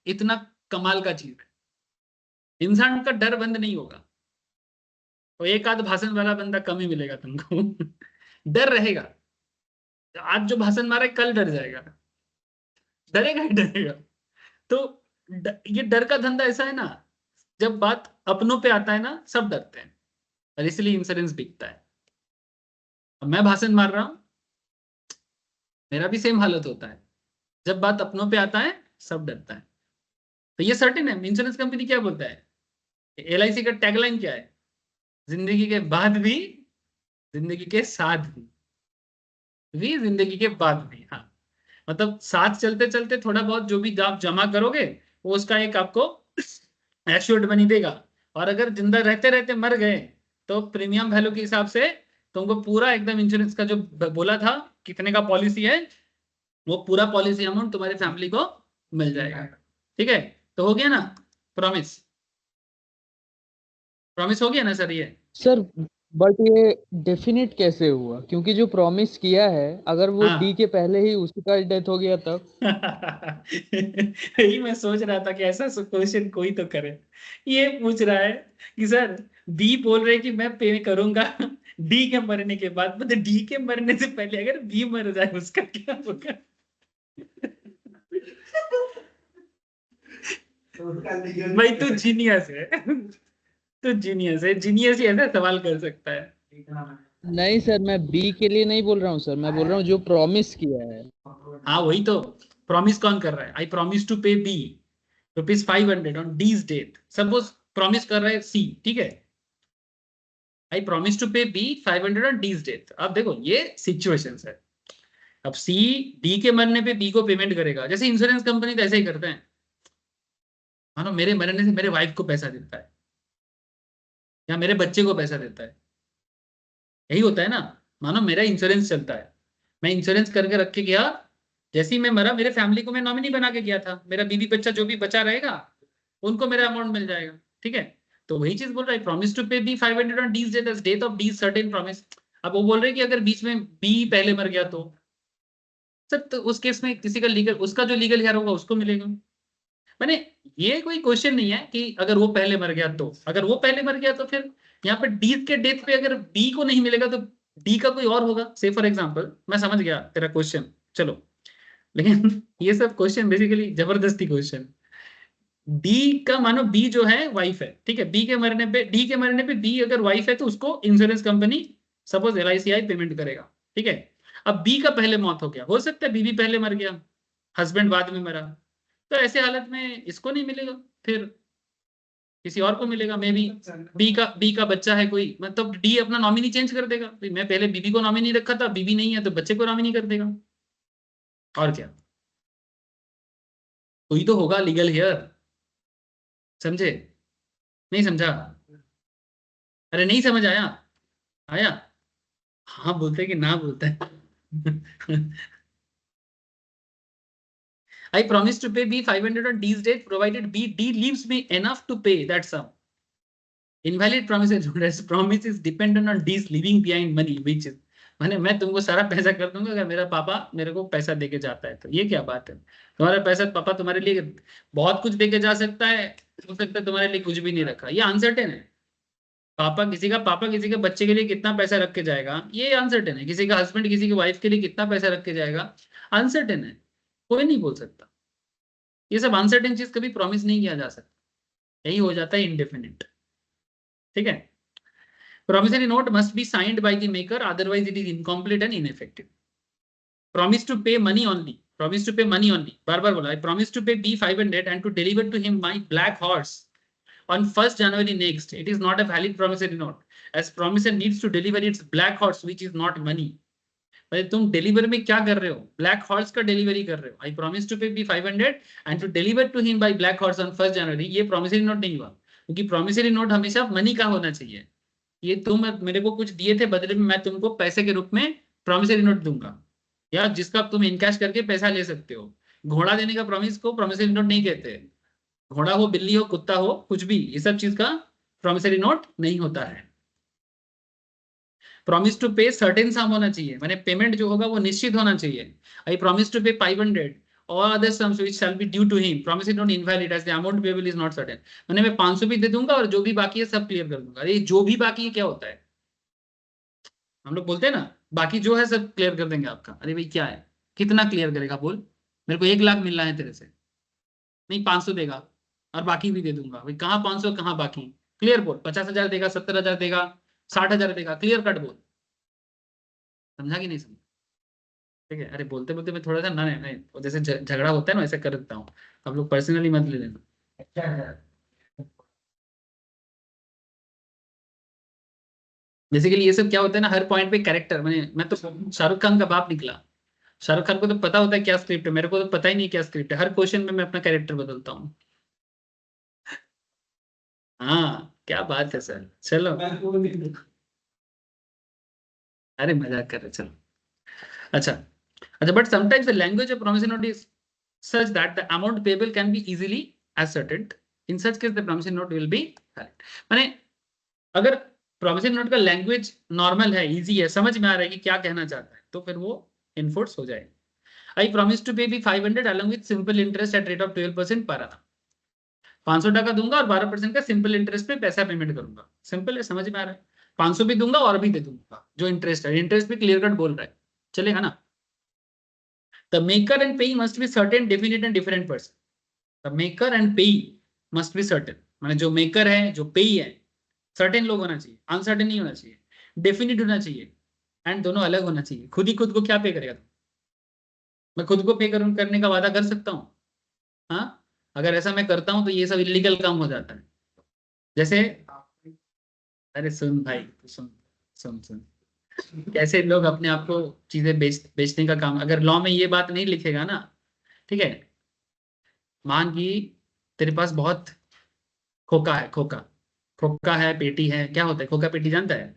इतना कमाल का चीज है, इंसान का डर बंद नहीं होगा। तो एक आध भाषण वाला बंदा कम ही मिलेगा तुमको। डर रहेगा, आज जो भाषण मारा है, कल डर जाएगा, डरेगा ही डरेगा। तो ये डर का धंधा ऐसा है ना, जब बात अपनों पे आता है ना, सब डरते हैं, और इसलिए इंश्योरेंस बिकता है। अब मैं भाषण मार रहा हूं, मेरा भी सेम हालत होता है, जब बात अपनों पे आता है सब डरता है। तो ये सर्टेन है। इंश्योरेंस कंपनी क्या बोलता है, एलआईसी का टैगलाइन क्या है, जिंदगी के बाद भी, जिंदगी के साथ भी जिंदगी के बाद भी, हाँ। मतलब साथ चलते चलते थोड़ा बहुत जो भी आप जमा करोगे, वो उसका एक आपको एश्योर्ड मनी देगा। और अगर जिंदा रहते रहते मर गए, तो प्रीमियम वैल्यू के हिसाब से तुमको पूरा एकदम इंश्योरेंस का जो बोला था कितने का पॉलिसी है, वो पूरा पॉलिसी अमाउंट तुम्हारी फैमिली को मिल जाएगा। ठीक है, तो हो गया ना प्रॉमिस? प्रॉमिस हो गया ना सर ये? सर बट ये डेफिनेट कैसे हुआ, क्योंकि जो प्रॉमिस किया है, अगर वो डी हाँ। के पहले ही उसी का डेथ हो गया तब। यही मैं सोच रहा था कि ऐसा क्वेश्चन कोई तो करे। ये पूछ रहा है कि सर, बी बोल रहे कि मैं पे करूंगा डी के मरने के बाद, मतलब डी के मरने से पहले अगर बी मर जाए उसका क्या होगा? भाई तू जीनियस है, तू जीनियस है, जीनियस ही ऐसा सवाल कर सकता है। नहीं सर, मैं बी के लिए नहीं बोल रहा हूँ सर, मैं बोल रहा हूँ जो प्रॉमिस किया है। हाँ वही तो, प्रॉमिस कौन कर रहा है? I promise to pay B ₹500 on D's date. Suppose promise कर रहा है सी, ठीक है, I promise to pay B 500 on D's date. अब देखो ये सिचुएशन है, अब सी डी के मरने पे बी को पेमेंट करेगा, जैसे इंश्योरेंस कंपनी तो ऐसे ही करते हैं। मानो मेरे मरने से मेरे वाइफ को पैसा देता है, या मेरे बच्चे को पैसा देता है, यही होता है ना। मानो मेरा इंश्योरेंस चलता है, मैं इंश्योरेंस करके रख के गया, जैसे ही मैं मरा मेरे फैमिली को मैं नॉमिनी बना के गया था, मेरा बीवी बच्चा जो भी बचा रहेगा उनको मेरा अमाउंट मिल जाएगा। ठीक है, तो वही चीज बोल रहा है, promise to pay B 500 on D's date as death of D certain promise. अब वो बोल रहे कि अगर बीच में बी पहले मर गया तो सर, तो उस केस में किसी का लीगल, उसका जो लीगल हेयर होगा उसको मिलेगा। मैंने, ये कोई क्वेश्चन नहीं है कि अगर वो पहले मर गया तो, अगर वो पहले मर गया तो फिर यहाँ पे डी के डेथ पे अगर बी को नहीं मिलेगा तो डी का कोई और होगा, से फॉर एग्जांपल। मैं समझ गया तेरा क्वेश्चन, चलो, लेकिन ये सब क्वेश्चन बेसिकली जबरदस्ती क्वेश्चन। डी का मानो बी जो है वाइफ है, ठीक है, बी के मरने पे, डी के मरने पे बी अगर वाइफ है तो उसको इंश्योरेंस कंपनी सपोज एलआईसीआई पेमेंट करेगा। ठीक है, अब बी का पहले मौत हो गया, हो सकता है बीवी पहले मर गया, हस्बैंड बाद में मरा, तो ऐसे हालत में इसको नहीं मिलेगा, फिर किसी और को मिलेगा। मे बी बी का बच्चा है कोई, मतलब डी अपना नॉमिनी चेंज कर देगा, मैं पहले बीबी को नॉमिनी रखा था, बीबी नहीं है तो बच्चे को नॉमिनी कर देगा, और क्या, कोई तो होगा लीगल हेयर। समझे? नहीं समझा? अरे नहीं समझ आया? आया? हाँ बोलते कि ना बोलते I promise to pay B 500 on D's date provided D leaves me enough to pay that sum. Invalid promise is promise is dependent on D's leaving behind money which is माने मैं तुमको सारा पैसा कर दूंगा अगर मेरा पापा मेरे को पैसा देके जाता है तो ये क्या बात है? तुम्हारा पैसा पापा तुम्हारे लिए बहुत कुछ देके जा सकता है, हो सकता है तुम्हारे लिए कुछ भी नहीं रखा, ये अनसर्टेन है। पापा किसी के बच्चे के लिए कितना पैसा रख के जाएगा ये अनसर्टेन है। किसी का हस्बैंड किसी की वाइफ के लिए कितना पैसा रख के जाएगा अनसर्टेन है, कोई नहीं बोल सकता। ये सब अनसर्टेन चीज कभी प्रॉमिस नहीं किया जा सकता, यही हो जाता है इंडेफिनिट। ठीक है, promissory note must be signed by the maker, otherwise it is incomplete and ineffective. Promise to pay money only, बार बार बोला, I promise to pay B 500 and to deliver to him my black horse on 1st January next. It is not a valid promissory note as promisor needs to deliver its black horse which is not money. तुम deliver में क्या कर रहे हो? Black horse का delivery कर रहे हो। I promise to pay B 500 and to deliver to him by black horse on 1st January. ये प्रॉमिसरी नोट नहीं हुआ, क्योंकि प्रॉमिसरी नोट हमेशा मनी का होना चाहिए। ये तुम मेरे को कुछ दिए थे, बदले में मैं तुमको पैसे के रूप में प्रॉमिसरी नोट दूंगा, या जिसका तुम इनकैश करके पैसा ले सकते हो। घोड़ा देने का प्रॉमिस को प्रॉमिसरी नोट नहीं कहते। घोड़ा हो, बिल्ली हो, कुत्ता हो, कुछ भी, ये सब चीज का प्रॉमिसरी नोट नहीं होता है। प्रॉमिस टू पे सर्टेन सम होना चाहिए, माने पेमेंट जो होगा वो निश्चित होना चाहिए। आई प्रॉमिस टू पे 500 और other sums which shall be due to him, promise is not invalid as the amount payable is not certain. माने मैं 500 भी दे दूंगा और जो भी बाकी है सब क्लियर कर दूंगा। अरे जो भी बाकी है क्या होता है? हम लोग बोलते हैं ना बाकी जो है सब क्लियर कर देंगे आपका। अरे भाई क्या है, कितना क्लियर करेगा बोल? मेरे को 1 लाख मिलना है तेरे से, नहीं 500 देगा और बाकी भी दे दूंगा। भाई कहाँ 500 कहाँ बाकी? क्लियर बोल। 50,000 देगा, 70,000 देगा, 60,000 देगा, क्लियर कट बोल। समझा कि नहीं समझा? ठीक है। अरे बोलते बोलते मैं थोड़ा सा ना नहीं नहीं जैसे झगड़ा होता है ना वैसे कर देता हूँ, आप लोग पर्सनली मत ले लेना। बेसिकली ये सब क्या होता है ना, हर पॉइंट पे कैरेक्टर, मैं तो शाहरुख खान का बाप निकला। शाहरुख खान को तो पता होता है क्या स्क्रिप्ट है, मेरे को तो पता ही नहीं क्या स्क्रिप्ट है। हर क्वेश्चन में मैं अपना कैरेक्टर बदलता हूँ। हाँ क्या बात है सर, चलो अरे मजाक कर रहे, चलो अच्छा अच्छा। But sometimes the language of promissory note is such that the amount payable can be easily ascertained. In such case the promissory note will be valid. माने अगर promissory note का लैंग्वेज नॉर्मल है, इजी है, समझ में आ रहा है कि क्या कहना चाहता है, तो फिर वो इन्फोर्स हो जाएगा। I promise to pay 500 along with simple interest at rate of 12% per annum. 500 टका दूंगा और 12% का सिंपल इंटरेस्ट पे पैसा पेमेंट करूंगा। सिंपल है, समझ में आ रहा है। 500 भी दूंगा और भी दे दूंगा जो इंटरेस्ट है, इंटरेस्ट भी क्लियर कट बोल रहा है, चलेगा ना? The maker and payee must be certain, definite and different person. The maker and payee must be certain. माने जो मेकर है जो पेई है, सर्टेन लोग होना चाहिए, अनसर्टेन नहीं होना चाहिए, डेफिनिट होना चाहिए, एंड दोनों अलग होना चाहिए। खुद ही खुद को क्या पे करेगा? मैं खुद को पे करने का वादा कर सकता हूँ? हाँ, अगर ऐसा मैं करता हूँ तो ये सब इलीगल काम हो जाता है। जैसे अरे सुन भाई, सुन सुन सुन, कैसे लोग अपने आप को चीजें बेचने का काम, अगर लॉ में ये बात नहीं लिखेगा ना, ठीक है, मान कि तेरे पास बहुत खोका है, खोका है, पेटी है, क्या होता है खोका पेटी, जानता है?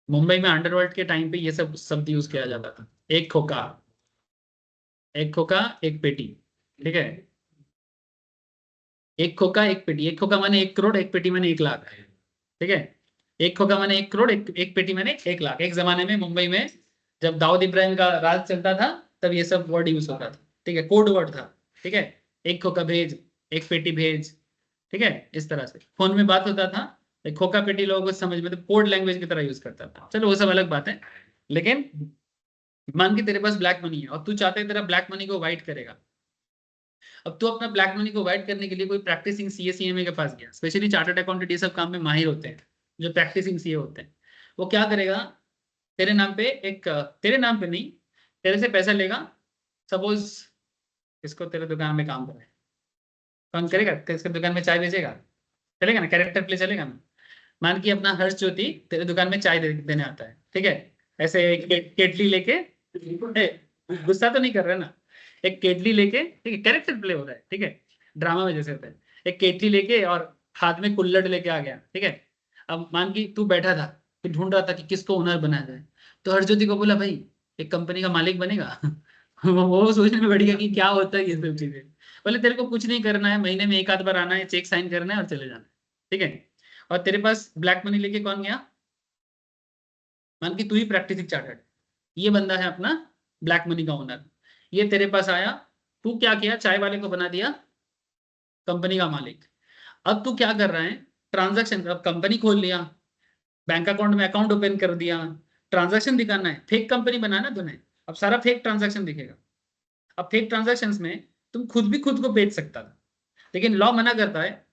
मुंबई में अंडरवर्ल्ड के टाइम पे ये सब शब्द यूज किया जाता था। एक खोका एक पेटी, ठीक है, एक खोका एक पेटी। एक खोका माने 1 करोड़, एक पेटी माने 1 लाख, ठीक है। एक खोका माने 1 करोड़, एक पेटी माने 1 लाख। एक जमाने में मुंबई में जब दाऊद इब्राहिम का राज चलता था तब ये सब वर्ड यूज होता था, ठीक है, कोड वर्ड था, ठीक है। एक खोका भेज, एक पेटी भेज, ठीक है, इस तरह से फोन में बात होता था। खोका पेटी लोगों को समझ में तो कोड लैंग्वेज की तरह यूज करता था। चलो वो सब अलग बात है, लेकिन मान के तेरे पास ब्लैक मनी है और तू चाहता है तेरा ब्लैक मनी को वाइट करेगा। अब तू अपना ब्लैक मनी को वाइट करने के लिए कोई प्रैक्टिसिंग सीए सीएमए के पास गया, स्पेशली चार्टर्ड अकाउंटेंट ये सब काम में माहिर होते हैं, जो प्रैक्टिसिंग सीए होते हैं। वो क्या करेगा, तेरे नाम पे तेरे नाम पे नहीं, तेरे से पैसा लेगा। सपोज इसको तेरे दुकान में काम करे, कौन करेगा? इसके दुकान में चाय बेचेगा, चलेगा ना? कैरेक्टर प्ले चलेगा ना? मान की अपना हर्ष ज्योति तेरे दुकान में चाय देने आता है, ठीक है, ऐसे केटली लेके, गुस्सा तो नहीं कर रहा ना, एक केटली लेके, ठीक है, कैरेक्टर प्ले हो रहा है, ठीक है, ड्रामा में जैसे होता है, एक केटली लेके और हाथ में कुल्लड़ लेके आ गया, ठीक है। अब मान की तू बैठा था, तू ढूंढ रहा था कि किसको ओनर बनाया जाए, तो हरज्योति को बोला भाई एक कंपनी का मालिक बनेगा। वो सोचने में बैठ गया कि क्या होता है ये सब चीजें। बोले तेरे को कुछ नहीं करना है, महीने में एक आध बार आना है, चेक साइन करना है और चले जाना है, ठीक है। और तेरे पास ब्लैक मनी लेके कौन गया, मान की तू ही प्रैक्टिसिंग चार्टर्ड, ये बंदा है अपना ब्लैक मनी का ओनर, ये तेरे पास आया, तू क्या किया, चाय वाले को बना दिया कंपनी का मालिक। अब तू क्या कर रहा है, ट्रांजैक्शन, अब कंपनी खोल लिया, बैंक अकाउंट में अकाउंट ओपन कर दिया, ट्रांजैक्शन दिखाना है, फेक कंपनी बनाना तूने, अब सारा फेक ट्रांजैक्शन दिखेगा। अब फेक ट्रांजैक्शंस में तुम खुद भी खुद को बेच सकता था, लेकिन लॉ मना करता है।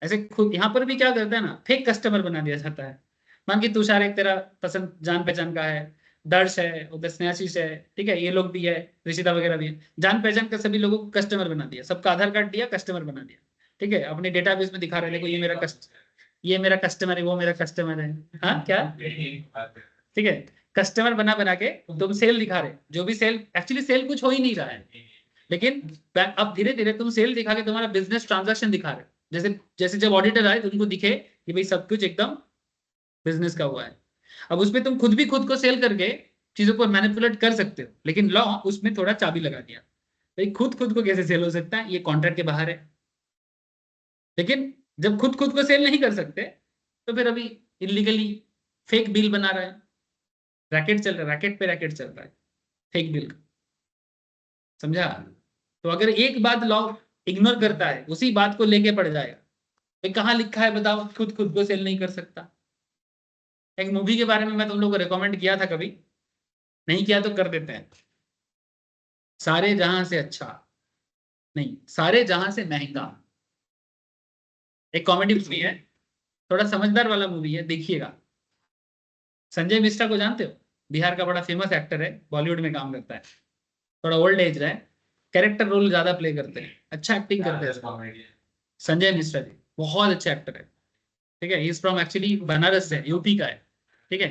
ऐसे खुद यहाँ पर भी क्या करता है ना, फेक कस्टमर बना दिया जाता है। मान कि तुषार एक तेरा पसंद जान पहचान का है, दर्श है, उधर स्नेहाशीष है, ठीक है, ये लोग भी है, ऋषिता वगैरह भी है, जान पहचान का सभी लोगों को कस्टमर बना दिया, सबका आधार कार्ड दिया, कस्टमर बना दिया, ठीक है। अपने डेटाबेस में दिखा रहे देखो ये मेरा कस्टमर है, वो मेरा कस्टमर है, हाँ क्या, ठीक है। कस्टमर बना बना के तुम सेल दिखा रहे, जो भी सेल, एक्चुअली सेल कुछ हो ही नहीं रहा है, लेकिन अब धीरे धीरे तुम सेल दिखा के तुम्हारा बिजनेस ट्रांजैक्शन दिखा रहे, जैसे जैसे जब ऑडिटर आए तो उनको दिखे कि भाई सब कुछ एकदम बिजनेस का हुआ है। अब उसमें तुम खुद भी खुद को सेल करके चीजों को मैनिपुलेट कर सकते हो, लेकिन लॉ उसमें थोड़ा चाबी लगा दिया, भाई खुद खुद को कैसे सेल हो सकता है, ये कॉन्ट्रैक्ट के बाहर है। लेकिन जब खुद खुद को सेल नहीं कर सकते तो फिर अभी इलीगली फेक बिल बना रहा है, रैकेट चल रहा है, रैकेट पे रैकेट चल रहा है फेक बिल का, समझा। तो अगर एक बात लॉ इग्नोर करता है, उसी बात को लेके पड़ जाएगा, भाई कहाँ लिखा है बताओ खुद खुद को सेल नहीं कर सकता। एक मूवी के बारे में मैं तुम लोग को रिकमेंड किया था, कभी नहीं किया तो कर देते हैं, सारे जहां से अच्छा, नहीं सारे जहां से महंगा, एक कॉमेडी मूवी है, थोड़ा समझदार वाला मूवी है, देखिएगा। संजय मिश्रा को जानते हो, बिहार का बड़ा फेमस एक्टर है, बॉलीवुड में काम करता है, थोड़ा ओल्ड एज रहा है, कैरेक्टर रोल ज्यादा प्ले करते हैं, अच्छा एक्टिंग करते हैं संजय मिश्रा जी, बहुत अच्छे एक्टर है, ठीक है। He is from actually Banaras से, यूपी का है, ठीक है।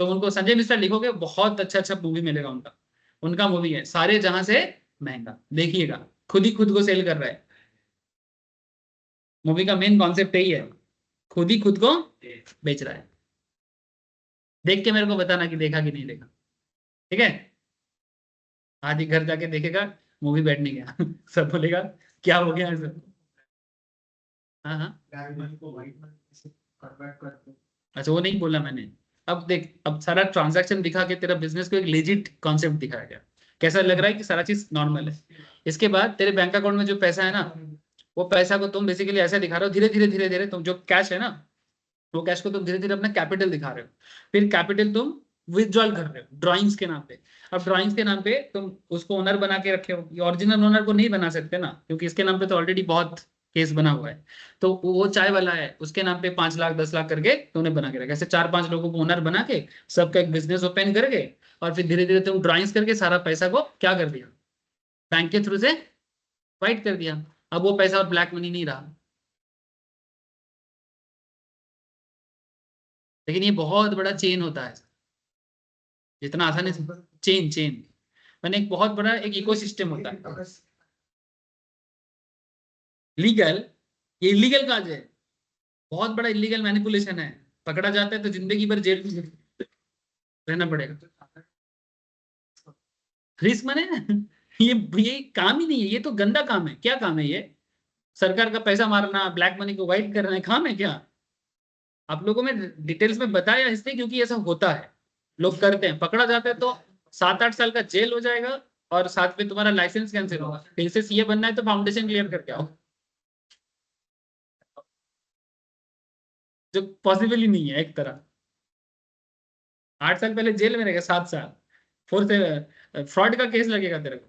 तो उनको संजय मिश्रा लिखोगे बहुत अच्छा अच्छा मूवी मिलेगा उनका, उनका मूवी है सारे जहां से महंगा, देखिएगा, खुद ही खुद को सेल कर रहा है। मूवी का मेन कॉन्सेप्ट यही है, खुद ही खुद को बेच रहा है। देख के मेरे को बताना कि देखा कि नहीं देखा, ठीक है। आज ही घर जाके देखेगा, मूवी बैठने गया। सब बोलेगा क्या हो गया ऐसा। हाँ हाँ, अच्छा वो नहीं बोला मैंने। अब देख, अब सारा ट्रांजैक्शन दिखा के तेरा बिजनेस को एक लेजिट कॉन्सेप्ट दिखाया गया, कैसा लग रहा है कि सारा चीज नॉर्मल है। इसके बाद तेरे बैंक अकाउंट में जो पैसा है ना, वो पैसा को तुम बेसिकली ऐसे दिखा रहे हो, धीरे धीरे धीरे धीरे तुम जो कैश है ना, वो कैश को तुम धीरे धीरे अपना कैपिटल दिखा रहे हो, फिर कैपिटल तुम विथड्रॉल कर रहे हो ड्राइंग्स के नाम पे। अब ड्राइंग्स के नाम पे तुम उसको ओनर बना के रखे हो, ये ओरिजिनल ओनर को नहीं बना सकते ना, क्योंकि इसके नाम पे तो ऑलरेडी बहुत केस बना हुआ है। तो वो चाय वाला है, उसके नाम पे 5 लाख 10 लाख करके तुमने बना के रखा, ऐसे 4-5 लोगों को ओनर बना के सबका एक बिजनेस ओपन करके, और फिर धीरे धीरे तुम ड्राइंग्स करके सारा पैसा को क्या कर दिया, बैंक के थ्रू से वाइट कर दिया। अब वो पैसा और ब्लैक मनी नहीं रहा। लेकिन ये बहुत बड़ा चेन होता है, जितना आसानी से चेन चेन मैंने एक बहुत बड़ा एक इकोसिस्टम होता है। लीगल, ये इलीगल काज है, बहुत बड़ा इलीगल मैनिपुलेशन है, पकड़ा जाता है तो जिंदगी भर जेल में रहना पड़ेगा। रिस्क माने ये काम ही नहीं है, ये तो गंदा काम है। क्या काम है ये, सरकार का पैसा मारना, ब्लैक मनी को वाइट करना है, काम है क्या। आप लोगों में डिटेल्स में बताया इसलिए क्योंकि ऐसा होता है, लोग करते हैं, पकड़ा जाता है तो 7-8 साल का जेल हो जाएगा, और साथ में तुम्हारा लाइसेंस कैंसिल होगा। फिर से सीए बनना है तो फाउंडेशन क्लियर करके आओ, जो पॉसिबल ही नहीं है एक तरह। 8 साल पहले जेल में रहेगा, 7 साल, फिर से फ्रॉड का केस लगेगा तेरे को।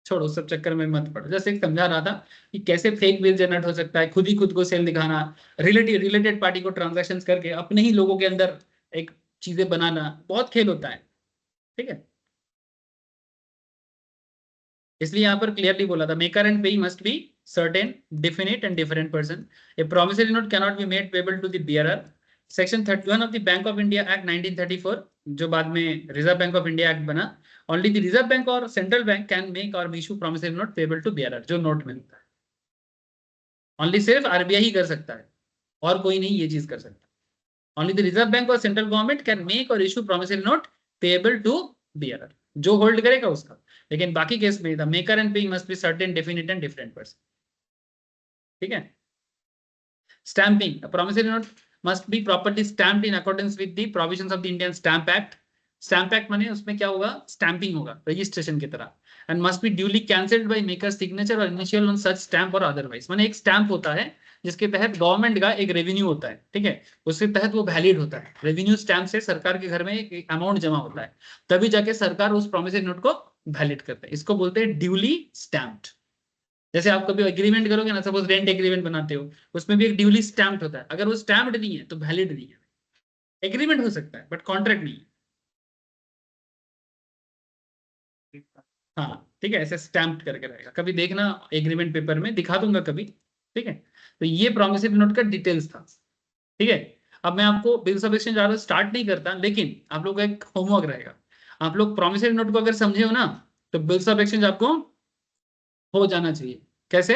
छोड़ो, सब चक्कर में मत पड़ो। जैसे एक समझा रहा था कि कैसे फेक बिल जनरेट हो सकता है, खुद ही खुद को सेल दिखाना, रिलेटेड पार्टी को ट्रांजैक्शन करके अपने ही लोगों के अंदर एक चीजें बनाना, बहुत खेल होता है, ठीक है। इसलिए यहाँ पर क्लियरली बोला था, maker and payee must be certain, definite and different person. A promissory note cannot be made payable to the bearer. Section 31 of the Bank of India act 1934, जो बाद में Reserve Bank of India act बना, only the Reserve Bank or central bank can make or issue promissory note payable to bearer, जो note मिलता है। Only सिर्फ RBI ही कर सकता है, और कोई नहीं ये चीज कर सकता। Only the Reserve Bank or central government can make or issue promissory note payable to bearer, जो होल्ड करेगा उसका। लेकिन बाकी केस में the maker and paying must be certain, definite and different person. ठीक है। Stamping. A promissory note must be properly stamped in accordance with the provisions of the Indian Stamp Act. Stamp Act माने उसमें क्या होगा, stamping होगा registration की तरह। And must be duly cancelled by maker signature और इनिशियल ऑन सच स्टैम्प और otherwise. माने एक स्टैंप होता है जिसके तहत गवर्नमेंट का एक रेवेन्यू होता है, ठीक है, उसके तहत वो वैलिड होता है। रेवेन्यू स्टैंप से सरकार के घर में एक अमाउंट जमा होता है, तभी जाके सरकार उस प्रोमिसरी नोट को वैलिड करता है। इसको बोलते हैं ड्यूली स्टैम्प्ड। जैसे आप कभी एग्रीमेंट करोगे ना, सपोज रेंट एग्रीमेंट बनाते हो, उसमें भी एक ड्यूली स्टैम्प्ड होता है। अगर वो स्टैम्प्ड नहीं है तो वैलिड नहीं है। एग्रीमेंट हो सकता है बट कॉन्ट्रैक्ट नहीं है। हाँ ठीक है, ऐसे स्टैम्प्ड करके रहेगा। कभी देखना एग्रीमेंट पेपर में, दिखा दूंगा कभी। ठीक है, तो ये प्रोमिसरी नोट का डिटेल्स था। ठीक है, अब मैं आपको बिल्स ऑफ एक्सचेंज ज्यादा स्टार्ट नहीं करता, लेकिन आप लोग का एक होमवर्क रहेगा। आप लोग प्रोमिसरी नोट को अगर समझे हो ना, तो बिल्स ऑफ एक्सचेंज आपको हो जाना चाहिए। कैसे,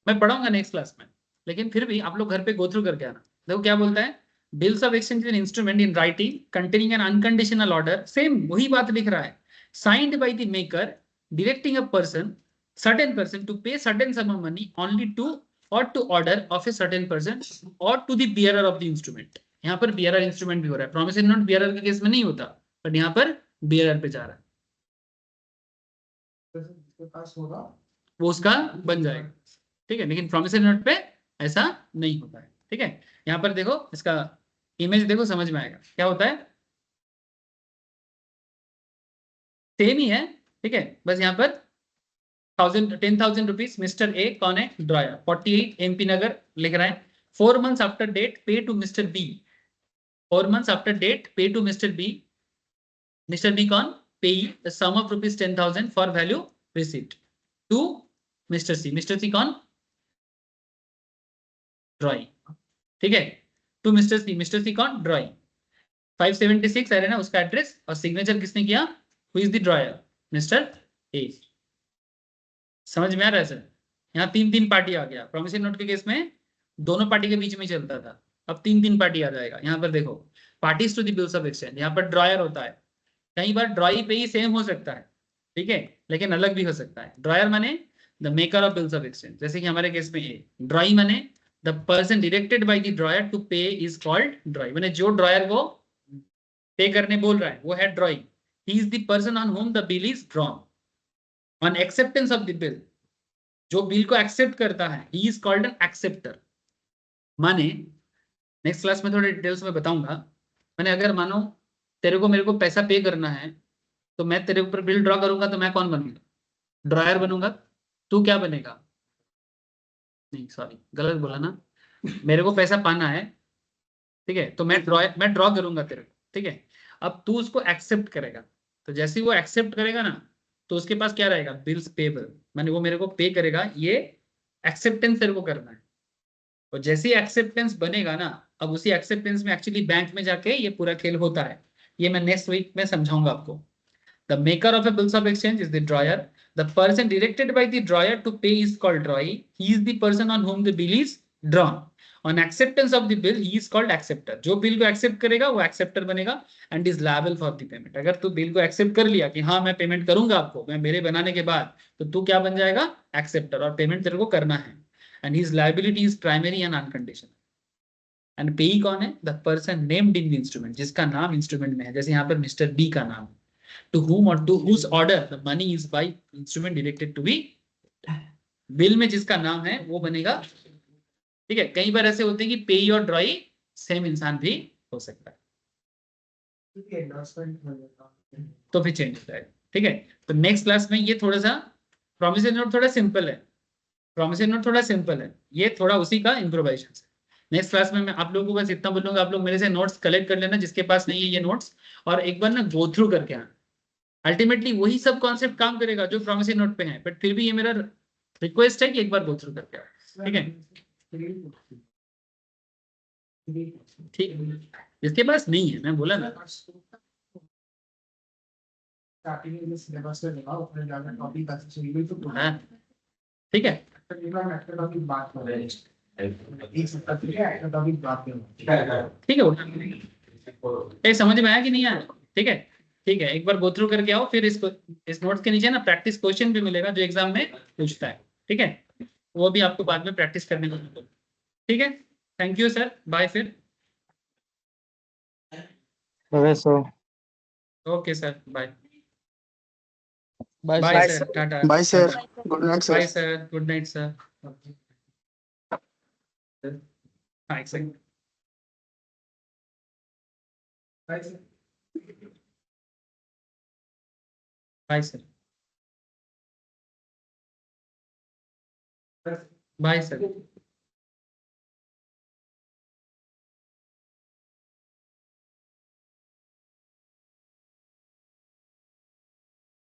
मैं पढ़ाऊंगा नेक्स्ट क्लास में, लेकिन फिर भी आप लोग घर पे गो थ्रू करके आना। देखो क्या बोलता है, bills of exchange is an instrument in writing containing N unconditional order, same वही बात लिख रहा है, signed by the maker directing a person, certain person to pay certain sum of money only to or to order of a certain person or to the bearer of the instrument। यहाँ पर bearer instrument भी हो रहा है, promissory note bearer के case में नहीं होता, बट यहाँ पर bearer पे जा रहा है, जिसके पास होगा वो उसका बन जाएगा। ठीक है, लेकिन promissory note पे ऐसा नहीं होता है। ठीक है, यहाँ पर देखो इसका इमेज देखो, समझ में आएगा क्या होता है। सेम ही है, ठीक है, बस यहाँ पर 10,000 रुपीज मिस्टर ए कौन है, ड्रॉयर, 48 एमपी नगर लिख रहा है। 4 months after date pay to Mr B, 4 months after date pay to Mr B. Mr B कौन, pay, the sum of rupees 10,000 for value receipt to Mr C. Mr C कौन, drawing. ठीक है, to Mr C, Mr C कौन, drawing. 576 है ना उसका address, और signature किसने किया, who is the dryer, mister A. समझ में आ रहा है सर। यहाँ 3 पार्टी आ गया, प्रोमिसरी नोट के केस में दोनों पार्टी के बीच में चलता था, अब 3 पार्टी आ जाएगा। यहाँ पर देखो, parties to the bills of exchange, यहाँ पर ड्रॉयर होता है। कई बार ड्रॉई पे ही सेम हो सकता है, ठीक है, लेकिन अलग भी हो सकता है। ड्रॉयर माने the maker of bills of exchange, जैसे कि हमारे केस में ए। ड्रॉई माने the person directed by the drawer to pay is called drawee, माने जो ड्रॉयर को पे करने बोल रहा है वो है ड्रॉई। ही is the person on home the bill is drawn. On acceptance of the bill, जो बिल को एक्सेप्ट करता है, he is called an acceptor. माने नेक्स्ट क्लास में थोड़े डिटेल्स में बताऊंगा। मैंने अगर मानो तेरे को मेरे को पैसा पे करना है, तो मैं तेरे ऊपर बिल ड्रॉ करूंगा, तो मैं कौन बनूंगा, ड्रॉयर बनूंगा। तू क्या बनेगा, नहीं सॉरी गलत बोला ना, मेरे को पैसा पाना है, ठीक है, तो मैं ड्रॉ करूंगा तेरे को, ठीक है। अब तू उसको एक्सेप्ट करेगा, तो जैसे ही वो एक्सेप्ट करेगा ना, तो उसके पास क्या रहेगा, बिल्स पेबल, माने वो मेरे को पे करेगा, ये एक्सेप्टेंस तेरे को करना है। और जैसे ही एक्सेप्टेंस बनेगा ना, अब उसी एक्सेप्टेंस में एक्चुअली बैंक में जाके ये पूरा खेल होता है। ये मैं नेक्स्ट वीक में समझाऊंगा आपको। The maker of a bills of exchange is the drawer. The person directed by the drawer to pay is called drawee. He is the person on whom the bill is drawn. On acceptance of the bill, he is called acceptor. जो bill को accept करेगा वो acceptor बनेगा and is liable for the payment. अगर तू bill को accept कर लिया कि हाँ मैं पेमेंट करूंगा आपको, मैं मेरे बनाने के बाद, तो तू क्या बन जाएगा, एक्सेप्टर, और पेमेंट तेरे को करना है। And his liability is primary and unconditional. And पेई कौन है, the person named in the instrument, जिसका नाम इंस्ट्रूमेंट में है। जैसे यहाँ पर मिस्टर बी का नाम, to whom or to whose order the money is by instrument directed to be, bill में जिसका नाम है वो बनेगा। ठीक है, कई बार ऐसे होते हैं कि पेई और ड्रॉई सेम इंसान भी हो सकता है, तो फिर चेंज होता है। ठीक है, तो नेक्स्ट क्लास में ये थोड़ा सा प्रोमिसरी नोट थोड़ा सिंपल है, प्रोमिसरी नोट थोड़ा सिंपल है, ये थोड़ा उसी का इम्प्रोवाइजेशन है। नेक्स्ट क्लास में मैं आप लोगों को बस इतना बोलूंगा, आप लोग मेरे से नोट्स कलेक्ट कर लेना, जिसके पास नहीं है ये नोट्स, और एक बार ना गो थ्रू करके आना। अल्टीमेटली वही सब कॉन्सेप्ट काम करेगा जो प्रोमिसरी नोट पे है, बट फिर भी ये मेरा रिक्वेस्ट है कि एक बार गो थ्रू करके आओ। ठीक है, ठीक, इसके पास नहीं है, मैं बोला ना। हाँ, ठीक है। ठीक है ये समझ में आया कि नहीं आया? ठीक है ठीक है, एक बार गो थ्रू करके आओ, फिर इस नोट्स के नीचे ना प्रैक्टिस क्वेश्चन भी मिलेगा जो एग्जाम में पूछता है। ठीक है, वो भी आपको बाद में प्रैक्टिस करने को मिलेगा। ठीक है, थैंक यू सर, बाय फिर। Okay sir, bye bye bye sir. Sir, tata bye sir, tata, good night sir. Bye sir, good night sir. हाँ एक second, bye sir, bye sir, bye sir.